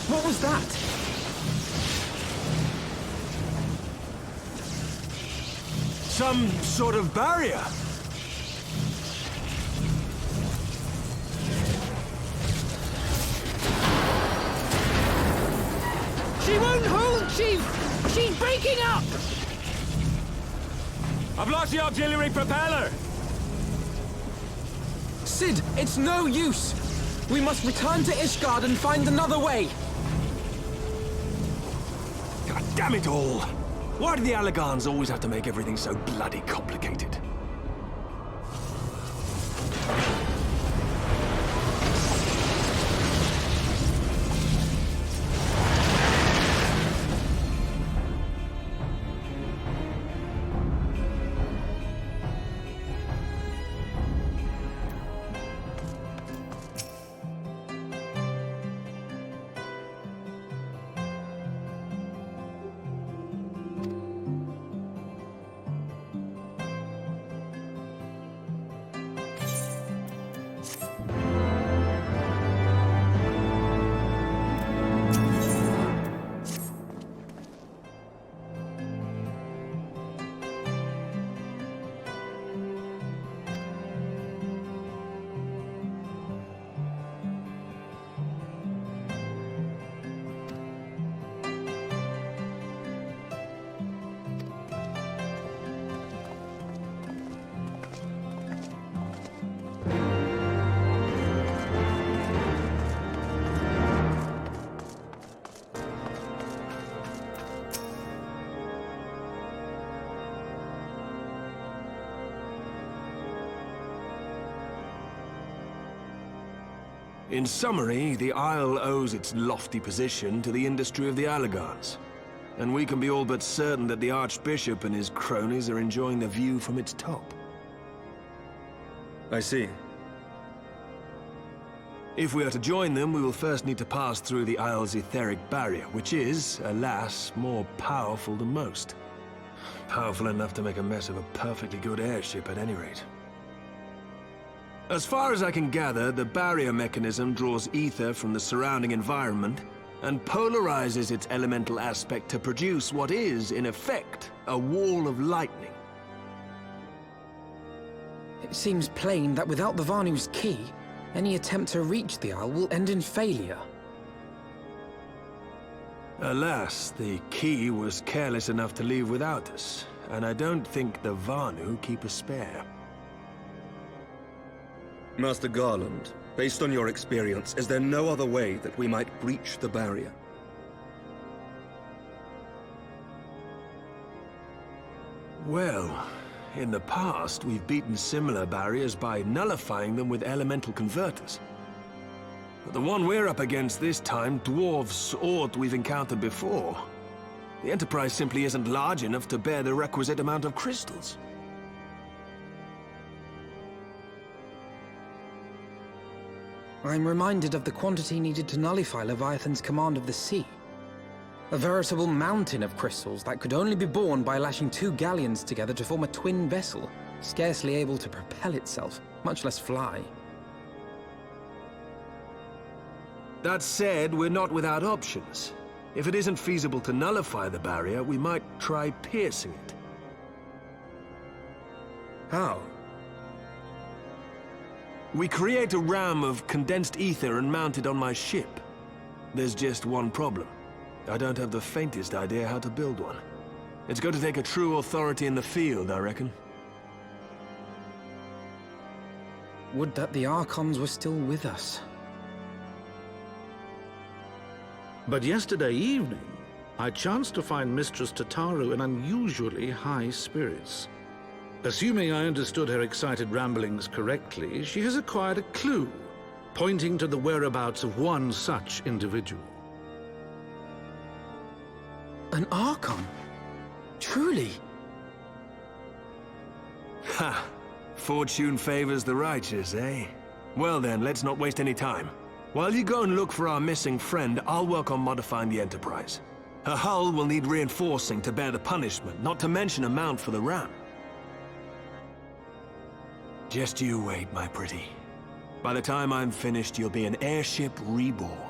What was that? Some sort of barrier. She won't hold, Chief! She's breaking up! I've lost the auxiliary propeller! Sid, it's no use! We must return to Ishgard and find another way! God damn it all! Why do the Allagans always have to make everything so bloody complicated? If we In summary, the Isle owes its lofty position to the industry of the Allagans. And we can be all but certain that the Archbishop and his cronies are enjoying the view from its top. I see. If we are to join them, we will first need to pass through the Isle's etheric barrier, which is, alas, more powerful than most. Powerful enough to make a mess of a perfectly good airship at any rate. As far as I can gather, the barrier mechanism draws ether from the surrounding environment and polarizes its elemental aspect to produce what is, in effect, a wall of lightning. It seems plain that without the Vanu's key, any attempt to reach the Isle will end in failure. Alas, the key was careless enough to leave without us, and I don't think the Vanu keep a spare. Master Garland, based on your experience, is there no other way that we might breach the barrier? Well, in the past, we've beaten similar barriers by nullifying them with elemental converters. But the one we're up against this time dwarfs aught we've encountered before. The Enterprise simply isn't large enough to bear the requisite amount of crystals. I'm reminded of the quantity needed to nullify Leviathan's command of the sea. A veritable mountain of crystals that could only be borne by lashing two galleons together to form a twin vessel, scarcely able to propel itself, much less fly. That said, we're not without options. If it isn't feasible to nullify the barrier, we might try piercing it. How? We create a ram of condensed ether and mount it on my ship. There's just one problem. I don't have the faintest idea how to build one. It's going to take a true authority in the field, I reckon. Would that the Archons were still with us. But yesterday evening, I chanced to find Mistress Tataru in unusually high spirits. Assuming I understood her excited ramblings correctly, she has acquired a clue, pointing to the whereabouts of one such individual. An Archon? Truly? Ha! Fortune favors the righteous, eh? Well then, let's not waste any time. While you go and look for our missing friend, I'll work on modifying the Enterprise. Her hull will need reinforcing to bear the punishment, not to mention a mount for the ram. Just you wait, my pretty. By the time I'm finished, you'll be an airship reborn.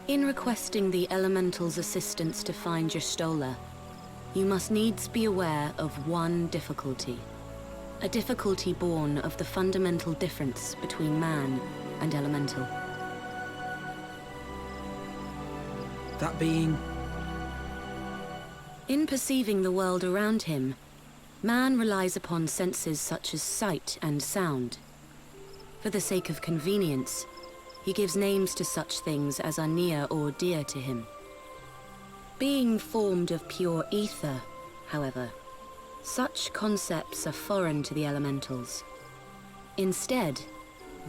In requesting the Elemental's assistance to find Y'shtola, you must needs be aware of one difficulty. A difficulty born of the fundamental difference between man and Elemental. That being? In perceiving the world around him, man relies upon senses such as sight and sound. For the sake of convenience, he gives names to such things as are near or dear to him. Being formed of pure ether, however, such concepts are foreign to the elementals. Instead,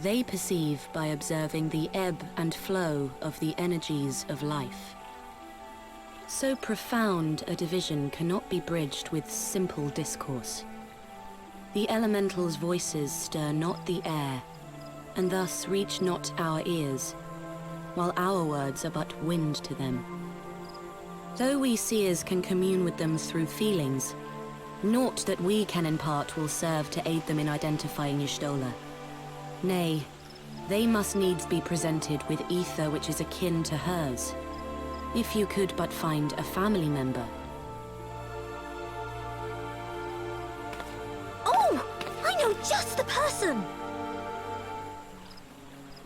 they perceive by observing the ebb and flow of the energies of life. So profound a division cannot be bridged with simple discourse. The elementals' voices stir not the air, and thus reach not our ears, while our words are but wind to them. Though we seers can commune with them through feelings, naught that we can impart will serve to aid them in identifying Y'shtola. Nay, they must needs be presented with ether which is akin to hers, if you could but find a family member. Oh! I know just the person!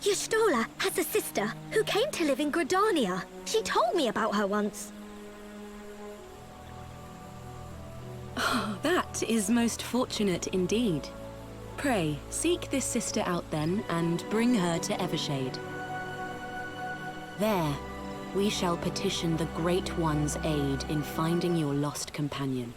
Y'shtola has a sister who came to live in Gridania. She told me about her once. Oh, that is most fortunate indeed. Pray, seek this sister out then, and bring her to Evershade. There, we shall petition the Great One's aid in finding your lost companion.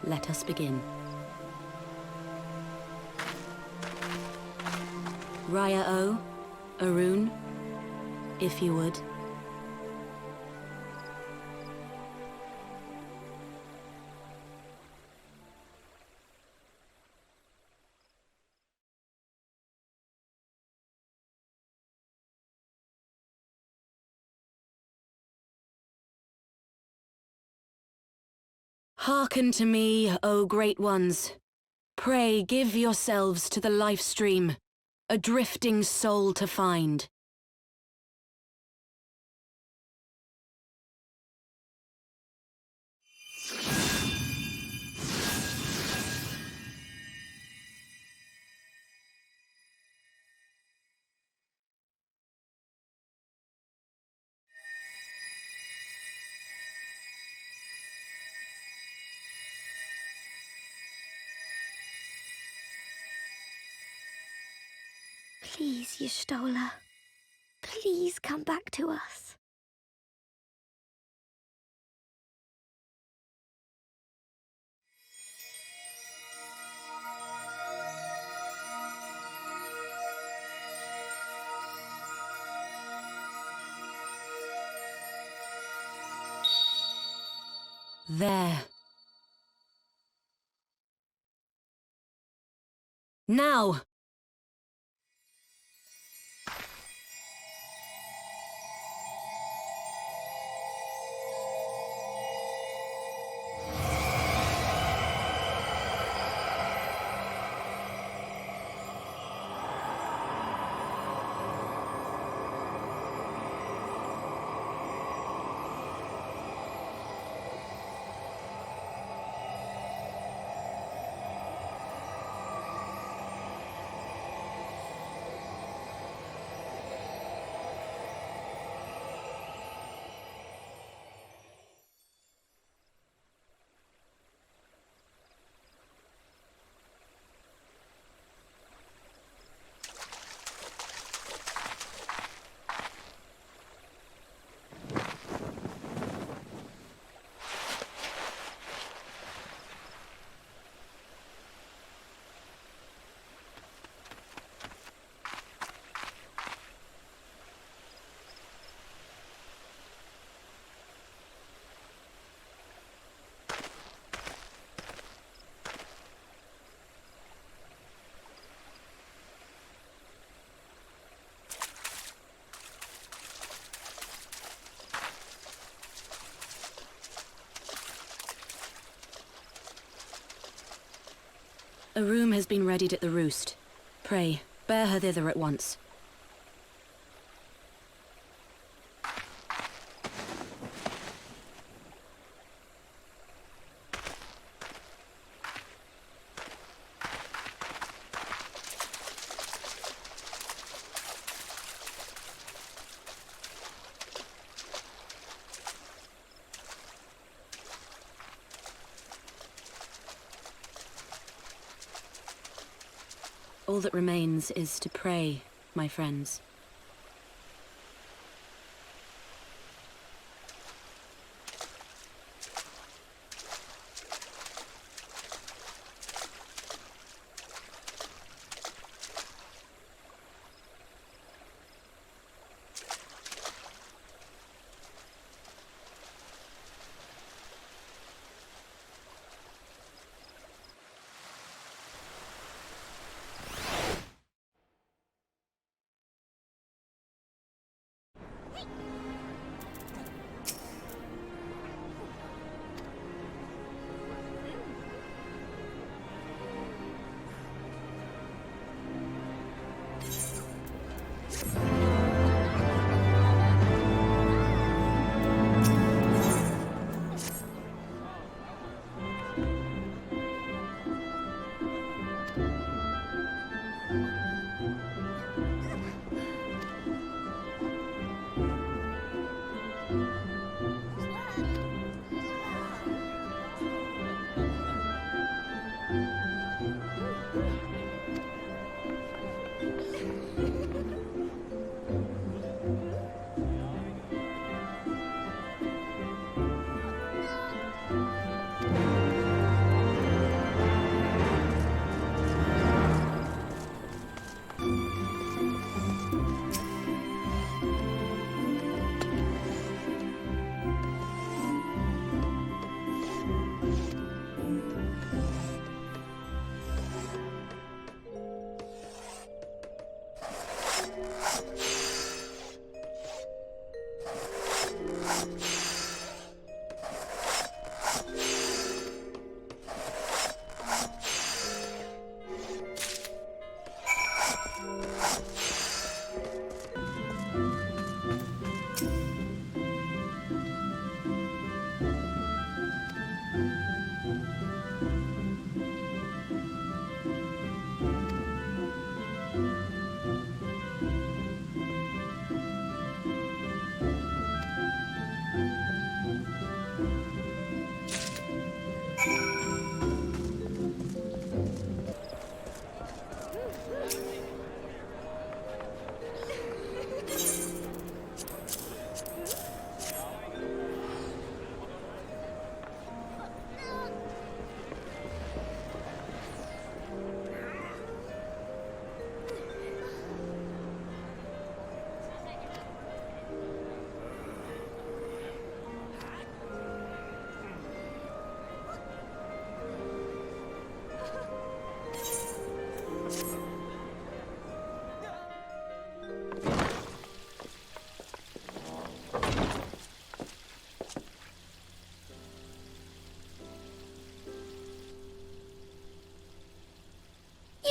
let us begin. Raya O, Arun, if you would. Hearken to me, O great ones. Pray give yourselves to the Lifestream, a drifting soul to find. Please, Y'shtola. Please come back to us. There. Now! A room has been readied at the roost. Pray, bear her thither at once. All that remains is to pray, my friends.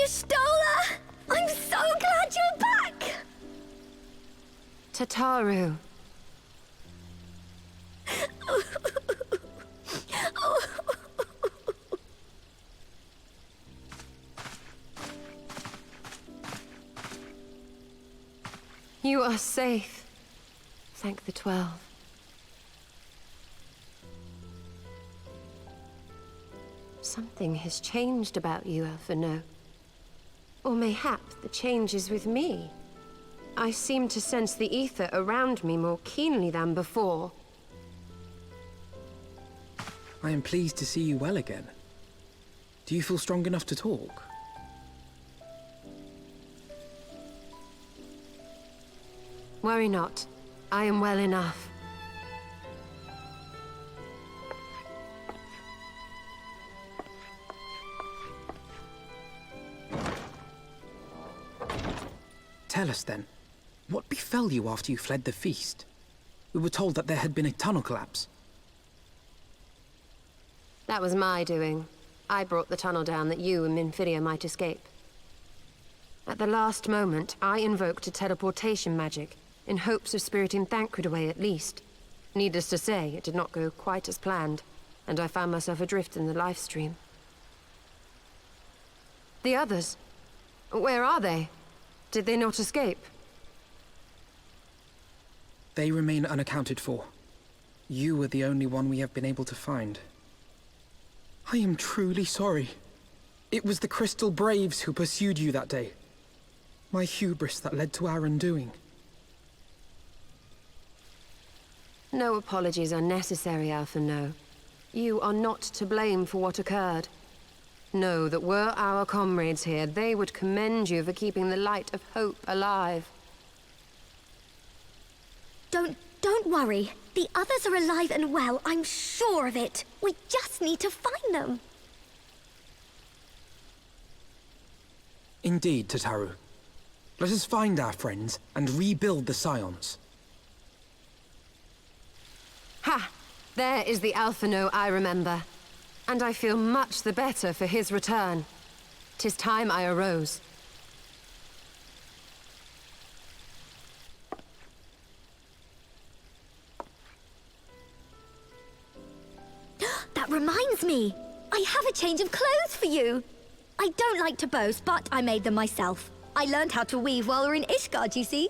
Y'shtola! I'm so glad you're back! Tataru. You are safe. Thank the 12. Something has changed about you, Alphino. Or mayhap the change is with me. I seem to sense the ether around me more keenly than before. I am pleased to see you well again. Do you feel strong enough to talk? Worry not. I am well enough. Tell us then, what befell you after you fled the feast? We were told that there had been a tunnel collapse. That was my doing. I brought the tunnel down that you and Minfidia might escape. At the last moment, I invoked a teleportation magic, in hopes of spiriting Thancred away at least. Needless to say, it did not go quite as planned, and I found myself adrift in the Lifestream. The others? Where are they? Did they not escape? They remain unaccounted for. You are the only one we have been able to find. I am truly sorry. It was the Crystal Braves who pursued you that day. My hubris that led to our undoing. No apologies are necessary, Alphino. You are not to blame for what occurred. Know that were our comrades here, they would commend you for keeping the light of hope alive. Don't worry. The others are alive and well, I'm sure of it. We just need to find them. Indeed, Tataru. Let us find our friends and rebuild the Scions. Ha! There is the Alphino I remember. And I feel much the better for his return. 'Tis time I arose. That reminds me! I have a change of clothes for you! I don't like to boast, but I made them myself. I learned how to weave while we're in Ishgard, you see?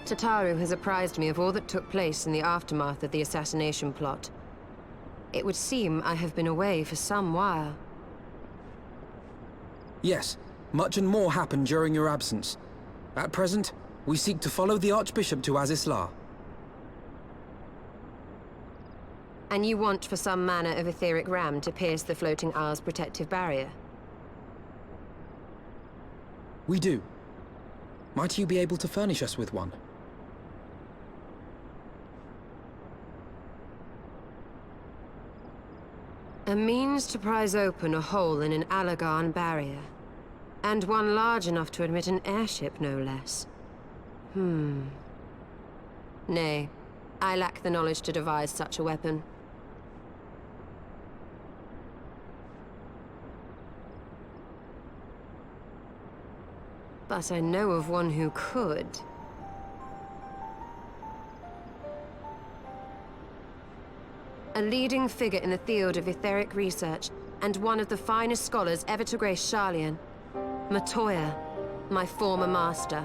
Tataru has apprised me of all that took place in the aftermath of the assassination plot. It would seem I have been away for some while. Yes, much and more happened during your absence. At present, we seek to follow the Archbishop to Azisla. And you want for some manner of etheric ram to pierce the floating isle's protective barrier? We do. Might you be able to furnish us with one? A means to prise open a hole in an Allagan barrier. And one large enough to admit an airship, no less. Nay, I lack the knowledge to devise such a weapon. But I know of one who could. A leading figure in the field of etheric research, and one of the finest scholars ever to grace Sharlayan. Matoya, my former master.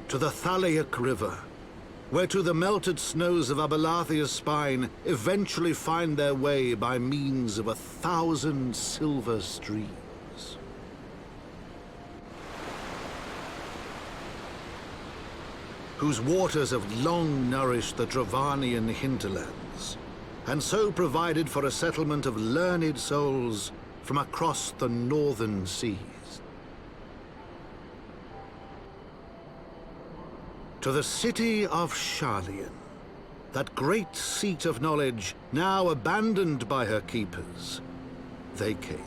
to the Thalaic River, where to the melted snows of Abelathia's spine eventually find their way by means of 1,000 silver streams. Whose waters have long nourished the Dravanian hinterlands, and so provided for a settlement of learned souls from across the northern seas. To the city of Sharlayan, that great seat of knowledge now abandoned by her keepers, they came.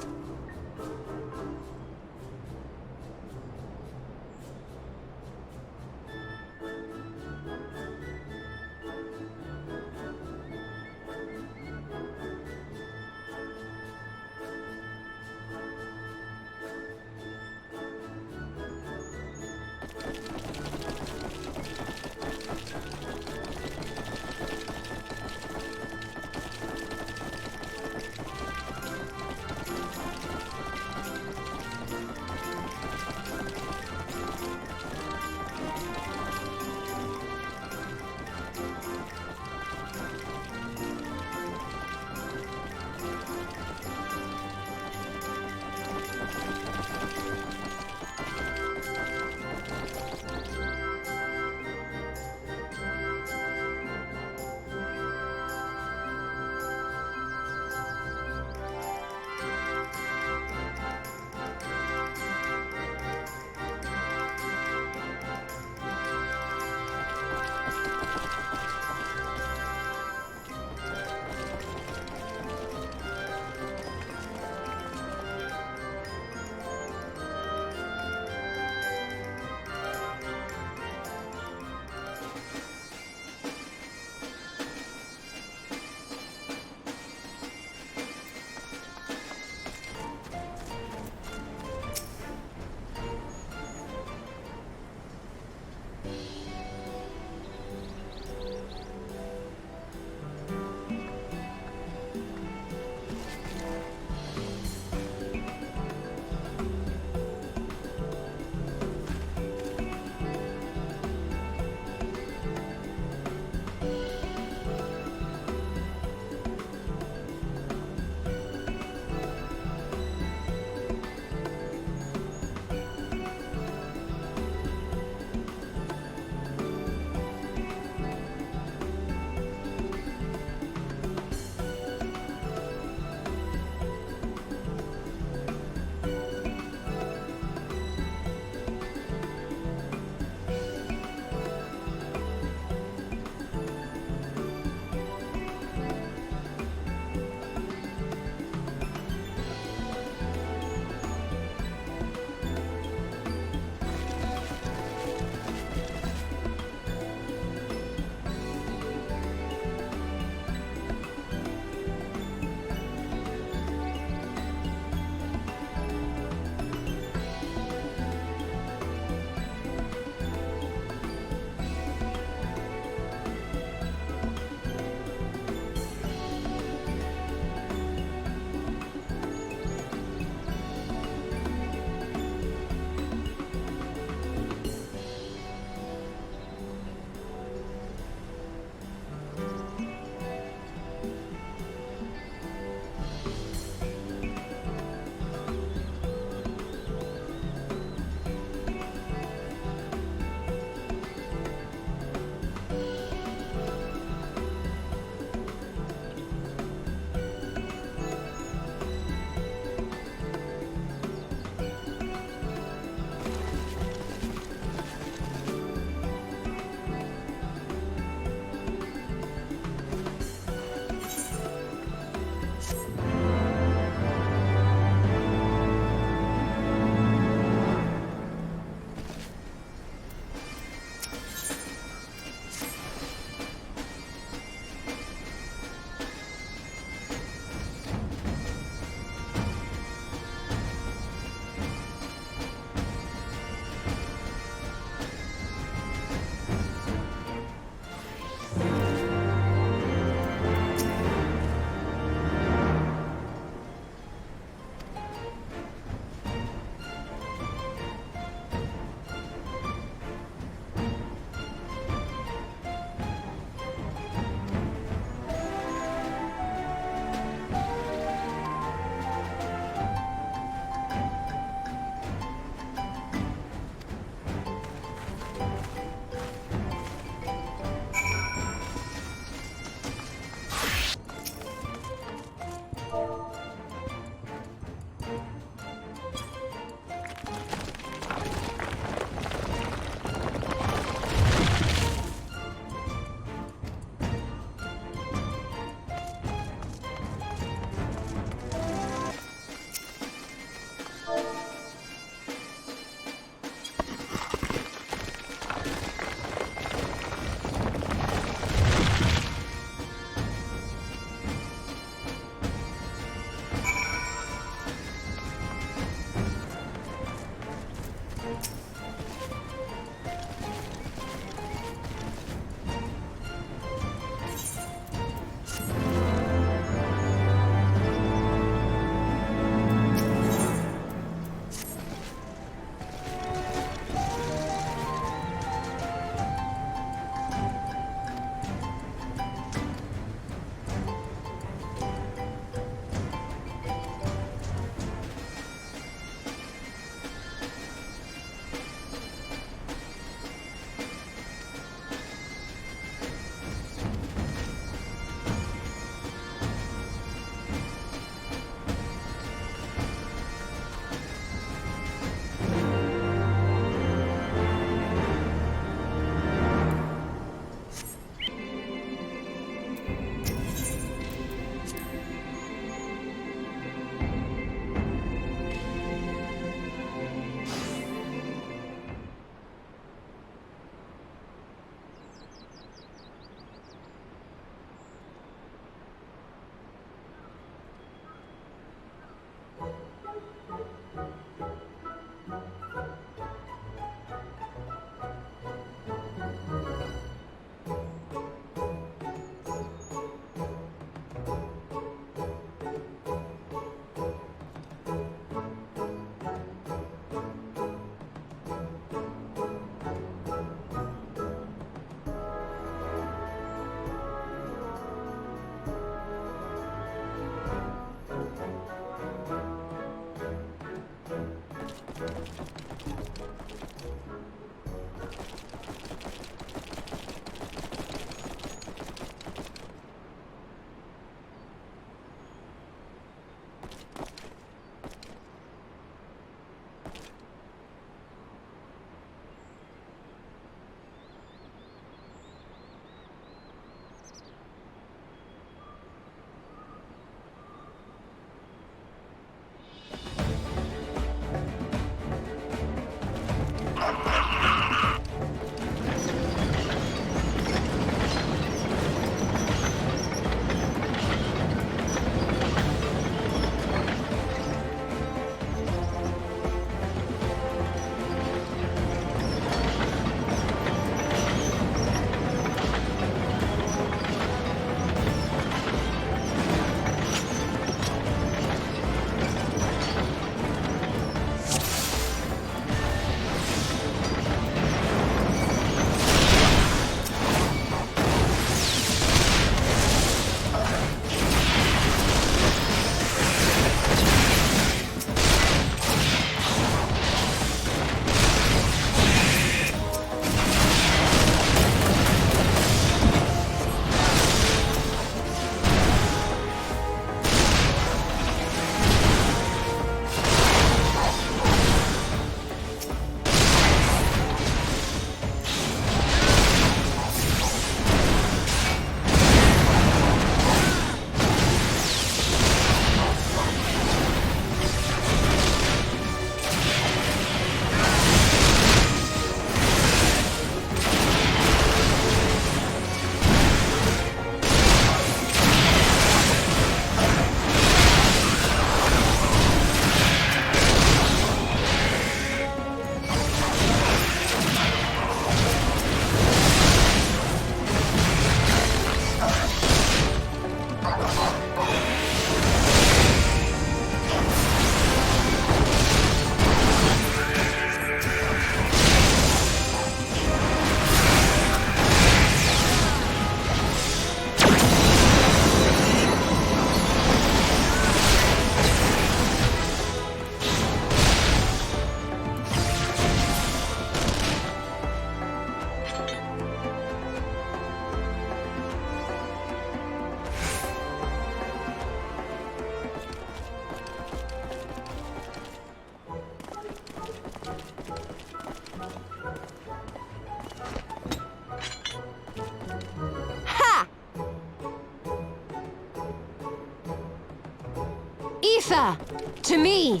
Aether! To me!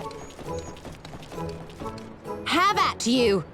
Have at you!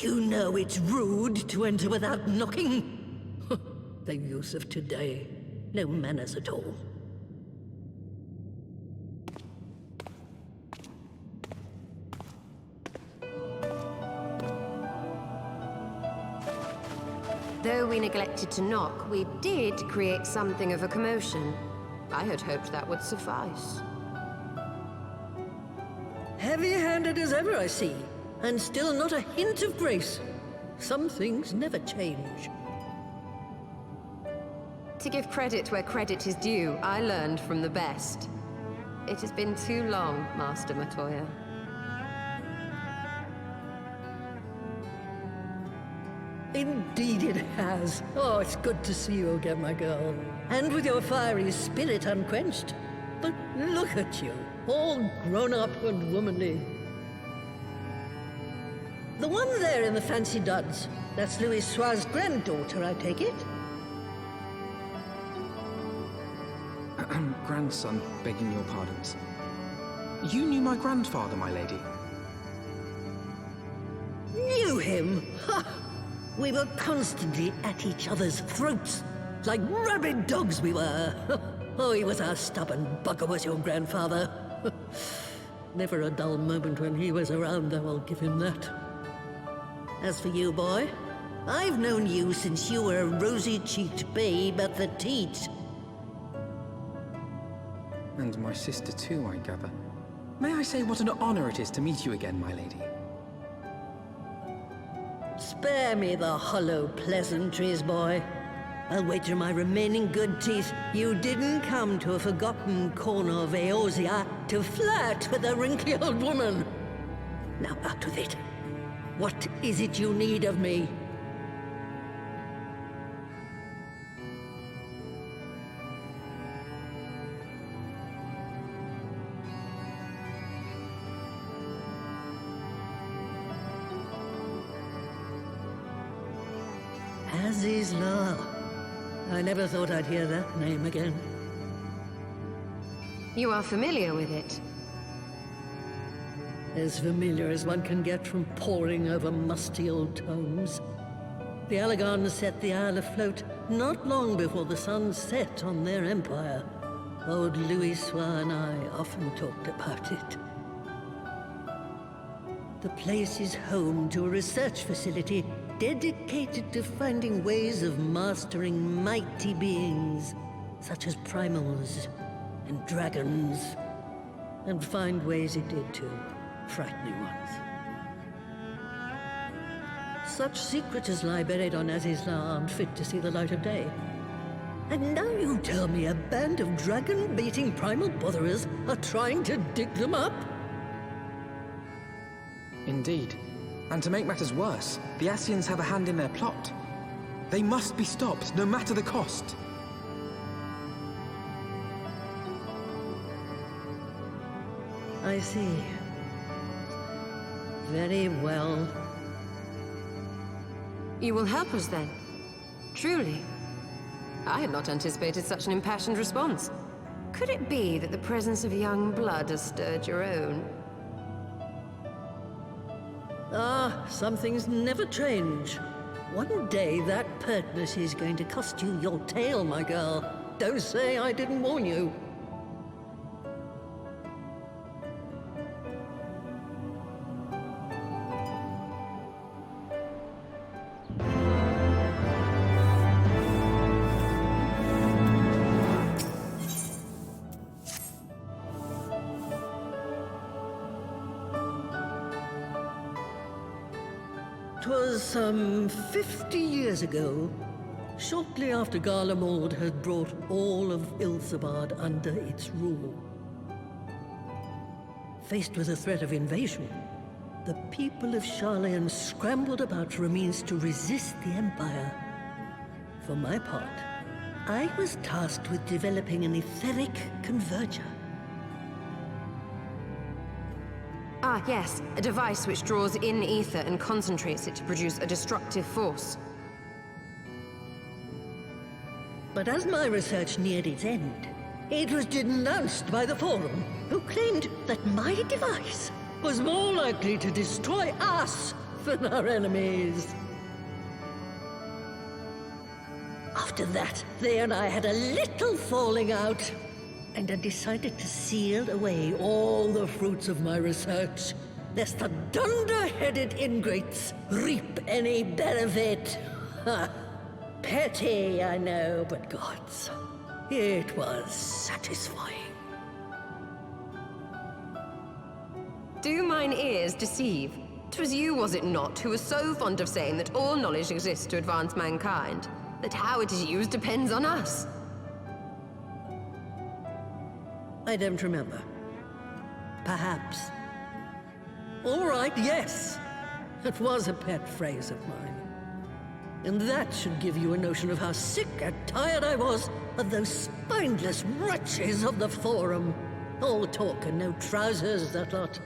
Don't you know it's rude to enter without knocking? The youth of today. No manners at all. Though we neglected to knock, we did create something of a commotion. I had hoped that would suffice. Heavy-handed as ever, I see. And still not a hint of grace. Some things never change. To give credit where credit is due, I learned from the best. It has been too long, Master Matoya. Indeed it has. Oh, it's good to see you again, my girl. And with your fiery spirit unquenched. But look at you, all grown up and womanly. The one there in the fancy duds, that's Louis Soir's granddaughter, I take it? Grandson, begging your pardons. You knew my grandfather, my lady. Knew him? Ha! We were constantly at each other's throats, like rabid dogs we were. Oh, he was a stubborn bugger, was your grandfather. Never a dull moment when he was around, though, I'll give him that. As for you, boy, I've known you since you were a rosy-cheeked babe at the teat. And my sister too, I gather. May I say what an honor it is to meet you again, my lady? Spare me the hollow pleasantries, boy. I'll wager my remaining good teeth you didn't come to a forgotten corner of Eorzea to flirt with a wrinkly old woman. Now out with it. What is it you need of me? Azizla. I never thought I'd hear that name again. You are familiar with it? As familiar as one can get from poring over musty old tomes. The Allagons set the Isle afloat not long before the sun set on their empire. Old Louis Soir and I often talked about it. The place is home to a research facility dedicated to finding ways of mastering mighty beings, such as primals and dragons, and find ways it did too, frightening ones. Such secrets as lie buried on Azizla aren't fit to see the light of day. And now you tell me a band of dragon-baiting primal botherers are trying to dig them up? Indeed. And to make matters worse, the Ascians have a hand in their plot. They must be stopped, no matter the cost. I see. Very well. You will help us then? Truly? I had not anticipated such an impassioned response. Could it be that the presence of young blood has stirred your own? Ah, some things never change. One day that pertness is going to cost you your tail, my girl. Don't say I didn't warn you. 'Twas some 50 years ago, shortly after Garlemald had brought all of Il'Sabard under its rule. Faced with the threat of invasion, the people of Sharlayan scrambled about for a means to resist the Empire. For my part, I was tasked with developing an etheric converger. Ah, yes. A device which draws in ether and concentrates it to produce a destructive force. But as my research neared its end, it was denounced by the Forum, who claimed that my device was more likely to destroy us than our enemies. After that, they and I had a little falling out, and I decided to seal away all the fruits of my research, lest the dunder-headed ingrates reap any benefit. Ha! Petty, I know, but gods, it was satisfying. Do mine ears deceive? 'Twas you, was it not, who was so fond of saying that all knowledge exists to advance mankind, that how it is used depends on us? I don't remember. Perhaps. All right, yes. It was a pet phrase of mine. And that should give you a notion of how sick and tired I was of those spineless wretches of the Forum. All talk and no trousers, that lot.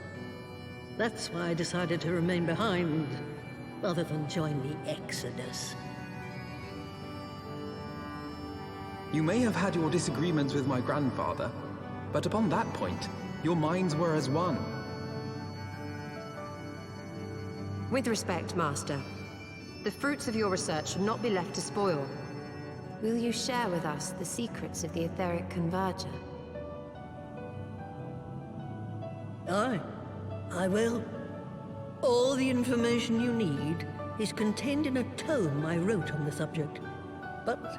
That's why I decided to remain behind, rather than join the Exodus. You may have had your disagreements with my grandfather, but upon that point, your minds were as one. With respect, Master, the fruits of your research should not be left to spoil. Will you share with us the secrets of the Etheric Converger? Aye, I will. All the information you need is contained in a tome I wrote on the subject. But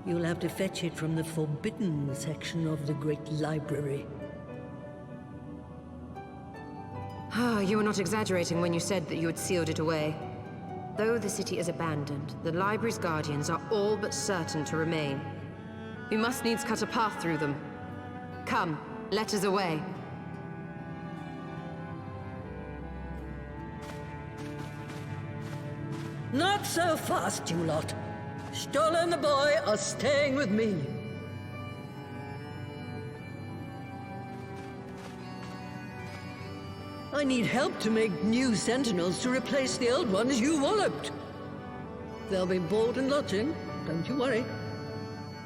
you'll have to fetch it from the forbidden section of the Great Library. Ah, you were not exaggerating when you said that you had sealed it away. Though the city is abandoned, the library's guardians are all but certain to remain. We must needs cut a path through them. Come, let us away. Not so fast, you lot. Stola and the boy are staying with me. I need help to make new sentinels to replace the old ones you walloped. They'll be board and lodging, don't you worry.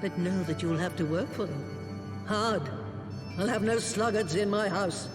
But know that you'll have to work for them. Hard. I'll have no sluggards in my house.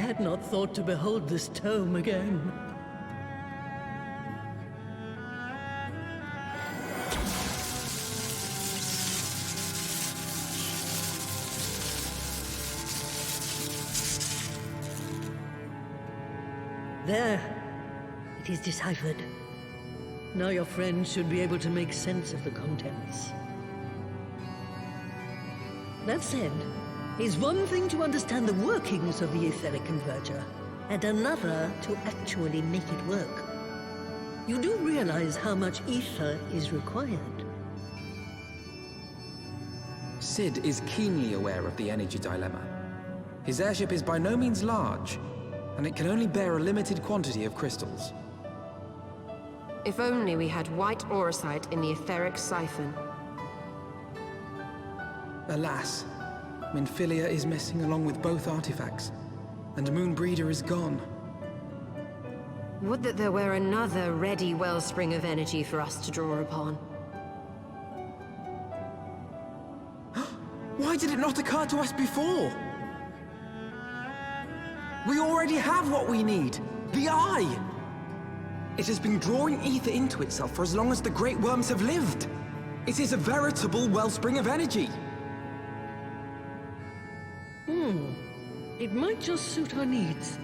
had not thought to behold this tome again. There. It is deciphered. Now your friend should be able to make sense of the contents. That said, it's one thing to understand the workings of the etheric converger, and another to actually make it work. You do realize how much ether is required. Sid is keenly aware of the energy dilemma. His airship is by no means large, and it can only bear a limited quantity of crystals. If only we had white auracite in the etheric siphon. Alas, Minfilia is missing along with both artifacts, and Moonbreeder is gone. Would that there were another ready wellspring of energy for us to draw upon. Why did it not occur to us before? We already have what we need! The Eye! It has been drawing ether into itself for as long as the Great Worms have lived. It is a veritable wellspring of energy. It might just suit our needs.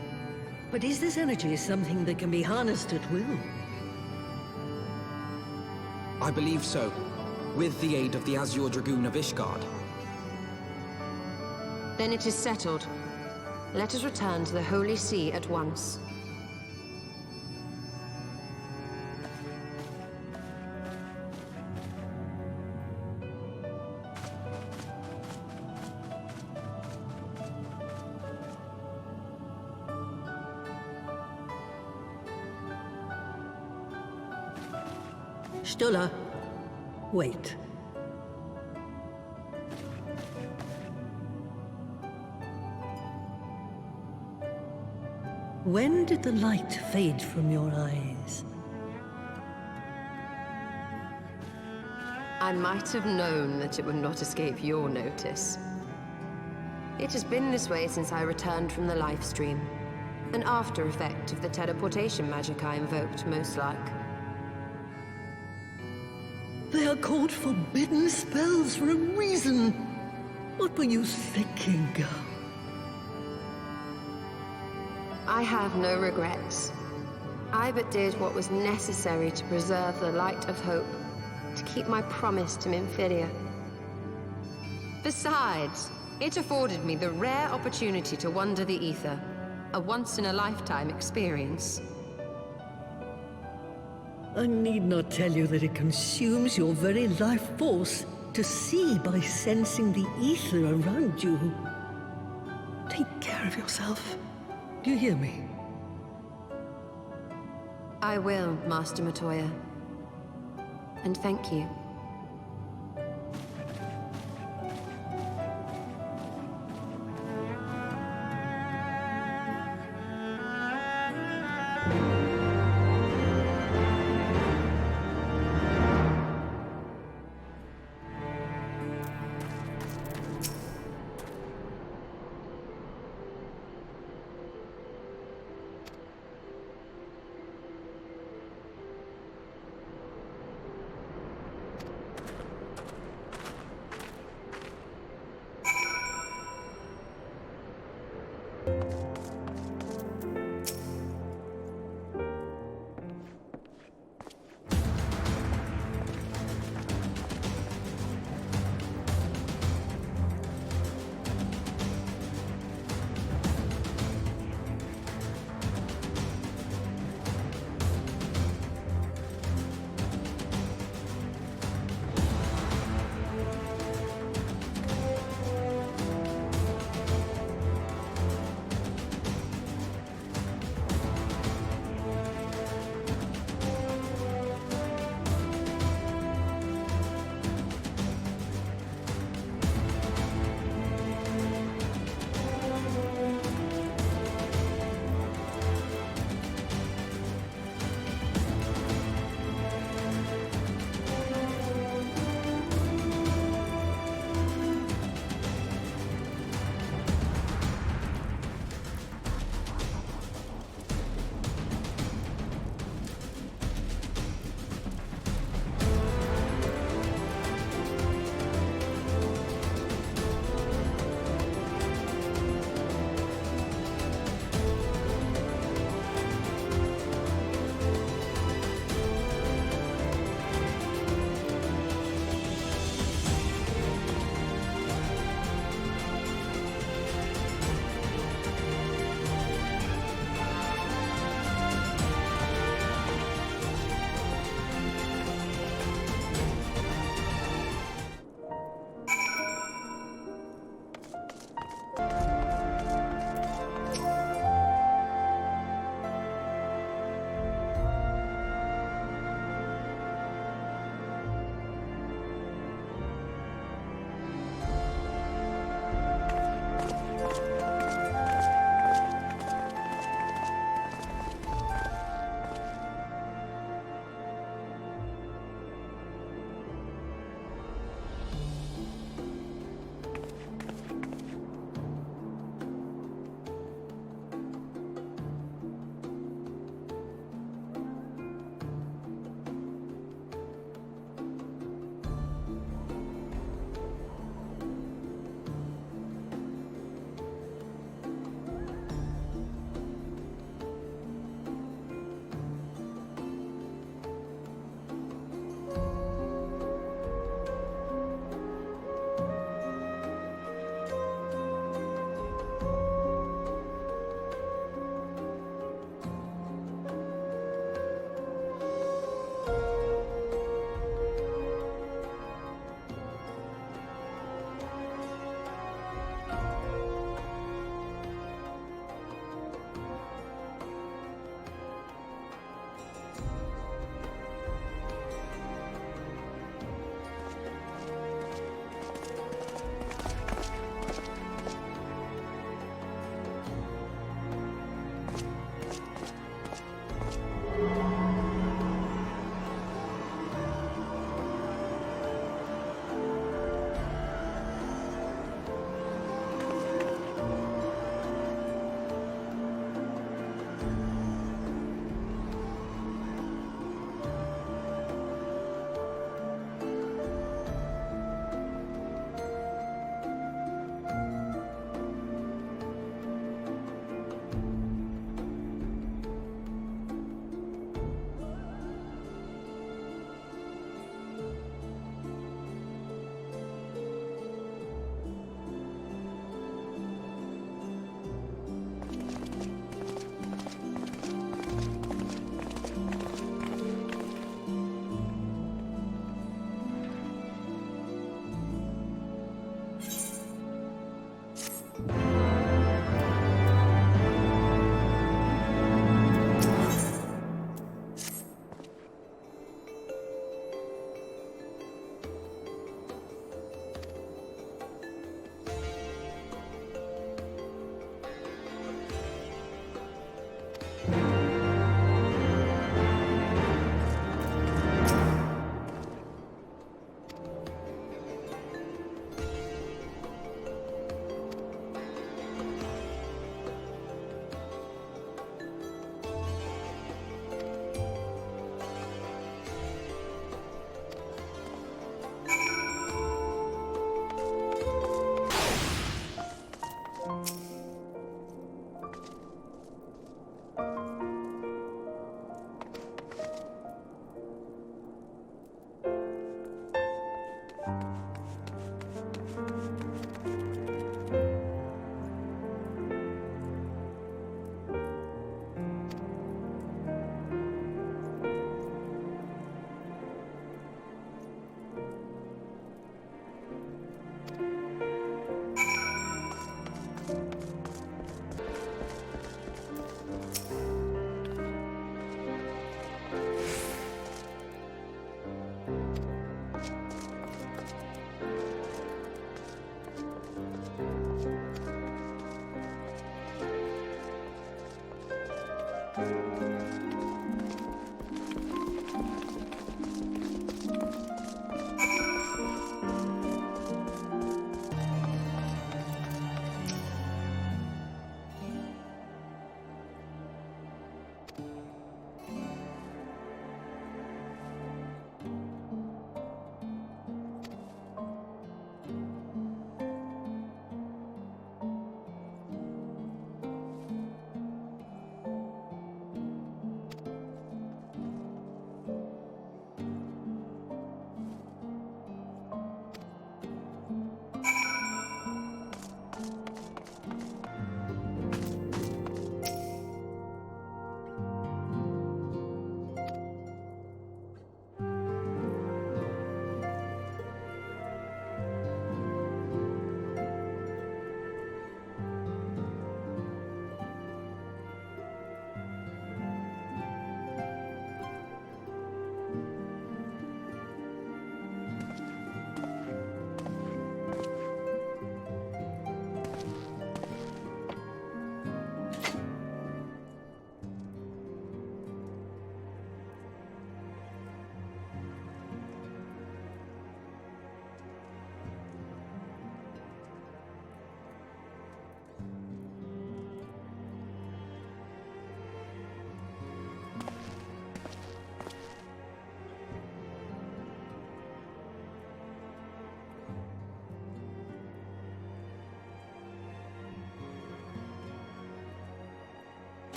But is this energy something that can be harnessed at will? I believe so, with the aid of the Azure Dragoon of Ishgard. Then it is settled. Let us return to the Holy See at once. Stola, wait. When did the light fade from your eyes? I might have known that it would not escape your notice. It has been this way since I returned from the Lifestream. An after effect of the teleportation magic I invoked, most like. They are called forbidden spells for a reason. What were you thinking, girl? I have no regrets. I but did what was necessary to preserve the light of hope, to keep my promise to Minfilia. Besides, it afforded me the rare opportunity to wander the ether, a once-in-a-lifetime experience. I need not tell you that it consumes your very life force to see by sensing the ether around you. Take care of yourself. Do you hear me? I will, Master Matoya. And thank you.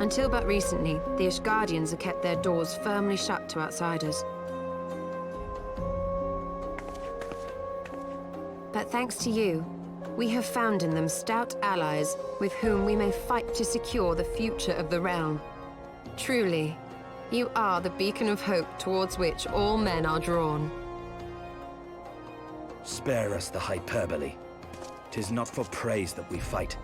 Until but recently, the Ishgardians have kept their doors firmly shut to outsiders. But thanks to you, we have found in them stout allies with whom we may fight to secure the future of the realm. Truly, you are the beacon of hope towards which all men are drawn. Spare us the hyperbole. 'Tis not for praise that we fight.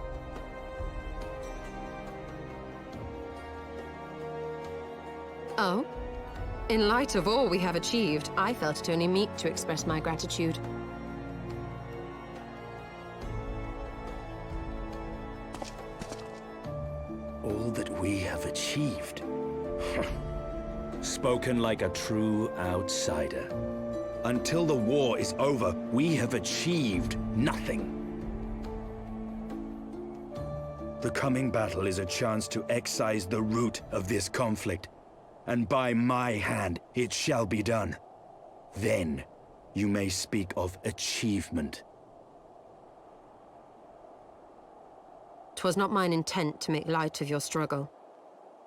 Oh? In light of all we have achieved, I felt it only meet to express my gratitude. All that we have achieved. Spoken like a true outsider. Until the war is over, we have achieved nothing. The coming battle is a chance to excise the root of this conflict, and by my hand it shall be done. Then you may speak of achievement. 'Twas not mine intent to make light of your struggle.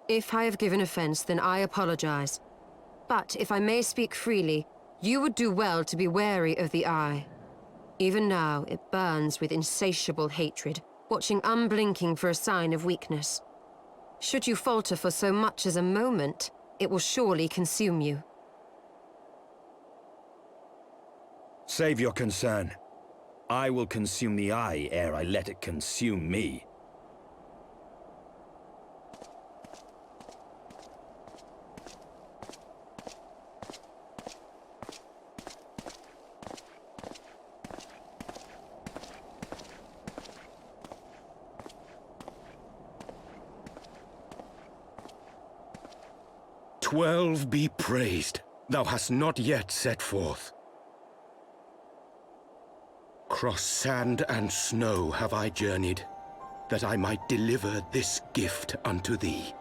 If I have given offense, then I apologize. But if I may speak freely, you would do well to be wary of the Eye. Even now, it burns with insatiable hatred, watching unblinking for a sign of weakness. Should you falter for so much as a moment, it will surely consume you. Save your concern. I will consume the Eye ere I let it consume me. "12 be praised, thou hast not yet set forth. Cross sand and snow have I journeyed, that I might deliver this gift unto thee."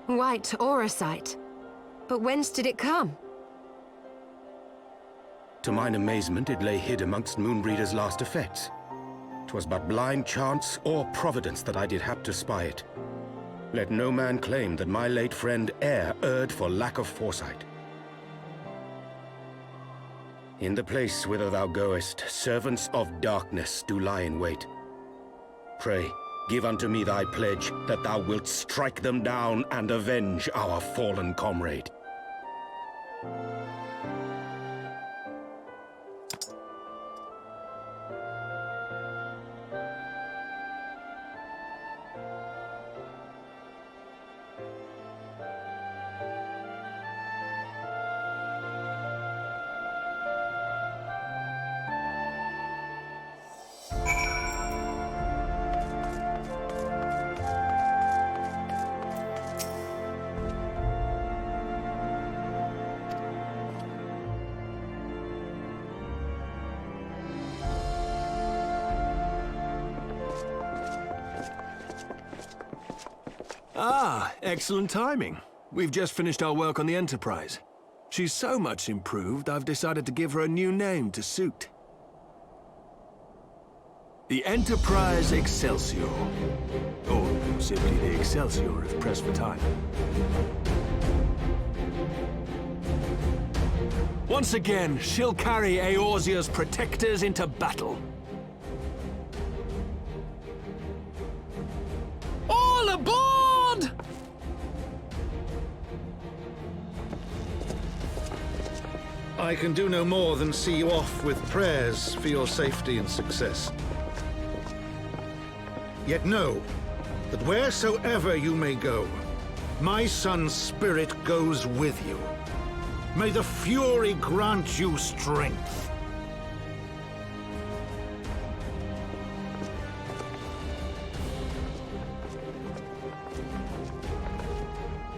White Auracite. But whence did it come? To mine amazement, it lay hid amongst Moonbreeder's last effects. 'Twas but blind chance or providence that I did hap to spy it. Let no man claim that my late friend Aery erred for lack of foresight. In the place whither thou goest, servants of darkness do lie in wait. Pray, give unto me thy pledge that thou wilt strike them down and avenge our fallen comrade. Ah, excellent timing. We've just finished our work on the Enterprise. She's so much improved, I've decided to give her a new name to suit. The Enterprise Excelsior. Or simply the Excelsior if pressed for time. Once again, she'll carry Eorzea's protectors into battle. All aboard! I can do no more than see you off with prayers for your safety and success. Yet know that wheresoever you may go, my son's spirit goes with you. May the Fury grant you strength.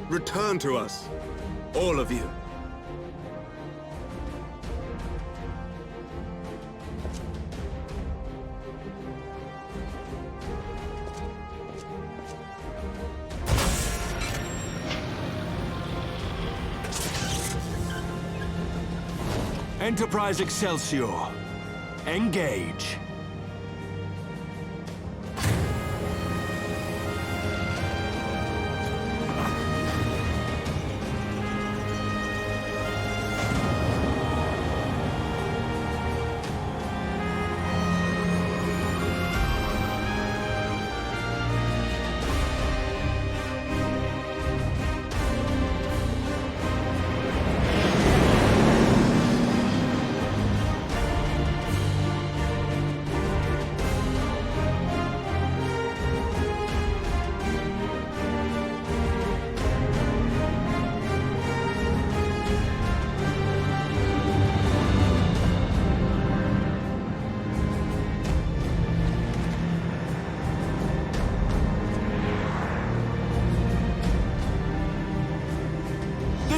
Return to us, all of you. Enterprise Excelsior. Engage.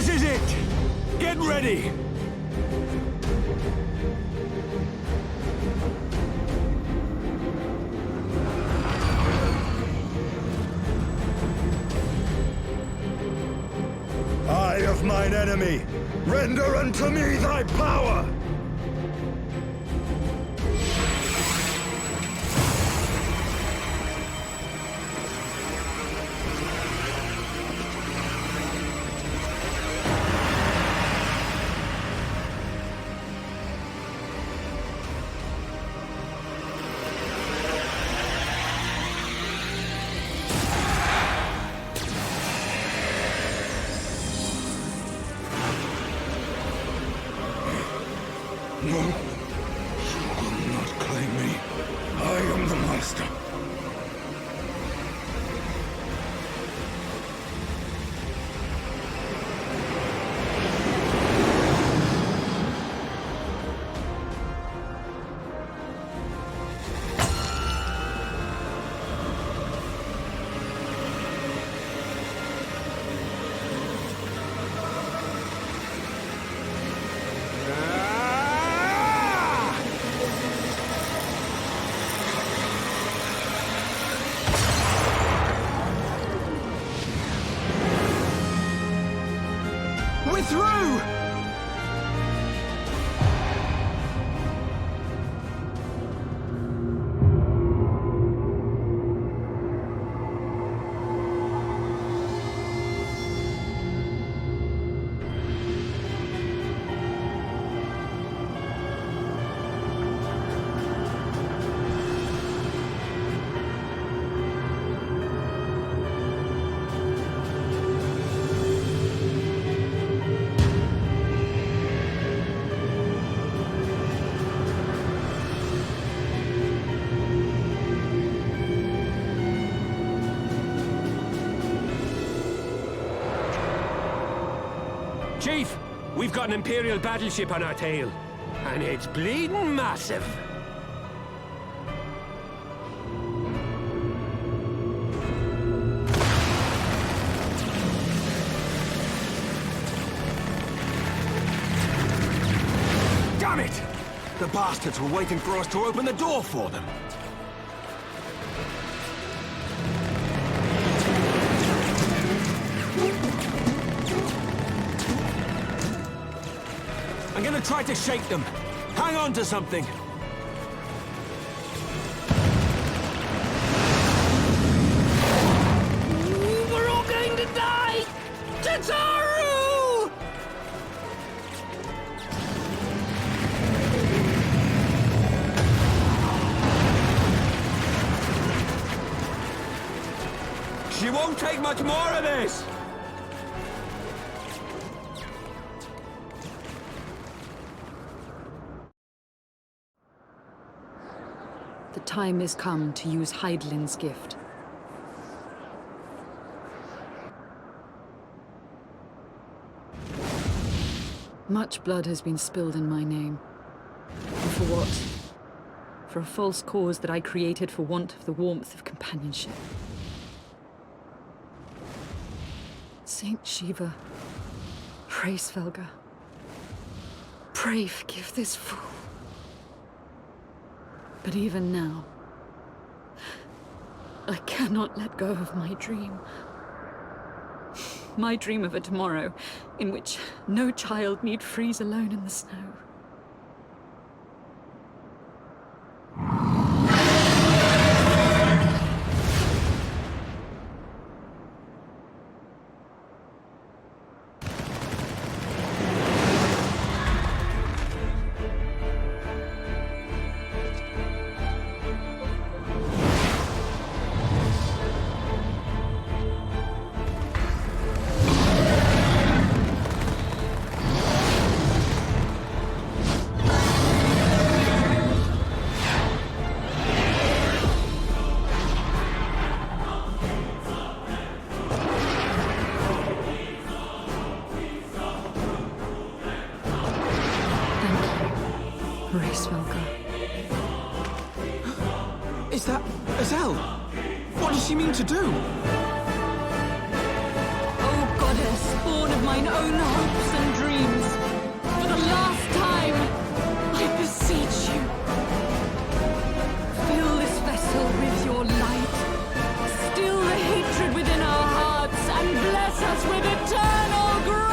This is it! Get ready! Eye of mine enemy, render unto me thy power! No, you will not claim me. I am the master. We're through! Chief, we've got an Imperial battleship on our tail. And it's bleeding massive. Damn it! The bastards were waiting for us to open the door for them. I'm gonna try to shake them. Hang on to something. We're all going to die! Tataru! She won't take much more of this! The time has come to use Hydaelyn's gift. Much blood has been spilled in my name. And for what? For a false cause that I created for want of the warmth of companionship. Saint Shiva, Hraesvelgr, pray forgive this fool. But even now, I cannot let go of my dream. My dream of a tomorrow in which no child need freeze alone in the snow. Hraesvelgr. Is that Azelle? What does she mean to do? Oh, goddess! born of mine own hopes and dreams. For the last time, I beseech you. Fill this vessel with your light. Still the hatred within our hearts and bless us with eternal grace!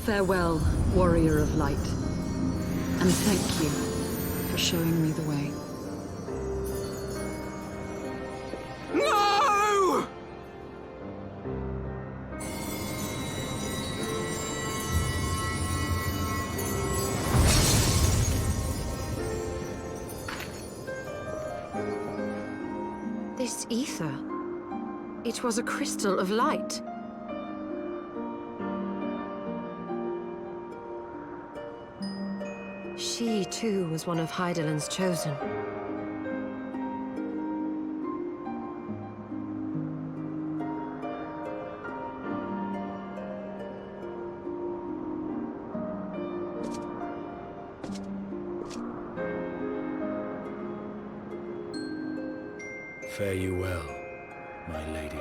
Farewell, Warrior of Light, and thank you for showing me the way. No! This ether. It was a crystal of light. She, too, was one of Hydaelyn's chosen. Fare you well, my lady.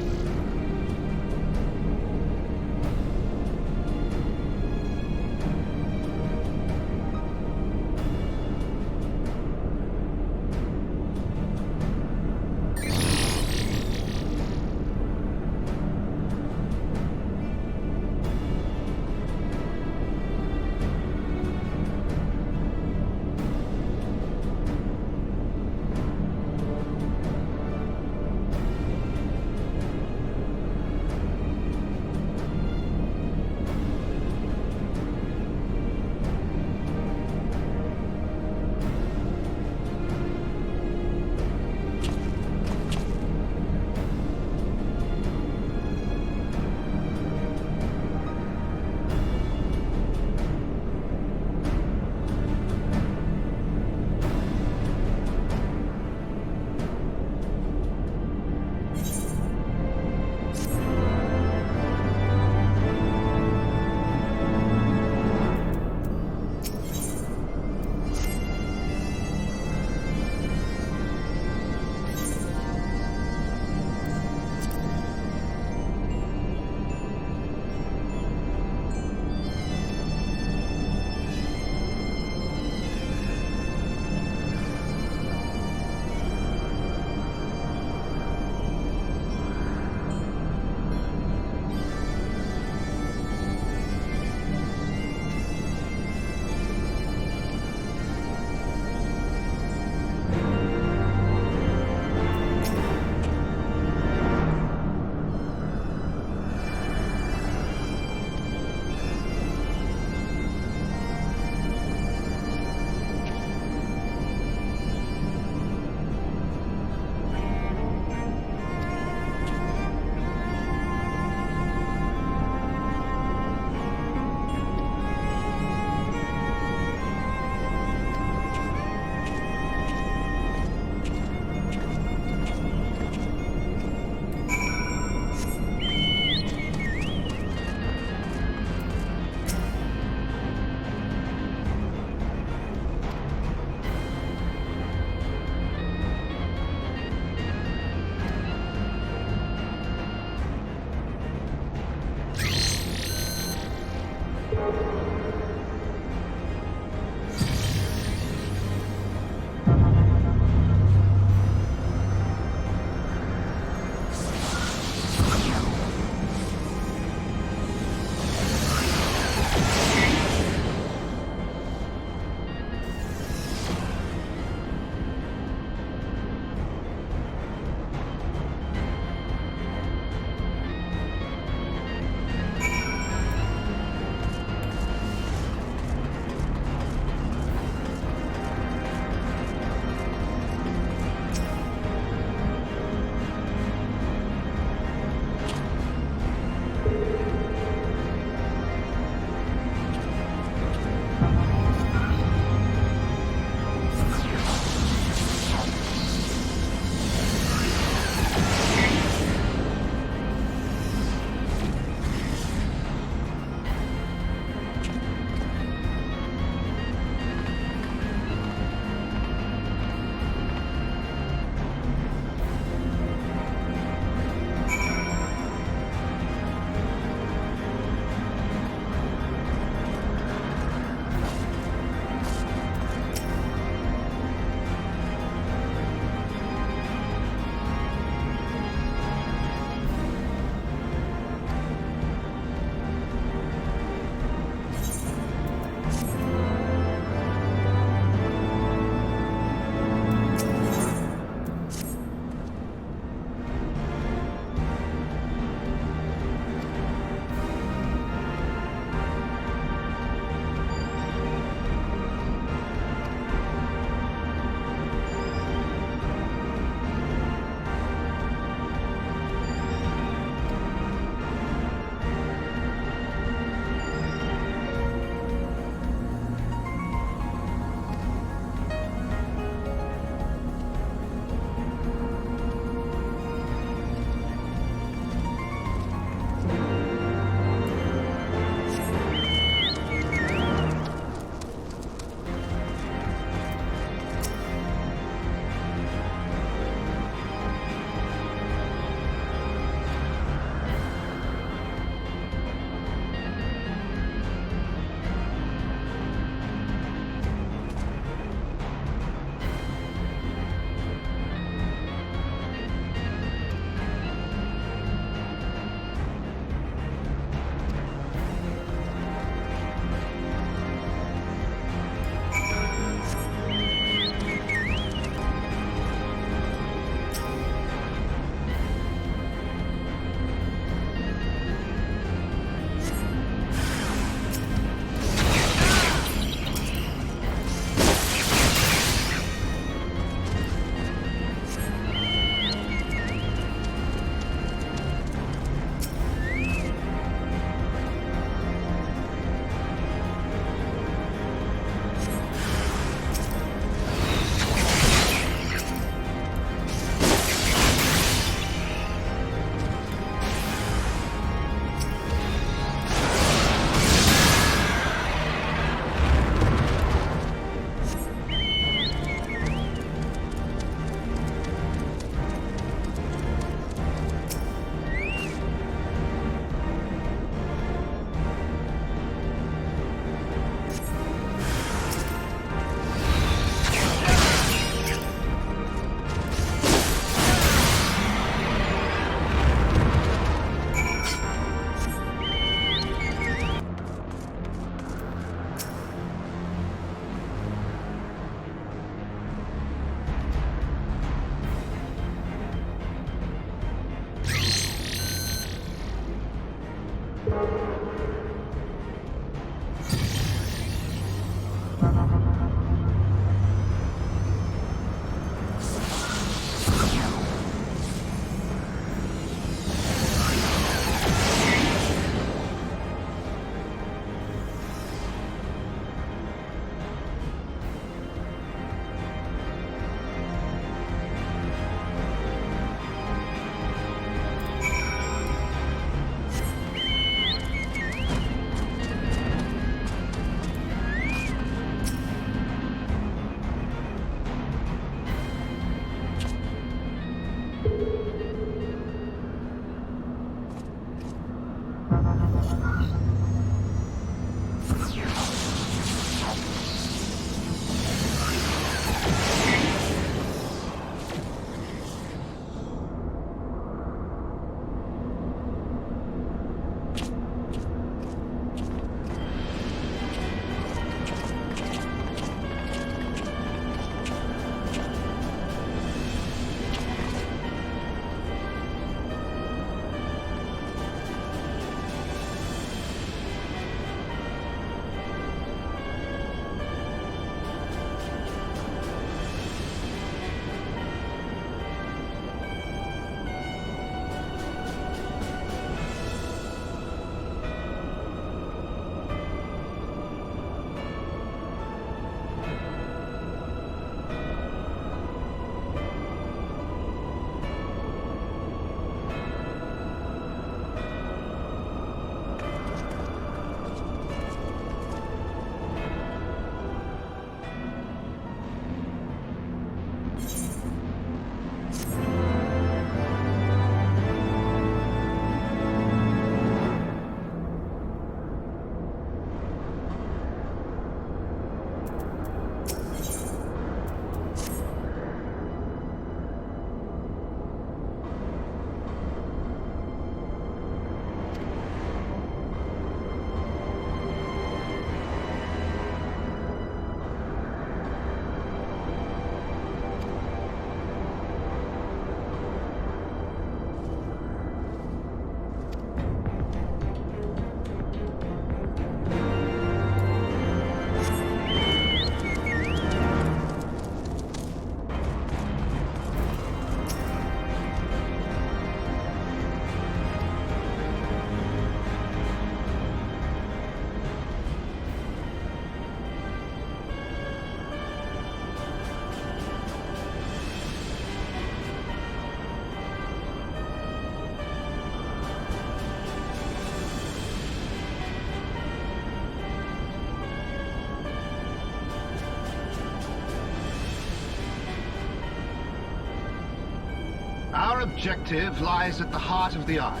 Our objective lies at the heart of the Isle.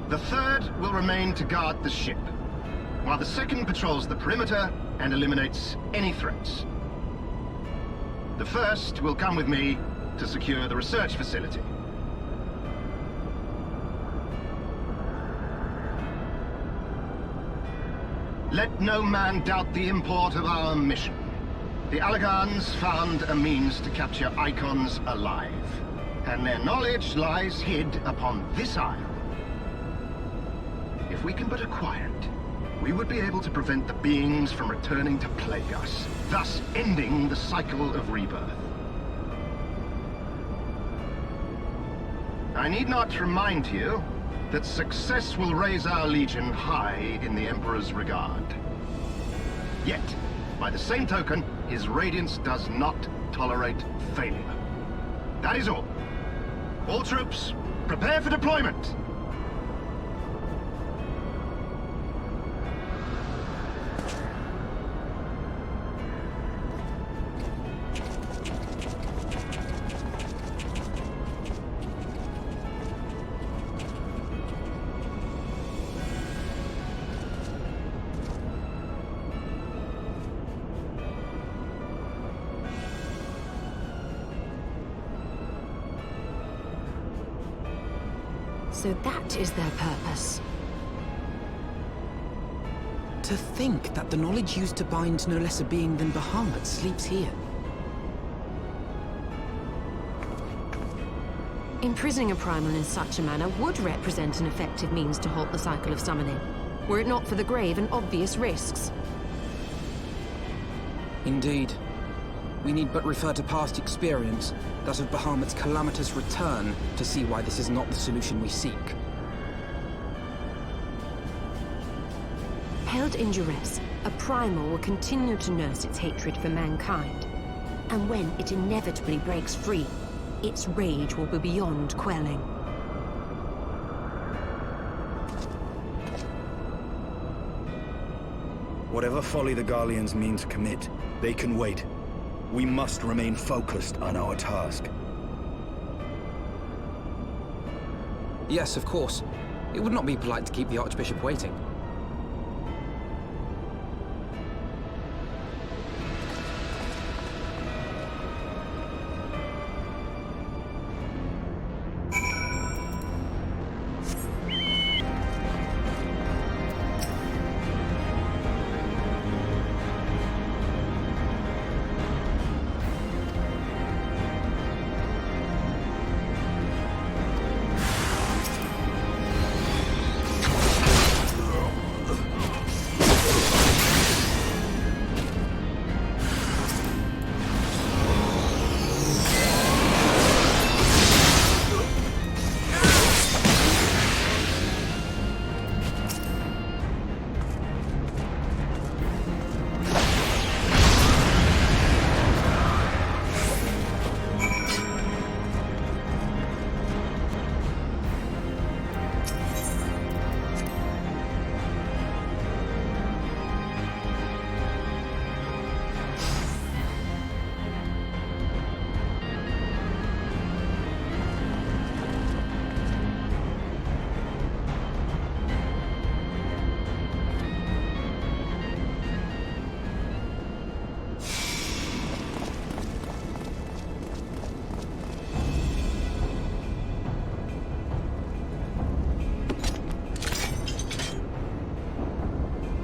The third will remain to guard the ship, while the second patrols the perimeter and eliminates any threats. The first will come with me to secure the research facility. Let no man doubt the import of our mission. The Allagans found a means to capture icons alive, and their knowledge lies hid upon this isle. If we can but acquire it, we would be able to prevent the beings from returning to plague us, thus ending the cycle of rebirth. I need not remind you that success will raise our Legion high in the Emperor's regard. Yet, by the same token, his Radiance does not tolerate failure. That is all. All troops, prepare for deployment! So that is their purpose. To think that the knowledge used to bind no less a being than Bahamut sleeps here. Imprisoning a primal in such a manner would represent an effective means to halt the cycle of summoning, were it not for the grave and obvious risks. Indeed. We need but refer to past experience, that of Bahamut's calamitous return, to see why this is not the solution we seek. Held in duress, a primal will continue to nurse its hatred for mankind. And when it inevitably breaks free, its rage will be beyond quelling. Whatever folly the Garleans mean to commit, they can wait. We must remain focused on our task. Yes, of course. It would not be polite to keep the Archbishop waiting.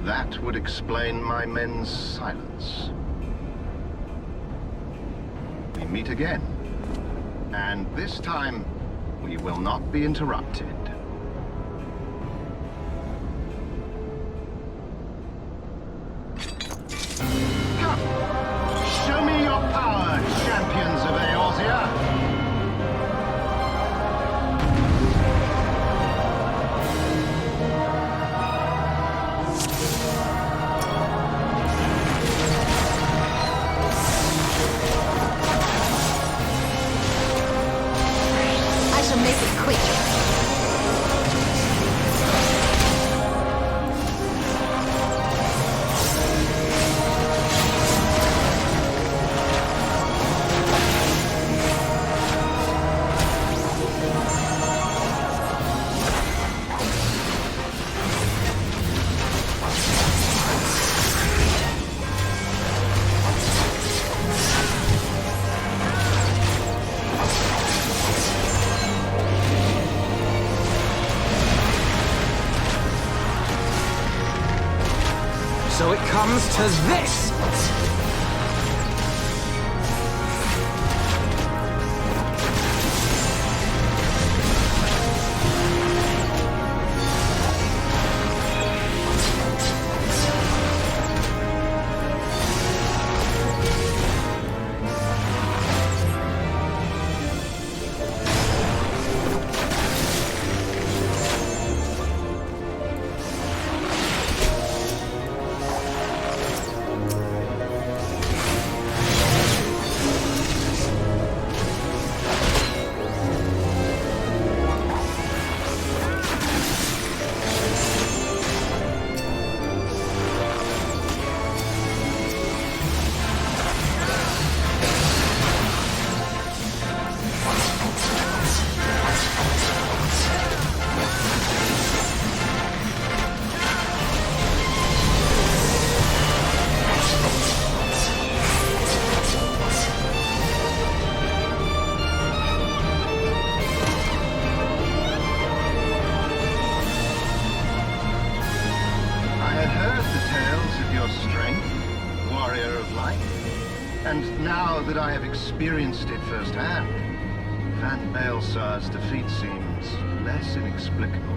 That would explain my men's silence. We meet again. And this time, we will not be interrupted. Come! Show me your power, champions of Eorzea! Make it quick. comes to this! That I have experienced it firsthand, Van Baelsar's defeat seems less inexplicable.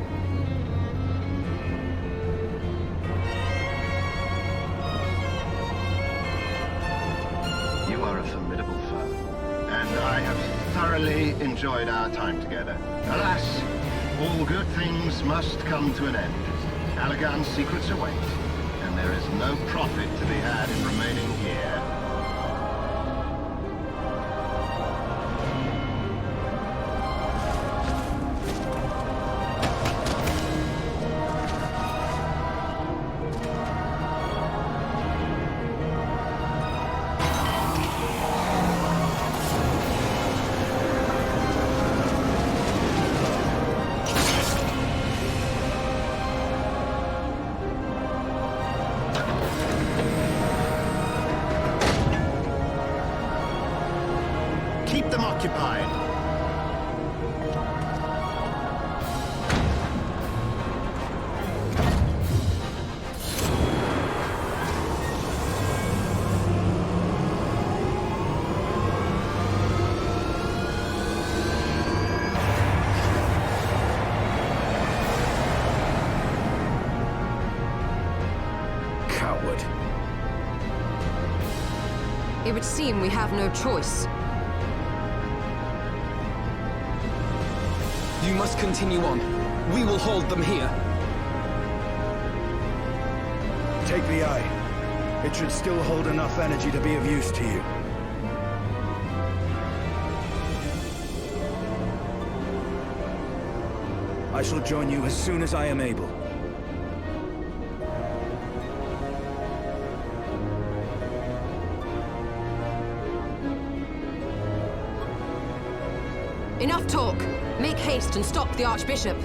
You are a formidable foe, and I have thoroughly enjoyed our time together. Alas, all good things must come to an end. Allagan's secrets await, and there is no profit to be had in remaining here. Keep them occupied. Coward. It would seem we have no choice. You must continue on. We will hold them here. Take the eye. It should still hold enough energy to be of use to you. I shall join you as soon as I am able. Enough talk! Make haste and stop the Archbishop!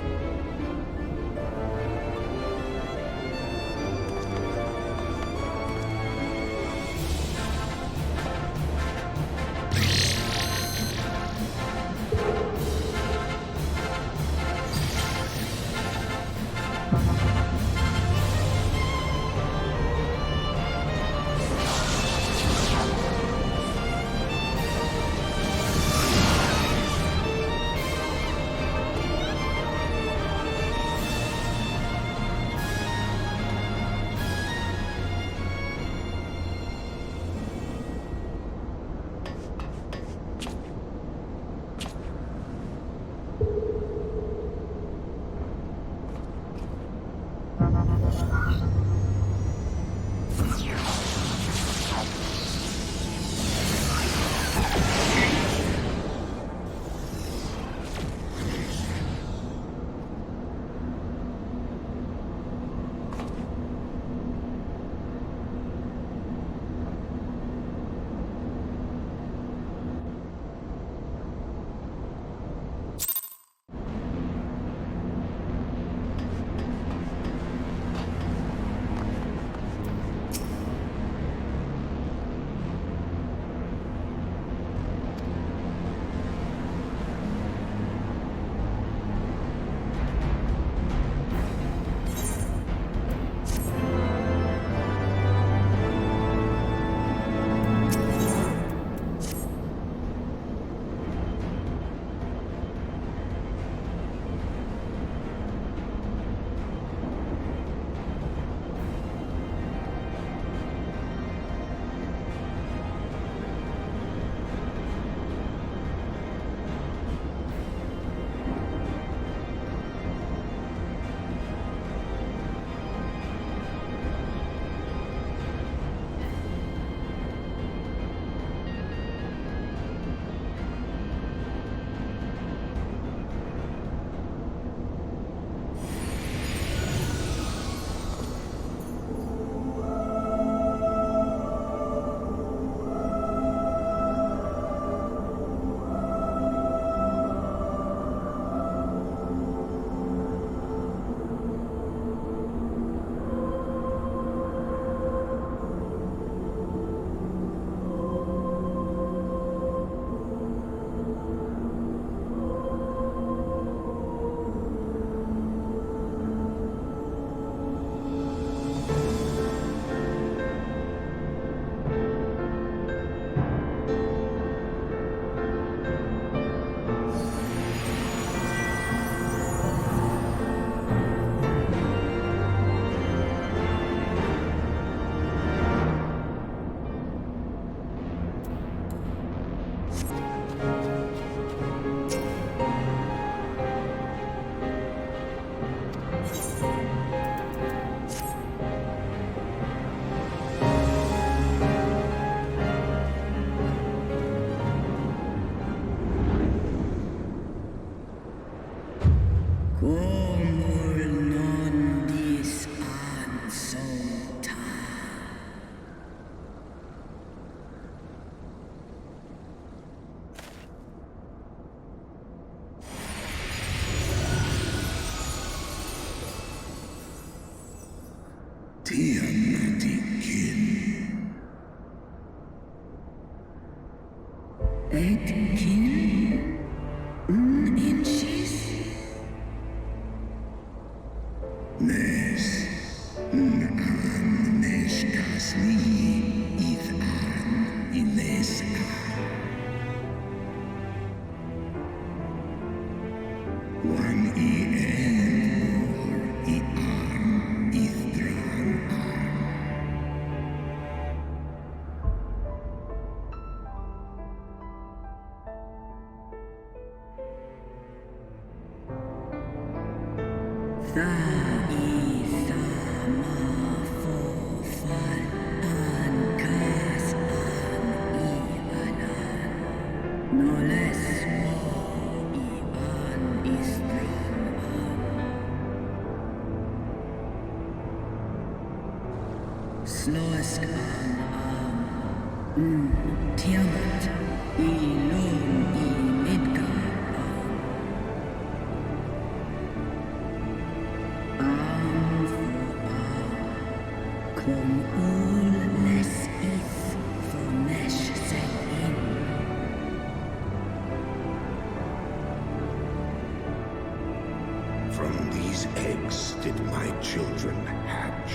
From these eggs did my children hatch.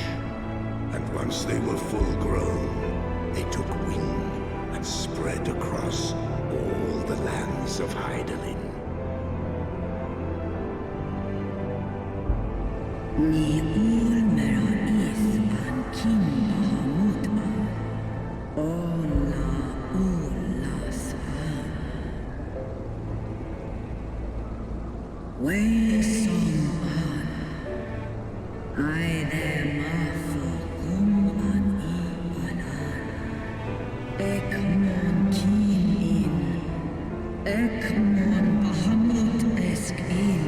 And once they were full grown, they took wing and spread across all the lands of Hydaelyn. Ni ulmera is an kin Bahamut Ola Svan. Way som an I them afokum an I anan. Ekmon kin in Ekmon Bahamut esk in.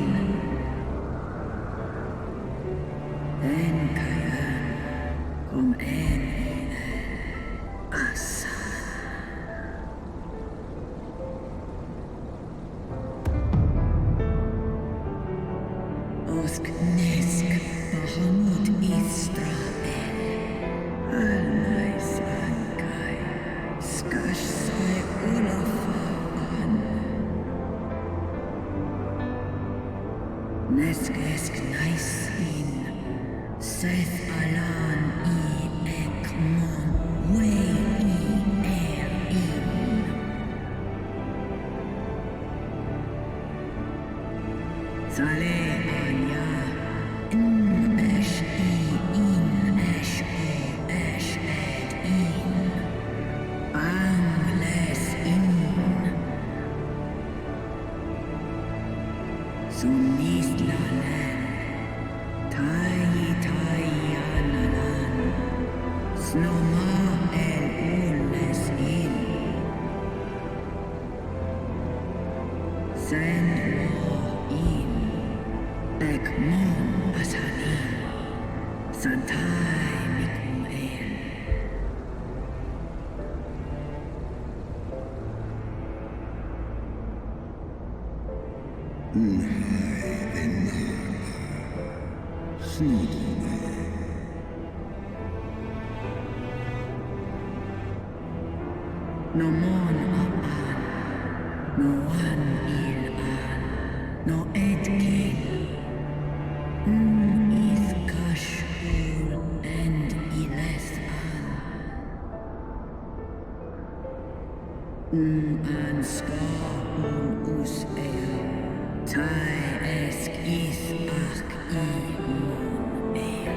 En kayan kom en asan. Osk nesk Bahamut Israel. Almai sankai skash sai ulafan. Nesk esk nice in. Seth Alan Ekmon Way in Saleh Anya Esh in Esh Esh in Angles in Sunis Lalan Tayanalan Snoma el Ules in Sandwa in Ekmon Asanin Santai Mikum el No mon an, no one il an, no etkin. Is kashur and iles an ska us el, tai esk is ak mon el.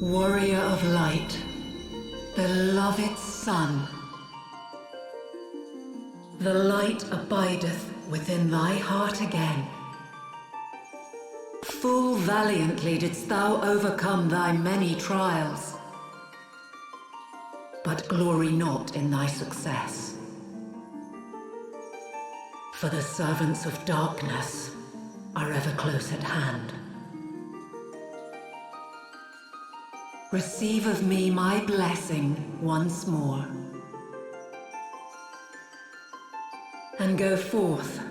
Warrior of light, beloved son, the light abideth within thy heart again. Full valiantly didst thou overcome thy many trials, but glory not in thy success. For the servants of darkness are ever close at hand. Receive of me my blessing once more, and go forth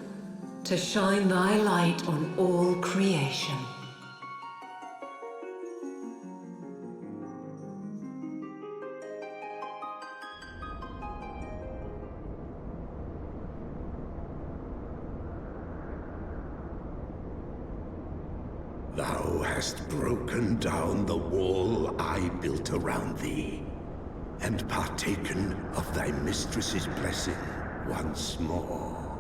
to shine thy light on all creation. Thou hast broken down the wall I built around thee, and partaken of thy mistress's blessing once more.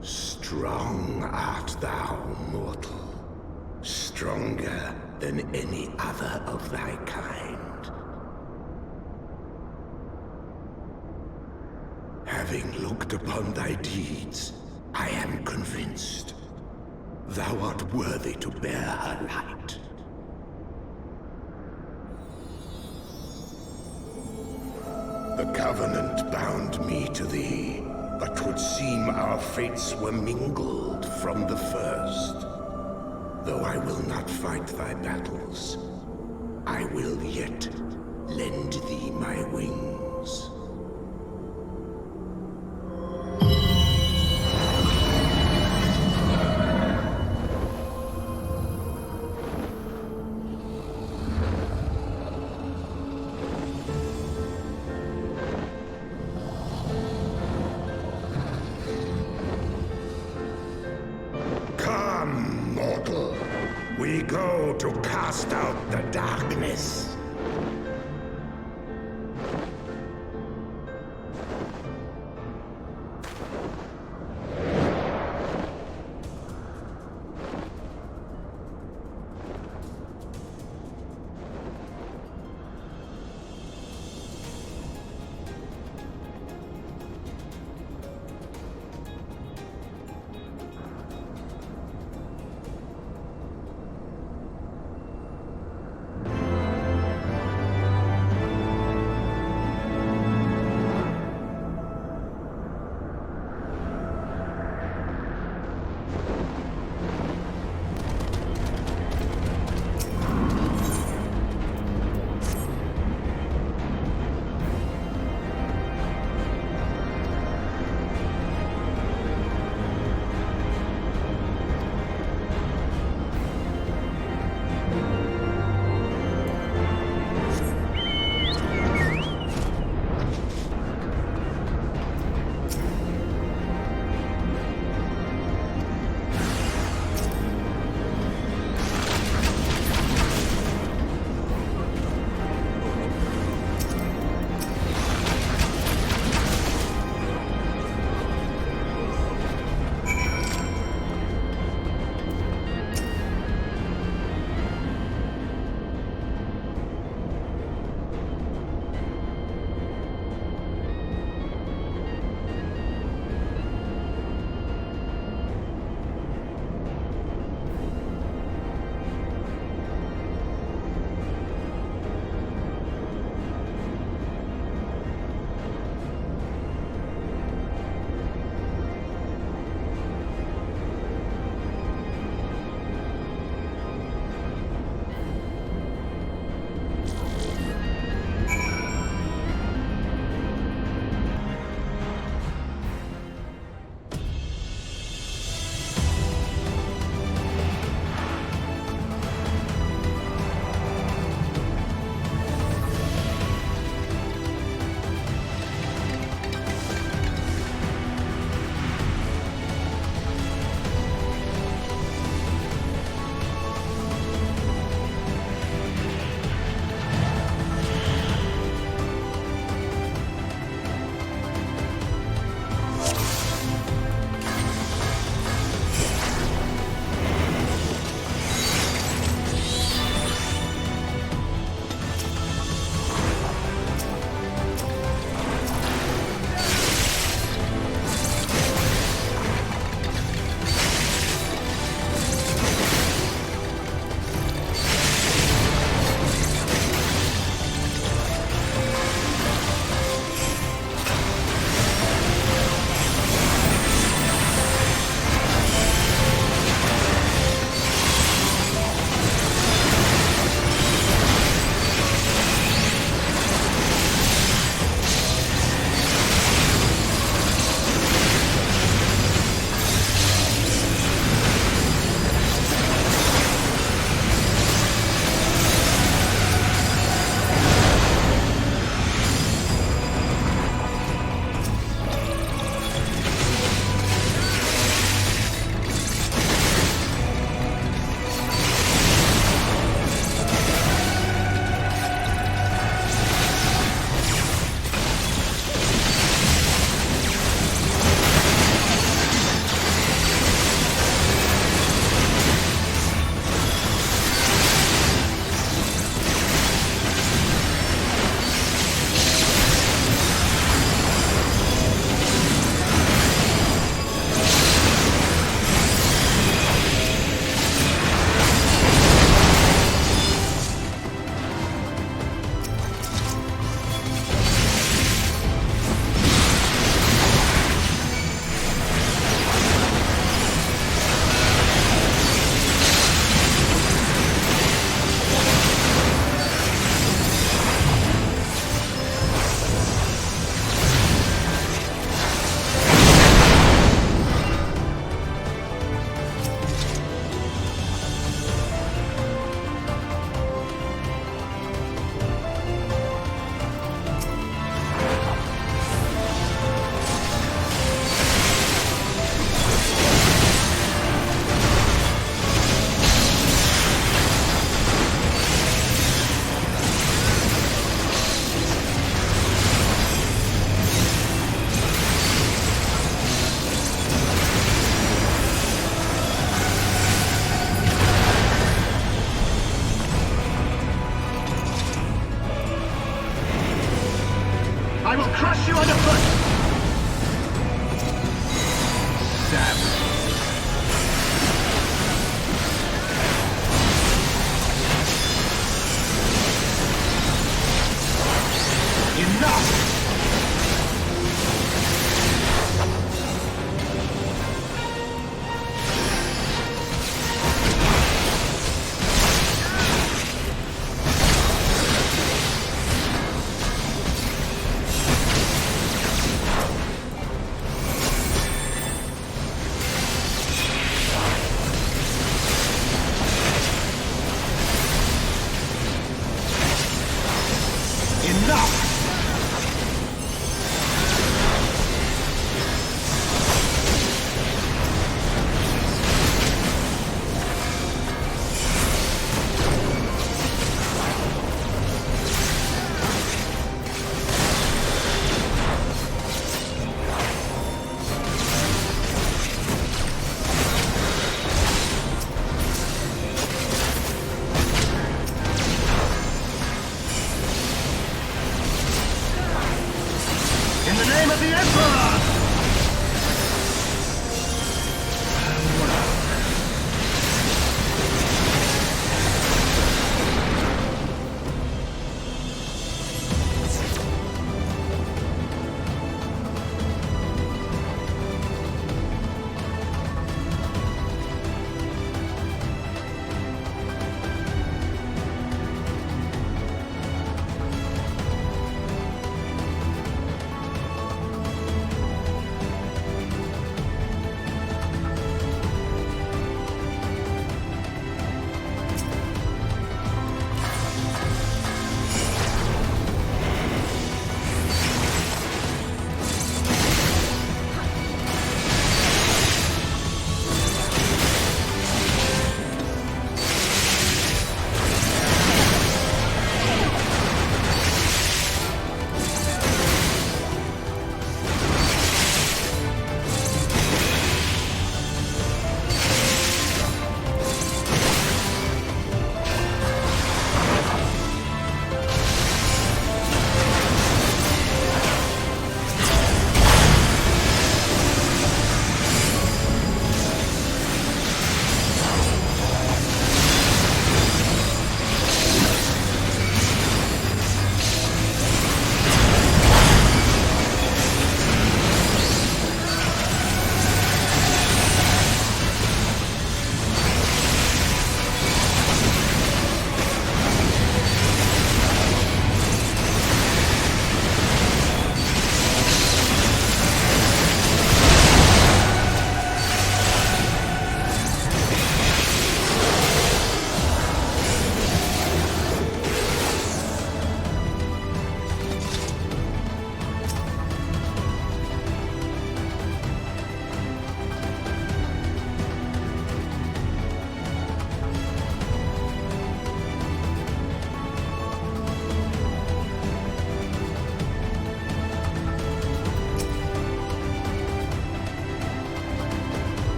Strong art thou, mortal, stronger than any other of thy kind. Having looked upon thy deeds, I am convinced thou art worthy to bear her light. The Covenant bound me to thee, but 'twould seem our fates were mingled from the first. Though I will not fight thy battles, I will yet lend thee my wings. We go to cast out the darkness.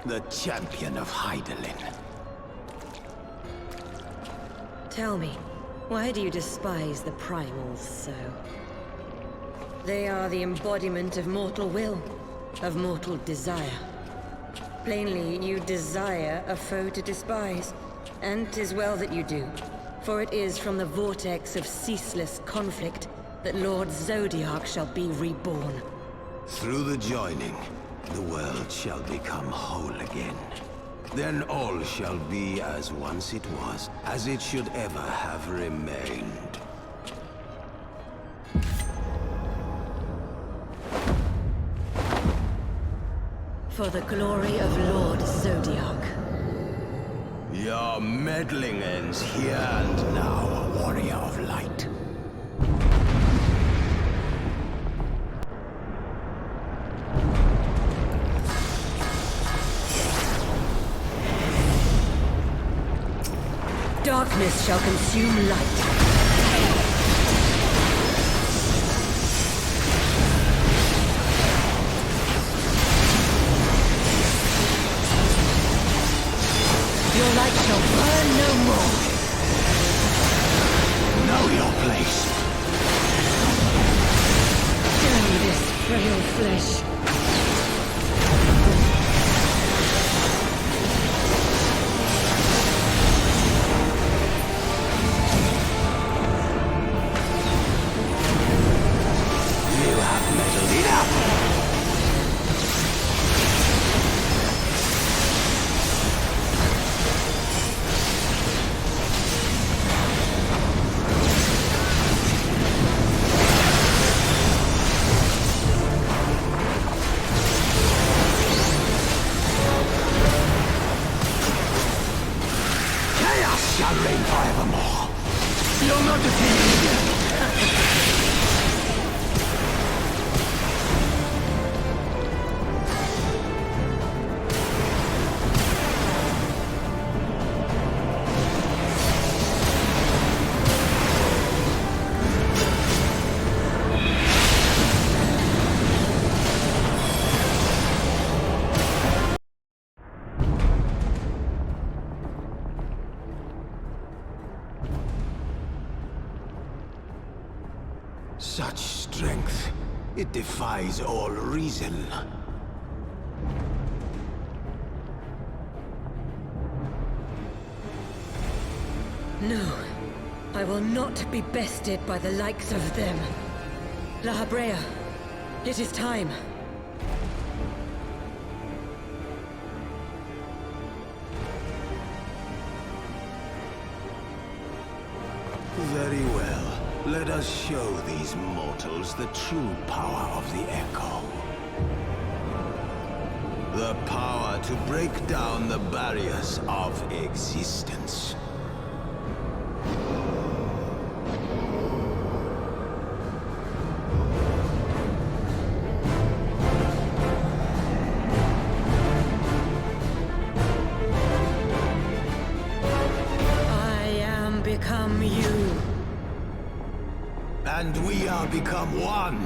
the champion of Hydaelyn. Tell me, why do you despise the primals so? They are the embodiment of mortal will, of mortal desire. Plainly, you desire a foe to despise, and 'tis well that you do, for it is from the vortex of ceaseless conflict that Lord Zodiac shall be reborn. Through the joining, the world shall become whole again. Then all shall be as once it was, as it should ever have remained. For the glory of Lord Zodiac. Your meddling ends here and now, warrior of light. Darkness shall consume light. Your light shall burn no more. Know your place. Damn this frail flesh. Such strength, it defies all reason. No, I will not be bested by the likes of them. La Habrea, it is time. Very well. Let us show these mortals the true power of the Echo. The power to break down the barriers of existence. I am become you. And we are become one.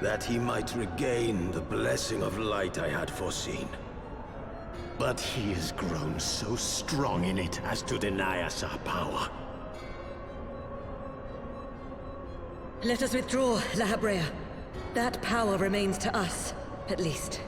that he might regain the blessing of light I had foreseen. But he has grown so strong in it as to deny us our power. Let us withdraw, La Habrea. That power remains to us, at least.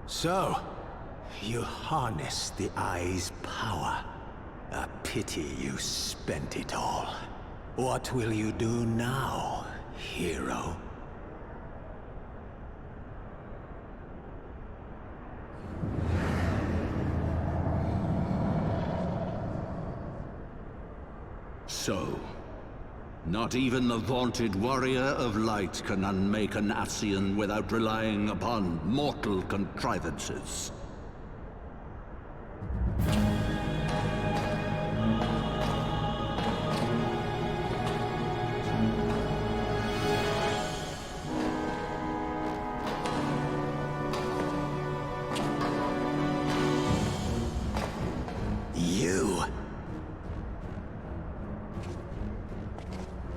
So, you harness the Eye's power. A pity you spent it all. What will you do now, hero? So, not even the vaunted Warrior of Light can unmake an Ascian without relying upon mortal contrivances.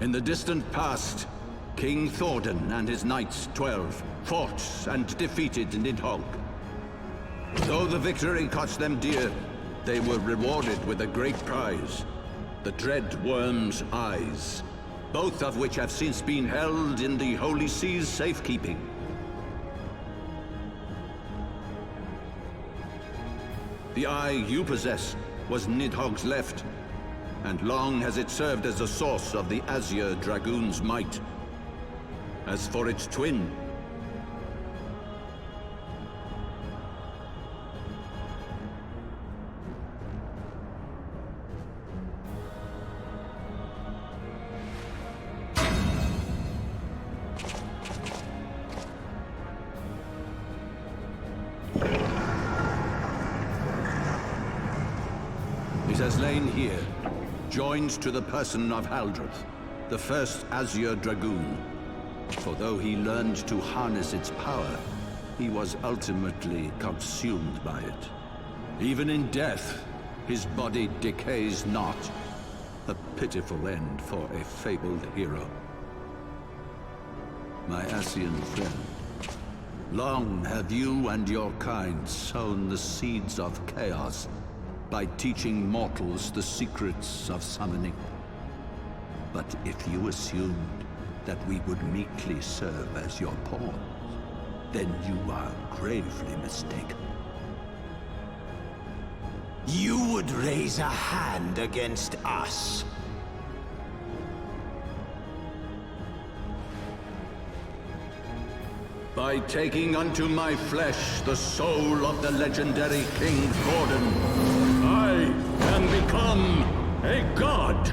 In the distant past, King Thordan and his Knights 12 fought and defeated Nidhogg. Though the victory cost them dear, they were rewarded with a great prize, the dread Wyrm's eyes, both of which have since been held in the Holy See's safekeeping. The eye you possess was Nidhogg's left, and long has it served as the source of the Azure Dragoon's might. As for its twin, it has lain here, joined to the person of Haldreth, the first Azure Dragoon. For though he learned to harness its power, he was ultimately consumed by it. Even in death, his body decays not. A pitiful end for a fabled hero. My Ascian friend, long have you and your kind sown the seeds of chaos by teaching mortals the secrets of summoning. But if you assumed that we would meekly serve as your pawns, then you are gravely mistaken. You would raise a hand against us. By taking unto my flesh the soul of the legendary King Thordan, I can become a god!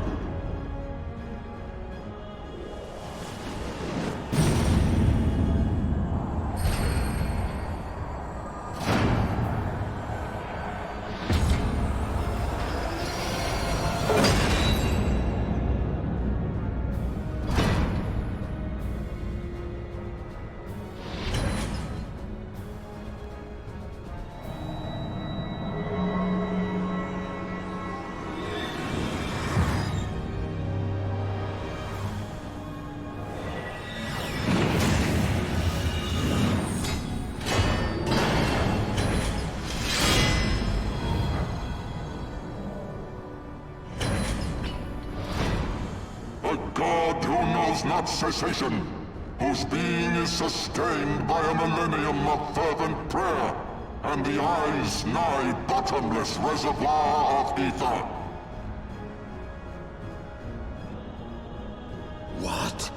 God who knows knows not cessation, whose being is sustained by a millennium of fervent prayer, and the eye's nigh bottomless reservoir of ether. What?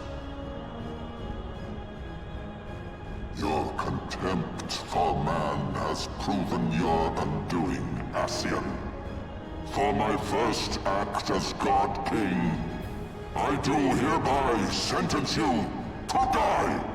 Your contempt for man has proven your undoing, Ascian. For my first act as God King, I do hereby sentence you to die!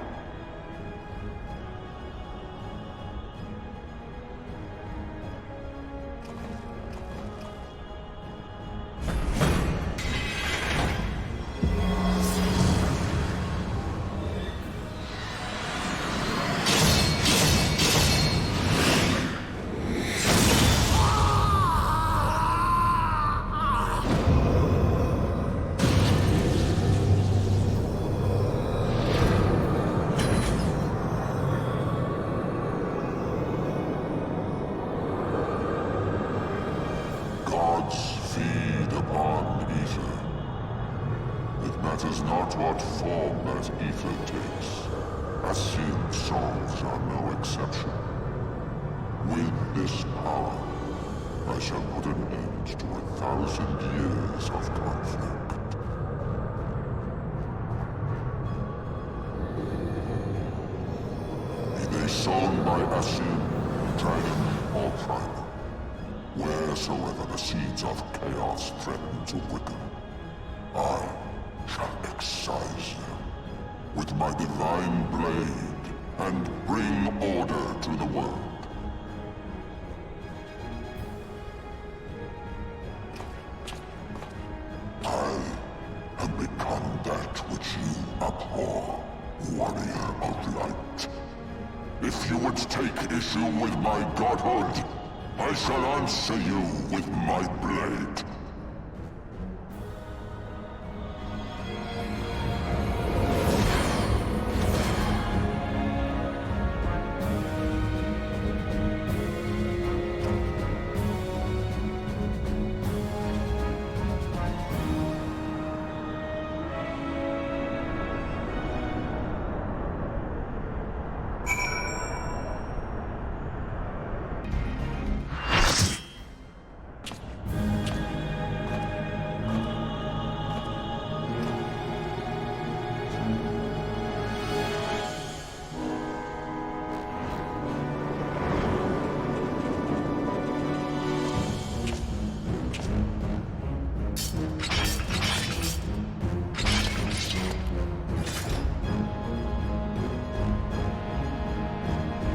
Sown by Ascian, dragon, or primal, wheresoever the seeds of chaos threaten to quicken, I shall excise them with my divine blade and bring order to the world. I have become that which you abhor, warrior of light. If you would take issue with my godhood, I shall answer you with my blade.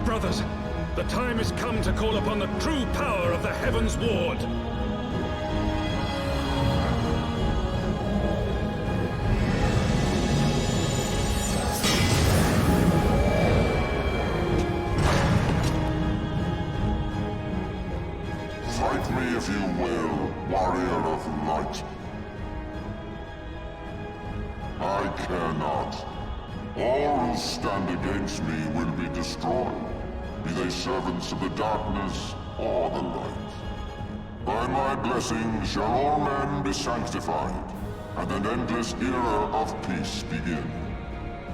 Brothers, the time has come to call upon the true power of the Heavensward. Fight me if you will, warrior of light. I care not. All who stand against me will be destroyed, be they servants of the darkness or the light. By my blessing shall all men be sanctified, and an endless era of peace begin.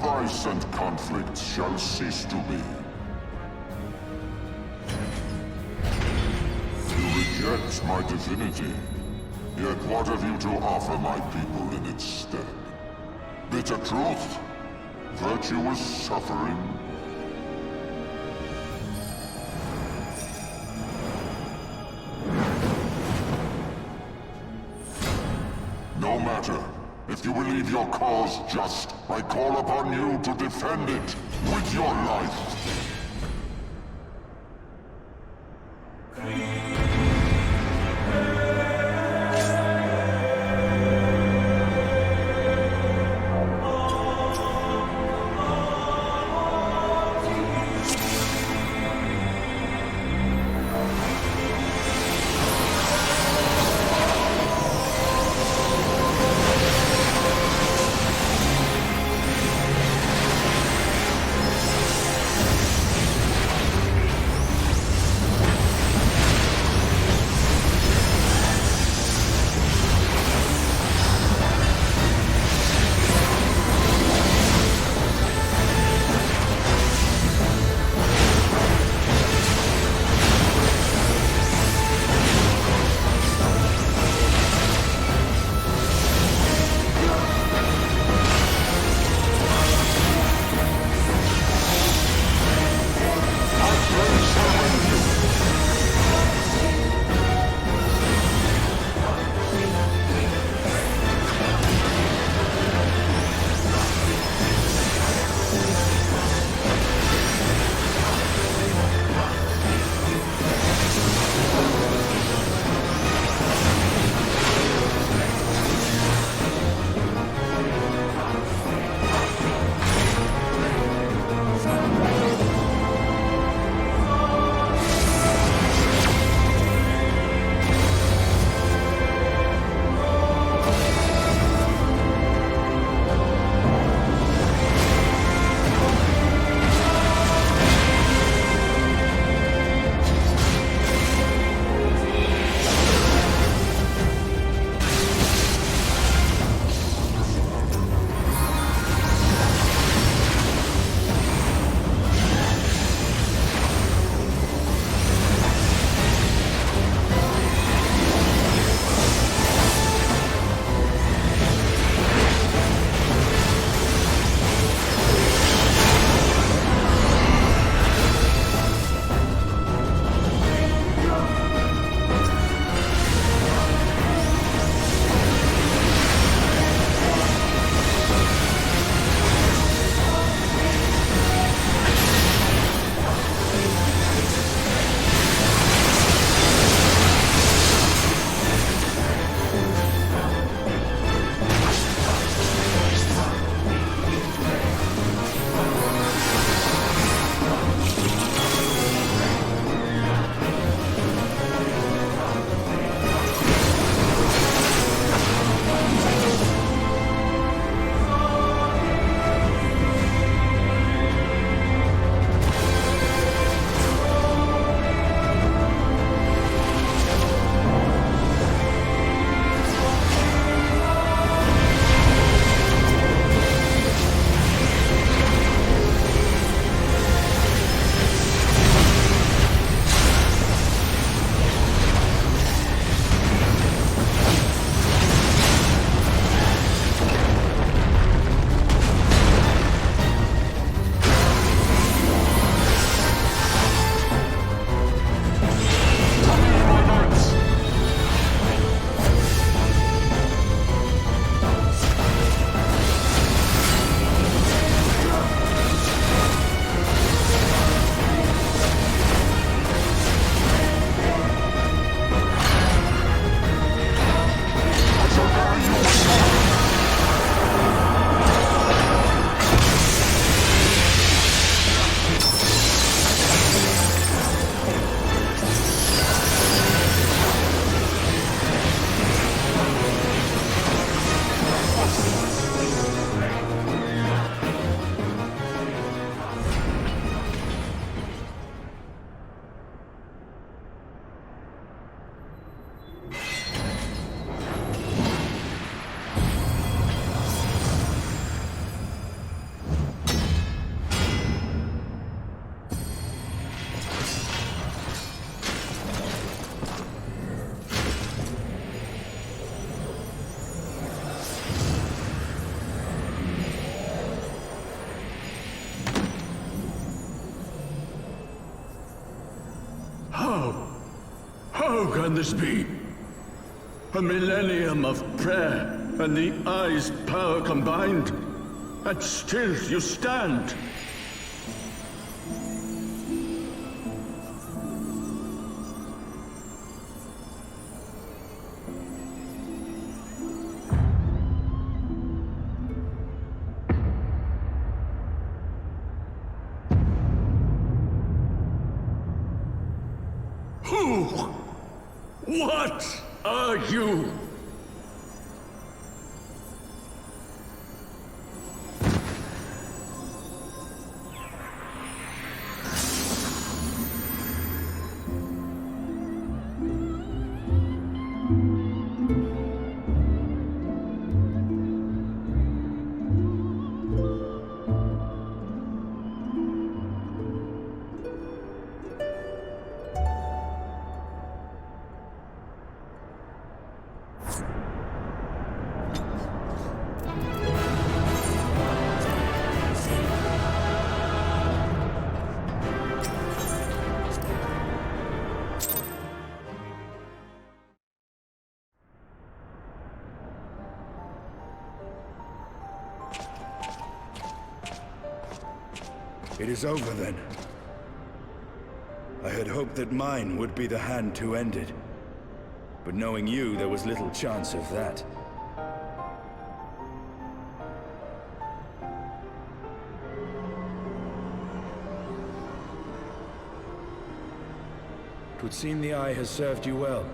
Vice and conflict shall cease to be. You reject my divinity, yet what have you to offer my people in its stead? Bitter truth? Virtuous suffering? No matter. If you believe your cause just, I call upon you to defend it with your life. can this be? A millennium of prayer and the Eye's power combined, and still you stand. What are you? It is over then. I had hoped that mine would be the hand to end it. But knowing you, there was little chance of that. It would seem the Eye has served you well.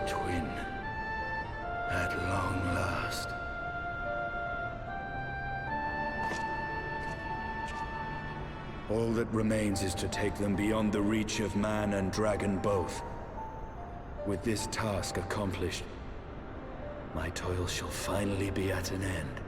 Twin, at long last. All that remains is to take them beyond the reach of man and dragon both. With this task accomplished, my toil shall finally be at an end.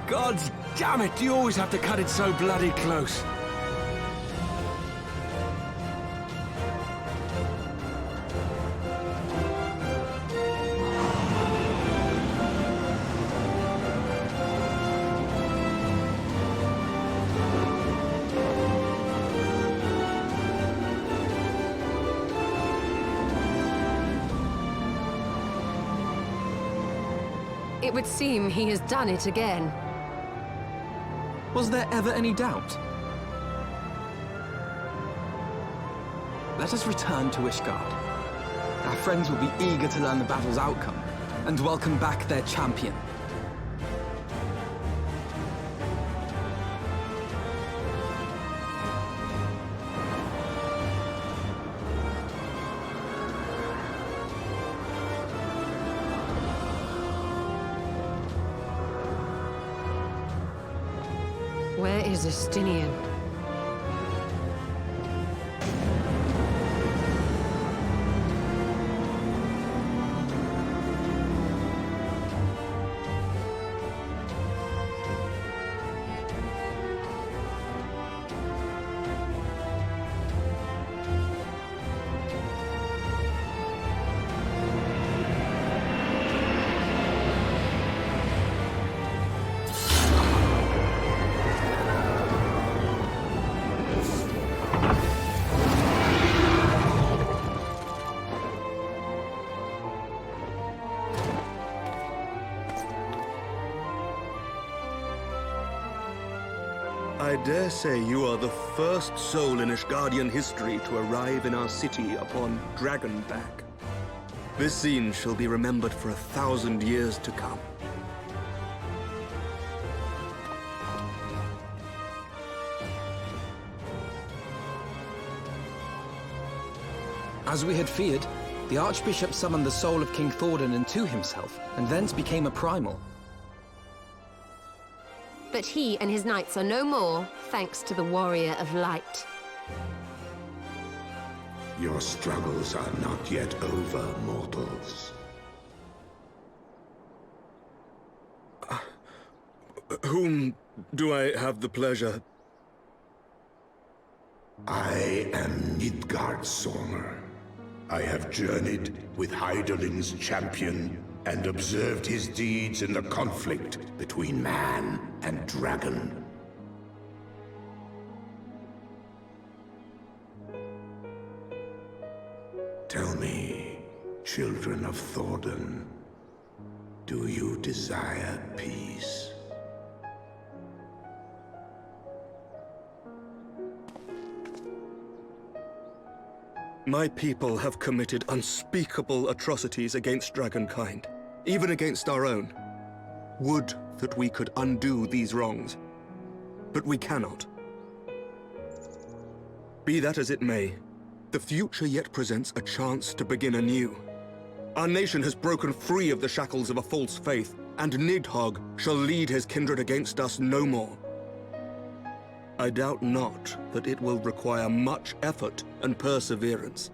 God damn it, you always have to cut it so bloody close. It would seem he has done it again. Was there ever any doubt? Let us return to Ishgard. Our friends will be eager to learn the battle's outcome, and welcome back their champion. Where is Estinian? I dare say you are the first soul in Ishgardian history to arrive in our city upon Dragonback. This scene shall be remembered for 1,000 years to come. As we had feared, the Archbishop summoned the soul of King Thordan to himself, and thence became a primal. But he and his knights are no more, thanks to the Warrior of Light. Your struggles are not yet over, mortals. Whom do I have the pleasure? I am Midgardsormr. I have journeyed with Hyderlin's champion and observed his deeds in the conflict between man and dragon. Tell me, children of Thordan, do you desire peace? My people have committed unspeakable atrocities against dragonkind, even against our own. Would that we could undo these wrongs, but we cannot. Be that as it may, the future yet presents a chance to begin anew. Our nation has broken free of the shackles of a false faith, and Nidhogg shall lead his kindred against us no more. I doubt not that it will require much effort and perseverance,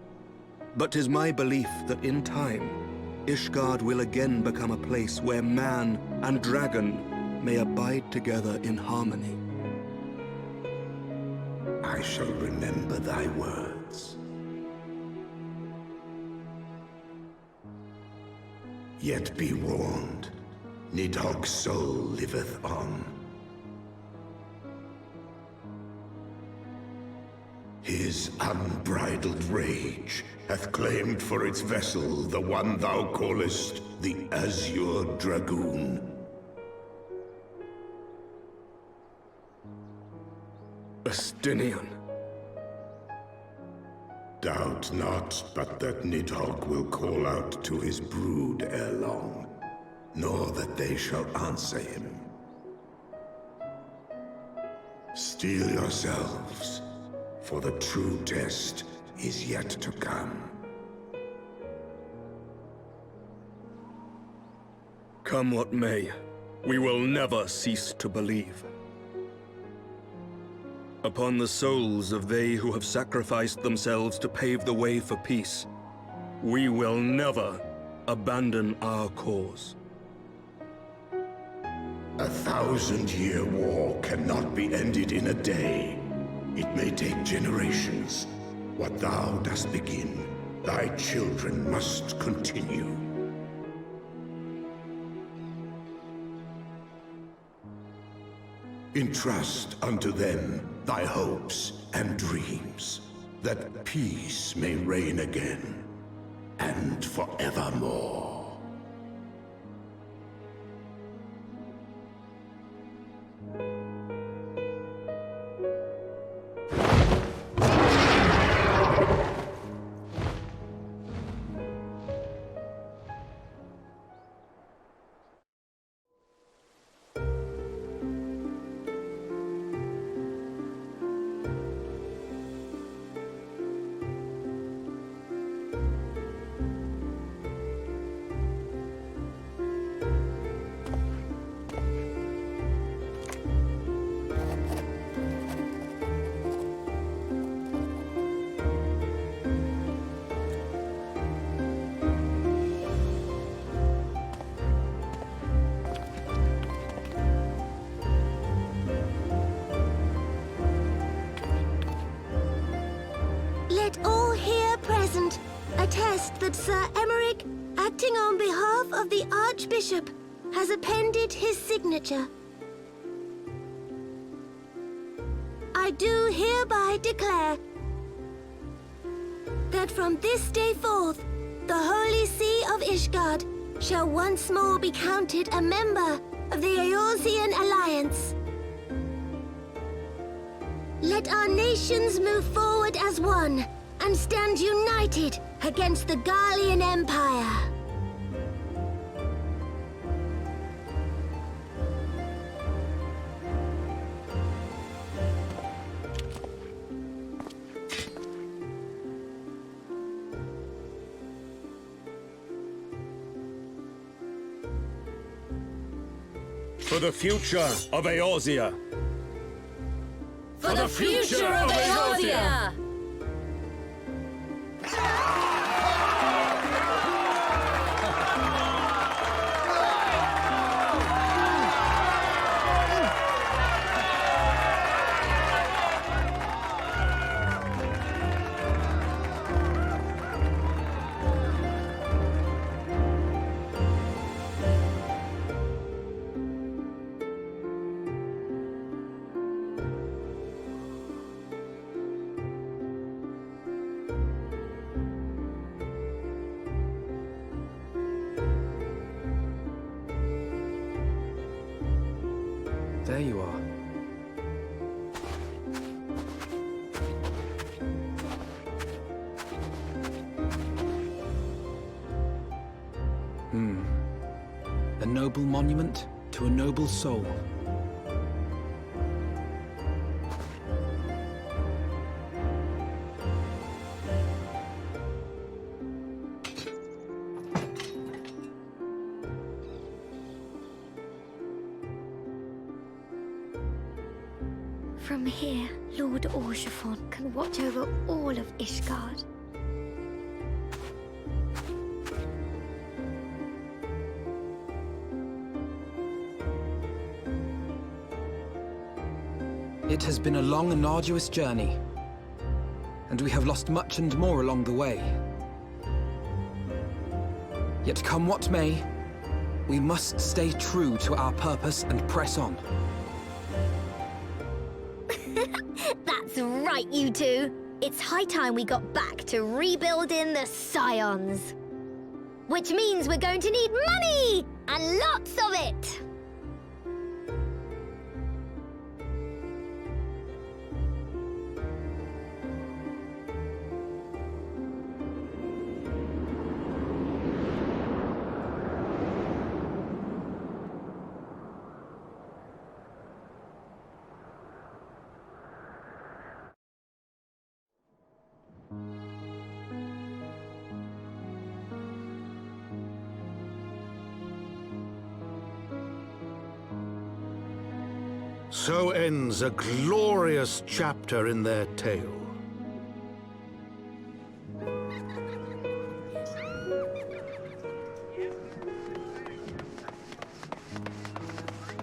but 'tis my belief that in time, Ishgard will again become a place where man and dragon may abide together in harmony. I shall remember thy words. Yet be warned, Nidhogg's soul liveth on. His unbridled rage hath claimed for its vessel the one thou callest the Azure Dragoon. Estinian. Doubt not but that Nidhogg will call out to his brood ere long, nor that they shall answer him. Steel yourselves, for the true test is yet to come. Come what may, we will never cease to believe. Upon the souls of they who have sacrificed themselves to pave the way for peace, we will never abandon our cause. 1,000-year war cannot be ended in a day. It may take generations. What thou dost begin, thy children must continue. Entrust unto them thy hopes and dreams, that peace may reign again, and forevermore. That Sir Emmerich, acting on behalf of the Archbishop, has appended his signature. I do hereby declare that from this day forth, the Holy See of Ishgard shall once more be counted a member of the Eorzean Alliance. Let our nations move forward as one and stand united against the Garlean Empire. For the future of Eorzea! For the future of Eorzea! There you are. A noble monument to a noble soul. From here, Lord Orshafon can watch over all of Ishgard. It has been a long and arduous journey, and we have lost much and more along the way. Yet come what may, we must stay true to our purpose and press on. That's right, you two. It's high time we got back to rebuilding the Scions. Which means we're going to need money! And lots of it! So ends a glorious chapter in their tale.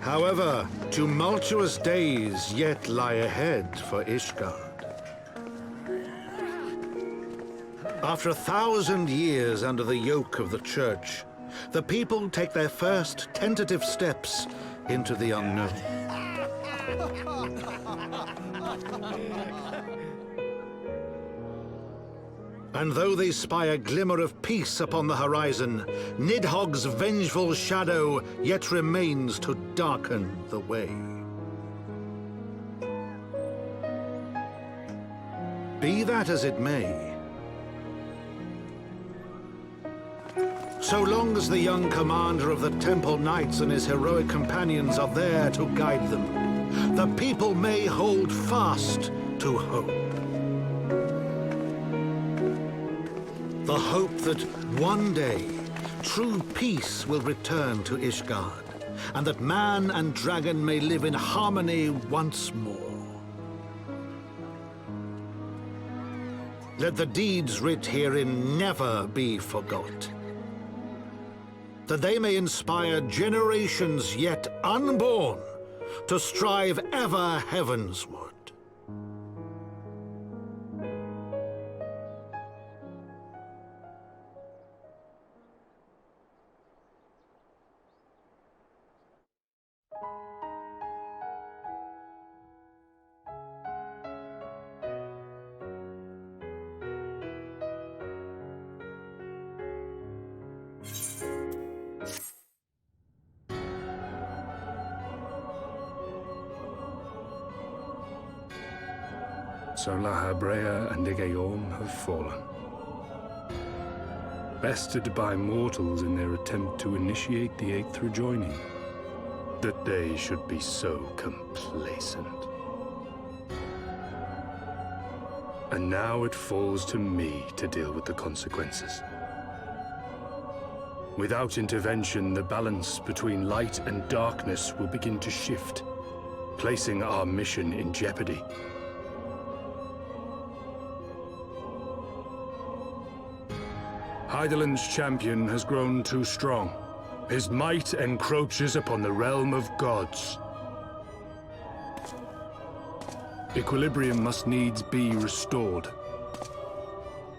However, tumultuous days yet lie ahead for Ishgard. After 1,000 years under the yoke of the Church, the people take their first tentative steps into the unknown. And though they spy a glimmer of peace upon the horizon, Nidhogg's vengeful shadow yet remains to darken the way. Be that as it may, so long as the young commander of the Temple Knights and his heroic companions are there to guide them, the people may hold fast to hope. The hope that one day, true peace will return to Ishgard, and that man and dragon may live in harmony once more. Let the deeds writ herein never be forgot, that they may inspire generations yet unborn to strive ever heavensward. So Lahabrea and Igayorm have fallen. Bested by mortals in their attempt to initiate the Eighth rejoining. That they should be so complacent. And now it falls to me to deal with the consequences. Without intervention, the balance between light and darkness will begin to shift, placing our mission in jeopardy. Hydaelyn's champion has grown too strong. His might encroaches upon the realm of gods. Equilibrium must needs be restored.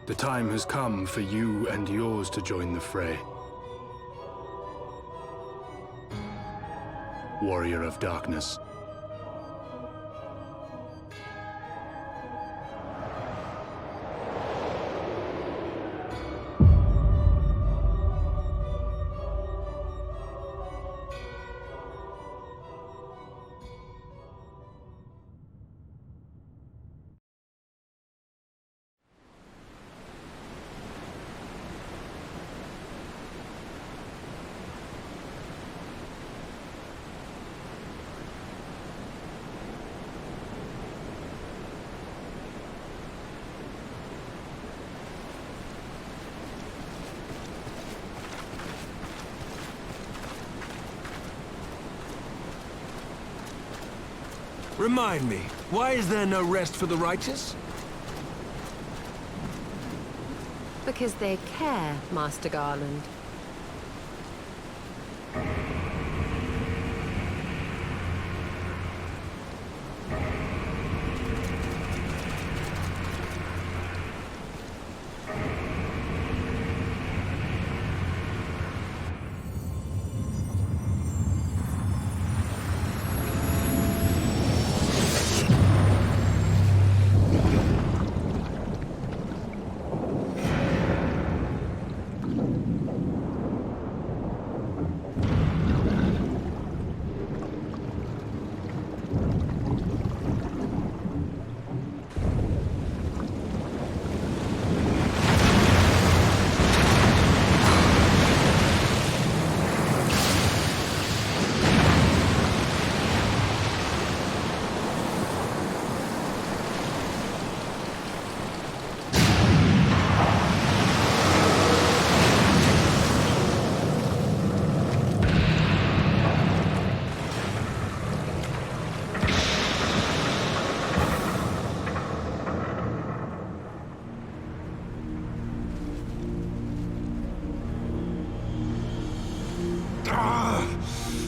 The time has come for you and yours to join the fray. Warrior of Darkness. Remind me, why is there no rest for the righteous? Because they care, Master Garland.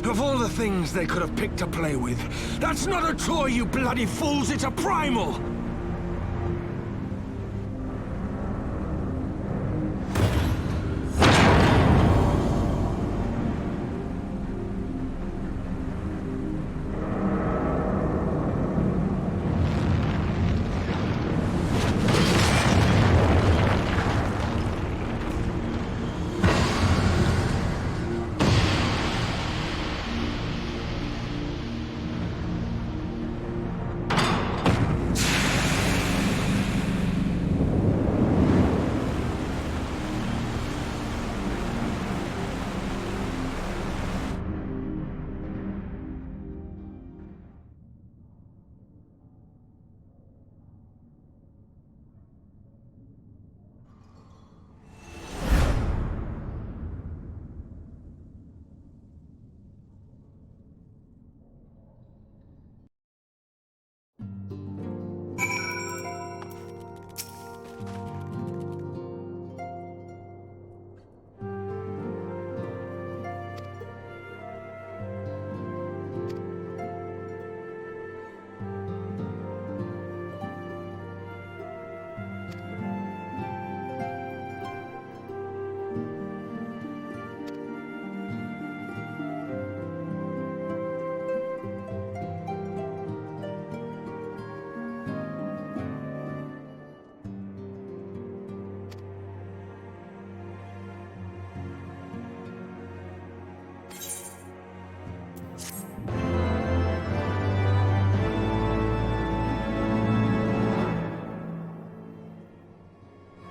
Of all the things they could have picked to play with, that's not a toy, you bloody fools, it's a primal!